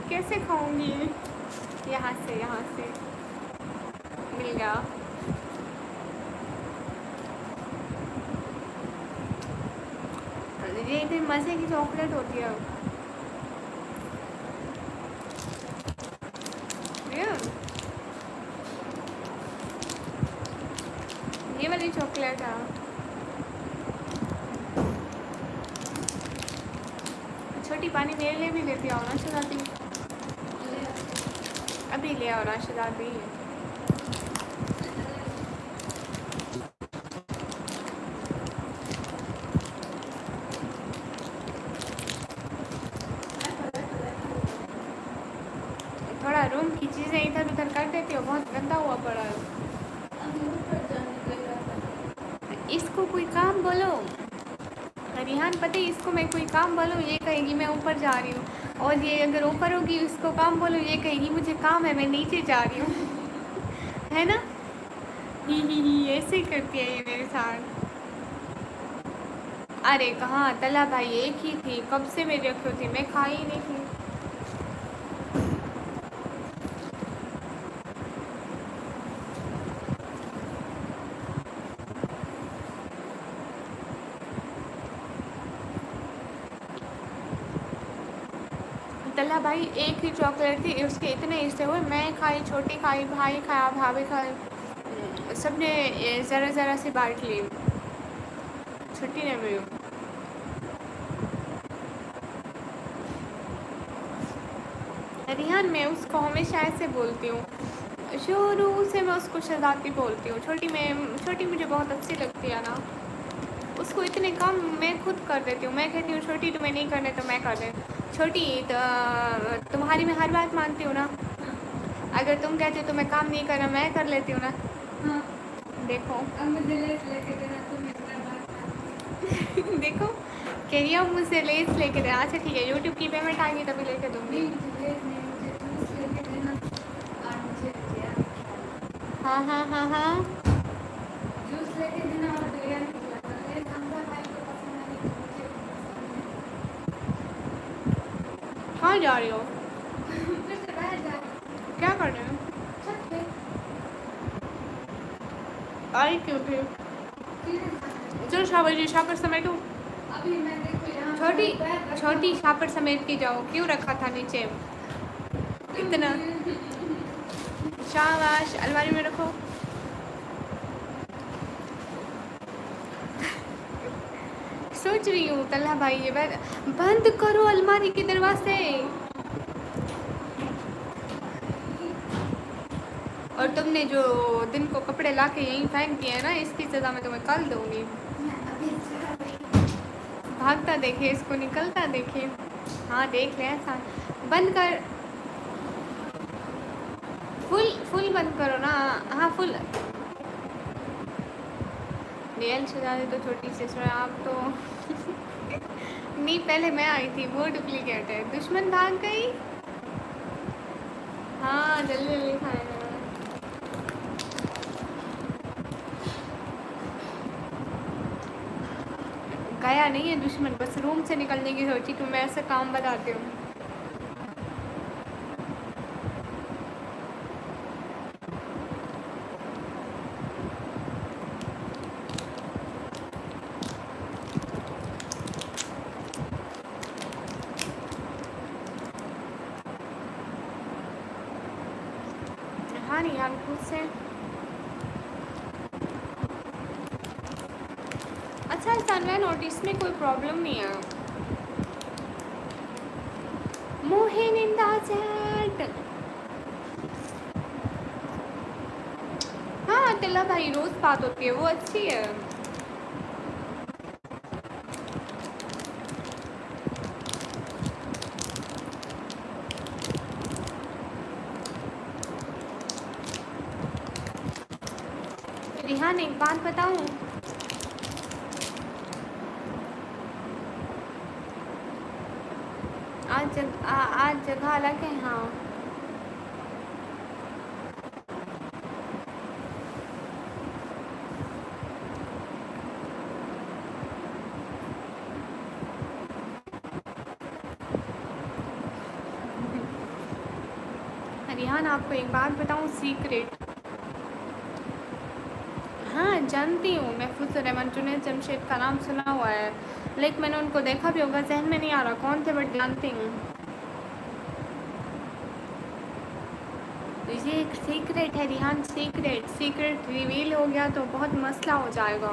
Speaker 1: कैसे खाऊंगी? यहाँ से मिल गया। ये इतनी मज़े की चॉकलेट होती है। ये वाली चॉकलेट है। छोटी पानी मेरे लिए भी लेती आओ ना शहजादी, अभी ले आओ ना शहजादी। थोड़ा रूम की चीज़ें इधर उधर कर देती हो, बहुत गंदा हुआ पड़ा है। इसको कोई काम बोलो। रिहान पता है इसको, मैं कोई काम बोलूँ ये कहेगी मैं ऊपर जा रही हूँ, और ये अगर ऊपर होगी उसको काम बोलो ये कहेगी मुझे काम है मैं नीचे जा रही हूँ है ना? ही ऐसे ही करती है ये मेरे साथ। अरे कहाँ, तला भाई एक ही थी, कब से मेरी रखी थी, मैं खाई ही नहीं थी। तला भाई एक ही चॉकलेट थी, उसके इतने हिस्से हुए, मैं खाई, छोटी खाई, भाई खाया, भाभी खाई, सबने ज़रा ज़रा से बांट ली, छुट्टी नहीं मिली। रिहान मैं उसको हमेशा ऐसे बोलती हूँ, शुरू से मैं उसको शहजादी बोलती हूँ। छोटी मुझे बहुत अच्छी लगती है ना। उसको इतने काम मैं खुद कर देती हूँ। मैं कहती हूँ छोटी तुम्हें नहीं करने तो मैं कर दे। छोटी तुम्हारी मैं हर बात मानती हूँ ना। अगर तुम कहती हो तो मैं काम नहीं करना, मैं कर लेती हूँ ना। हाँ। देखो अब मुझे लेस लेके देना, तुम इतना बात देखो कह रही हो मुझसे लेस लेके देना। अच्छा ठीक है, यूट्यूब की पेमेंट आएगी तभी लेके दूँगी। हाँ हाँ हाँ हाँ, जूस लेके देना और बिरयानी खिलाना। लेस हमजा भाई को पसंद है नहीं तो मुझे पसंद है। कहाँ जा रही हो? फिर से बाहर जा। क्या कर रहे हो? छत पे। आई क्यों थे? चलो शाबाश जी, शापर समेटो। अभी मैं देखो यहाँ छोटी शापर समेट के जाओ। क्यों रखा था नीचे इतना? शाबाश, अलमारी में रखो। सोच रही हूँ तल्ला भाई ये बंद करो अलमारी के दरवाजे। और तुमने जो दिन को कपड़े लाके यहीं फेंक दिए हैं ना, इसकी सज़ा मैं तुम्हें कल दूँगी। भागता देखे इसको, निकलता देखे। हाँ देख ले ऐसा। बंद कर, फुल बंद करो ना। हाँ फुल। रियल शहजादी तो छोटी सिस्टर है आप तो। नहीं पहले मैं आई थी, वो डुप्लीकेट है। दुश्मन भाग गई। हाँ जल्दी जल्दी खाएगा। गया नहीं है दुश्मन, बस रूम से निकलने की सोची कि मैं ऐसे काम बताती हूँ। हाँ नहीं यार खुद से। अच्छा सनलाइन नोटिस में कोई प्रॉब्लम नहीं है। मोहिन इन द चैट। हाँ तिला भाई रोज बात होती है, वो अच्छी है। रिहान एक बात बताऊं, आज जगह अलग है। हाँ रिहान आपको एक बात बताऊं सीक्रेट। हाँ जानती हूँ मैं, खुद रहमान जुनैद जमशेद का नाम सुना हुआ है, लेकिन मैंने उनको देखा भी होगा, जहन में नहीं आ रहा कौन थे, बट जानती हूँ। ये एक सीक्रेट है रिहान, सीक्रेट रिवील हो गया तो बहुत मसला हो जाएगा।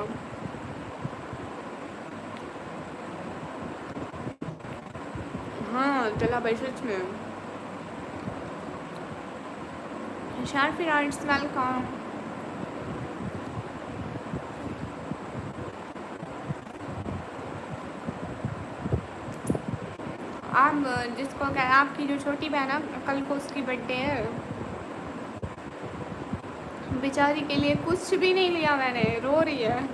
Speaker 1: हाँ चला भाई सच में। शारफी आर्ट्स वेलकम। आप जिसको क्या, आपकी जो छोटी बहन है कल को उसकी बर्थडे है, बेचारी के लिए कुछ भी नहीं लिया मैंने, रो रही है।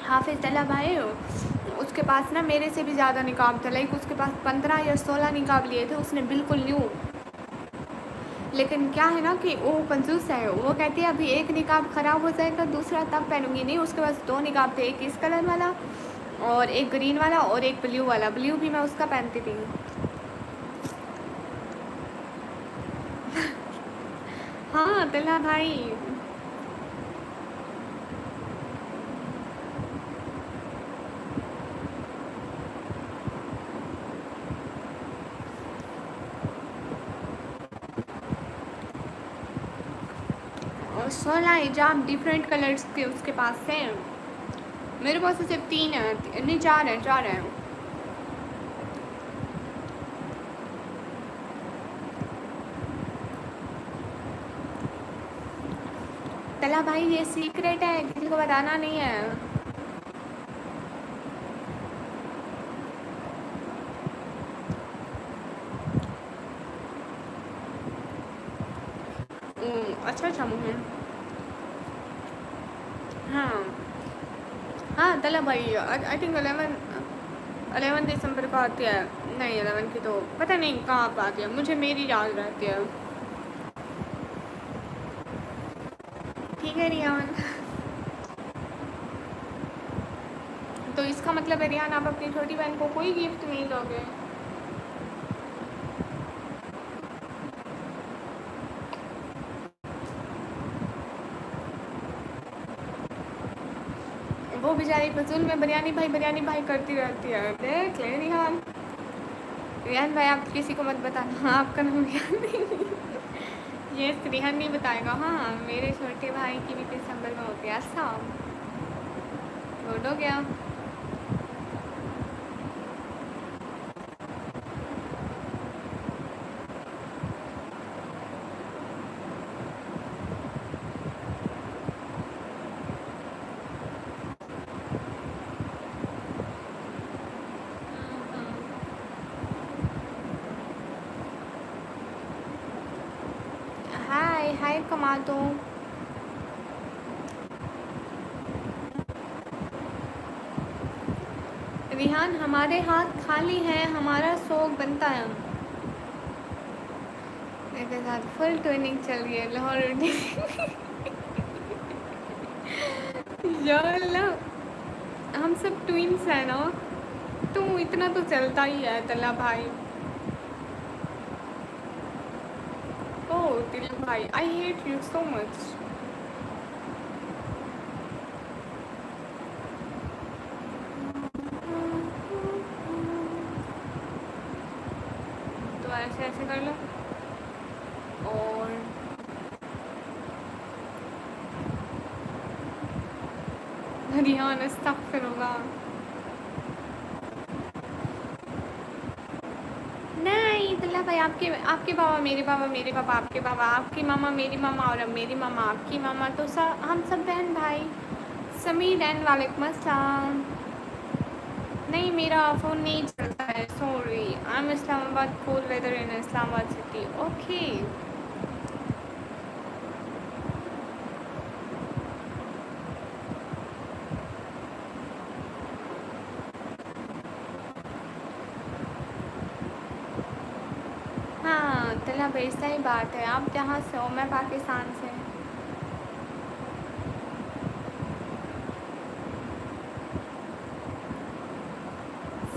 Speaker 1: हाफिज तला भाई उसके पास ना मेरे से भी ज़्यादा निकाब था, लाइक उसके पास 15 या 16 निकाब लिए थे उसने, बिल्कुल न्यू। लेकिन क्या है ना कि वो कंजूस है, वो कहती है अभी एक निकाब ख़राब हो जाएगा दूसरा तब पहनूंगी। नहीं उसके पास 2 निकाब थे, एक इस कलर वाला और एक ग्रीन वाला और एक ब्लू वाला। ब्लू भी मैं उसका पहनती थी। हाँ तला भाई 16 हिजाब डिफरेंट कलर्स के उसके पास हैं। मेरे पास तो सिर्फ 3 है, नहीं 4 है, 4 है। तला भाई ये सीक्रेट है, किसी को बताना नहीं है। अच्छा मुझे हाँ हाँ तला भाई आई थिंक 11 दिसंबर को आती है। नहीं 11 की तो पता नहीं कहाँ पर आती है, मुझे मेरी याद रहती है। ठीक है रियान। तो इसका मतलब है रियान आप अपनी छोटी बहन को कोई गिफ्ट नहीं दोगे? वो बेचारी फजूल में बिरयानी भाई करती रहती है। देख ले रियान, रियान भाई आप किसी को मत बताना आपका नाम रियान नहीं। ये रियान नहीं बताएगा। हाँ मेरे छोटे भाई की भी दिसंबर में होती है। ऐसा गुड हो गया। हाय हाय कमा दो। रिहान हमारे हाथ खाली हैं, हमारा शौक बनता है। मेरे साथ फुल ट्रेनिंग चल रही है लाहौर। यार हम सब ट्विंस हैं ना, तो इतना तो चलता ही है तला भाई। ओह तला भाई I hate you so much. तो ऐसे ऐसे कर लो और रिहान अस्तगफिरुल्लाह। नहीं तल्ला भाई आपके बाबा मेरे पापा आपके पापा, आपकी मामा मेरी मामा और अब मेरी मामा आपकी मामा, तो हम सब बहन भाई। समीर एंड वालेकुम अस्सलाम। नहीं मेरा फ़ोन नहीं चलता है, sorry. I am Islamabad, cool weather in Islamabad city. Okay हाँ तल्ला भाई सही बात है। आप जहाँ से हो? मैं पाकिस्तान से।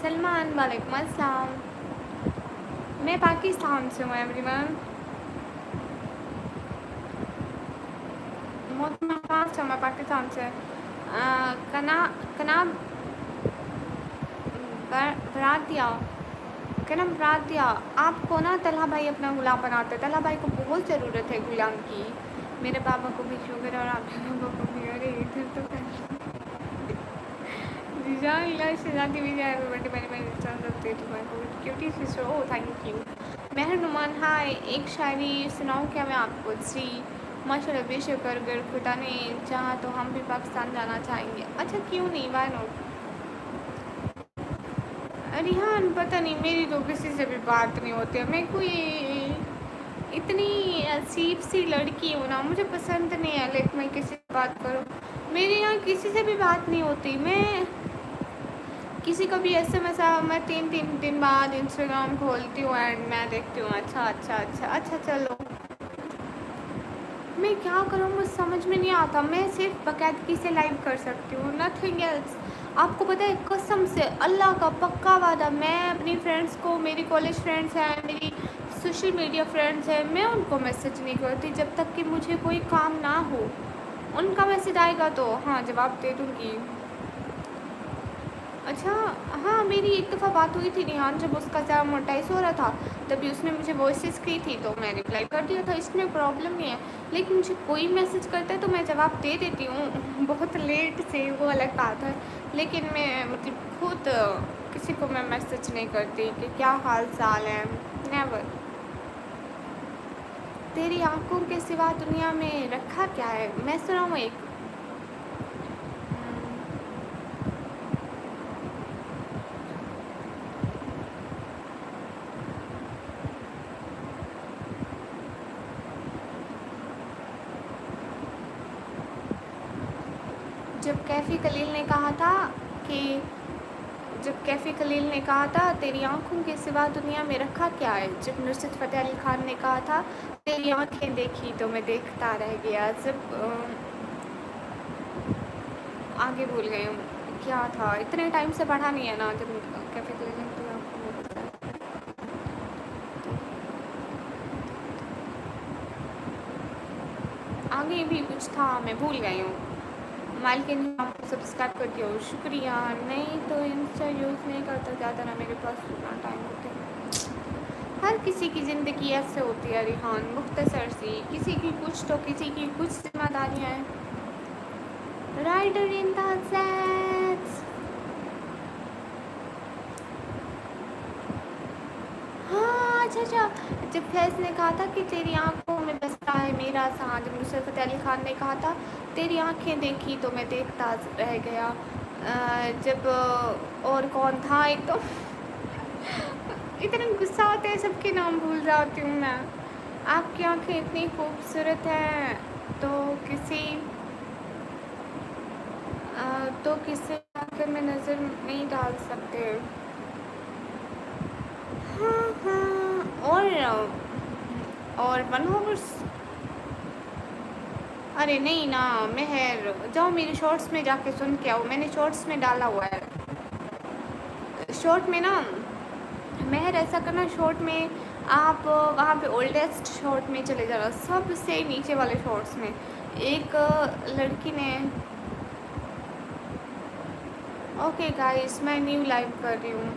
Speaker 1: सलमान वालेकुम अस्सलाम। मैं पाकिस्तान से हूँ एवरीवन। मैं कहाँ से हूँ? मैं पाकिस्तान से। कना बरातिया बरातिया। आपको ना तल्हा भाई अपना गुलाम बनाते। तल्हा भाई को बहुत ज़रूरत है गुलाम की। मेरे पापा को भी शुगर और आपके पापा को भी। अरे इधर तो शहजादी भी जाए बर्थडे मैंने तुम्हारे cutie sister. Oh thank you. Mehar Numan hi. एक शायरी सुनाऊँ क्या मैं आपको? जी माशाल्लाह बेशुक्र, अगर खुदा ने चाहा तो हम भी पाकिस्तान जाना चाहेंगे। अच्छा क्यों नहीं, वाई नॉट। रिहान पता नहीं मेरी तो किसी से भी बात नहीं होती है। मैं कोई इतनी अजीब सी लड़की हूँ ना, मुझे पसंद नहीं है लाइक मैं किसी से बात करूँ। मेरे यहाँ किसी से भी बात नहीं होती। मैं किसी का भी SMS मैं 3 दिन बाद इंस्टाग्राम खोलती हूँ एंड मैं देखती हूँ अच्छा चलो मैं क्या करूँ, मुझे समझ में नहीं आता। मैं सिर्फ बाकायदगी से लाइव कर सकती हूँ, नथिंग एल्स। आपको पता है कसम से अल्लाह का पक्का वादा, मैं अपनी फ्रेंड्स को, मेरी कॉलेज फ्रेंड्स हैं, मेरी सोशल मीडिया फ्रेंड्स हैं, मैं उनको मैसेज नहीं करती जब तक कि मुझे कोई काम ना हो। उनका मैसेज आएगा तो हाँ जवाब दे दूँगी। अच्छा, हाँ, मेरी एक दफ़ा बात हुई थी रिहान, जब उसका ज़्यादा मोनेटाइज हो रहा था तभी उसने मुझे वॉइसेस की थी तो मैं रिप्लाई कर दिया था, इसमें प्रॉब्लम नहीं है। लेकिन मुझे कोई मैसेज करता है तो मैं जवाब दे देती हूँ बहुत लेट से, वो अलग बात है। लेकिन मैं मतलब खुद किसी को मैं मैसेज नहीं करती कि क्या हाल चाल है, नेवर। तेरी आंखों के सिवा दुनिया में रखा क्या है, मैं सुनाऊँ एक। जब कैफ़ी खलील ने कहा था कि जब कैफ़ी खलील ने कहा था तेरी आंखों के सिवा दुनिया में रखा क्या है, जब नुसरत फ़तेह अली खान ने कहा था तेरी आंखें देखी तो मैं देखता रह गया, जब आगे भूल गई हूँ क्या था, इतने टाइम से पढ़ा नहीं है ना। जब कैफ़ी खलील ने तेरी आंखों में बताया, आगे भी कुछ था, मैं भूल गई हूँ। मालकिन आपको सब्सक्राइब कर दिया, शुक्रिया। नहीं तो इंस्टा यूज़ नहीं करता ज़्यादा ना, मेरे पास उतना टाइम होता है। हर किसी की ज़िंदगी ऐसे होती है रिहान, मुख्तसर सी, किसी की कुछ तो किसी की कुछ जिम्मेदारियाँ हैं। Rider in the sets. हाँ, अच्छा, जब फैज़ ने कहा था कि तेरी आंखों में बसता है मेरा सा, जब नुसरत फ़तेह अली खान ने कहा था तेरी आंखें देखी तो मैं देखता रह गया, जब और कौन था एक तो इतना गुस्सा आता है, सबके नाम भूल जाती हूँ मैं। आपकी आंखें इतनी खूबसूरत हैं तो किसी तो किसी आंखें में नज़र नहीं डाल सकते। हाँ हाँ, और मनोहर। अरे नहीं ना मेहर, जाओ मेरे शॉर्ट्स में जाके सुन के आओ, मैंने शॉर्ट्स में डाला हुआ है। शॉर्ट में ना मेहर ऐसा करना, शॉर्ट में आप वहाँ पे ओल्डेस्ट शॉर्ट में चले जाना, सबसे नीचे वाले शॉर्ट्स में एक लड़की ने। ओके गाइस, मैं न्यू लाइव कर रही हूँ।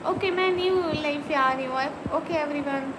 Speaker 1: ओके, मैं न्यू लाइव पे आ रही हूँ। Okay everyone.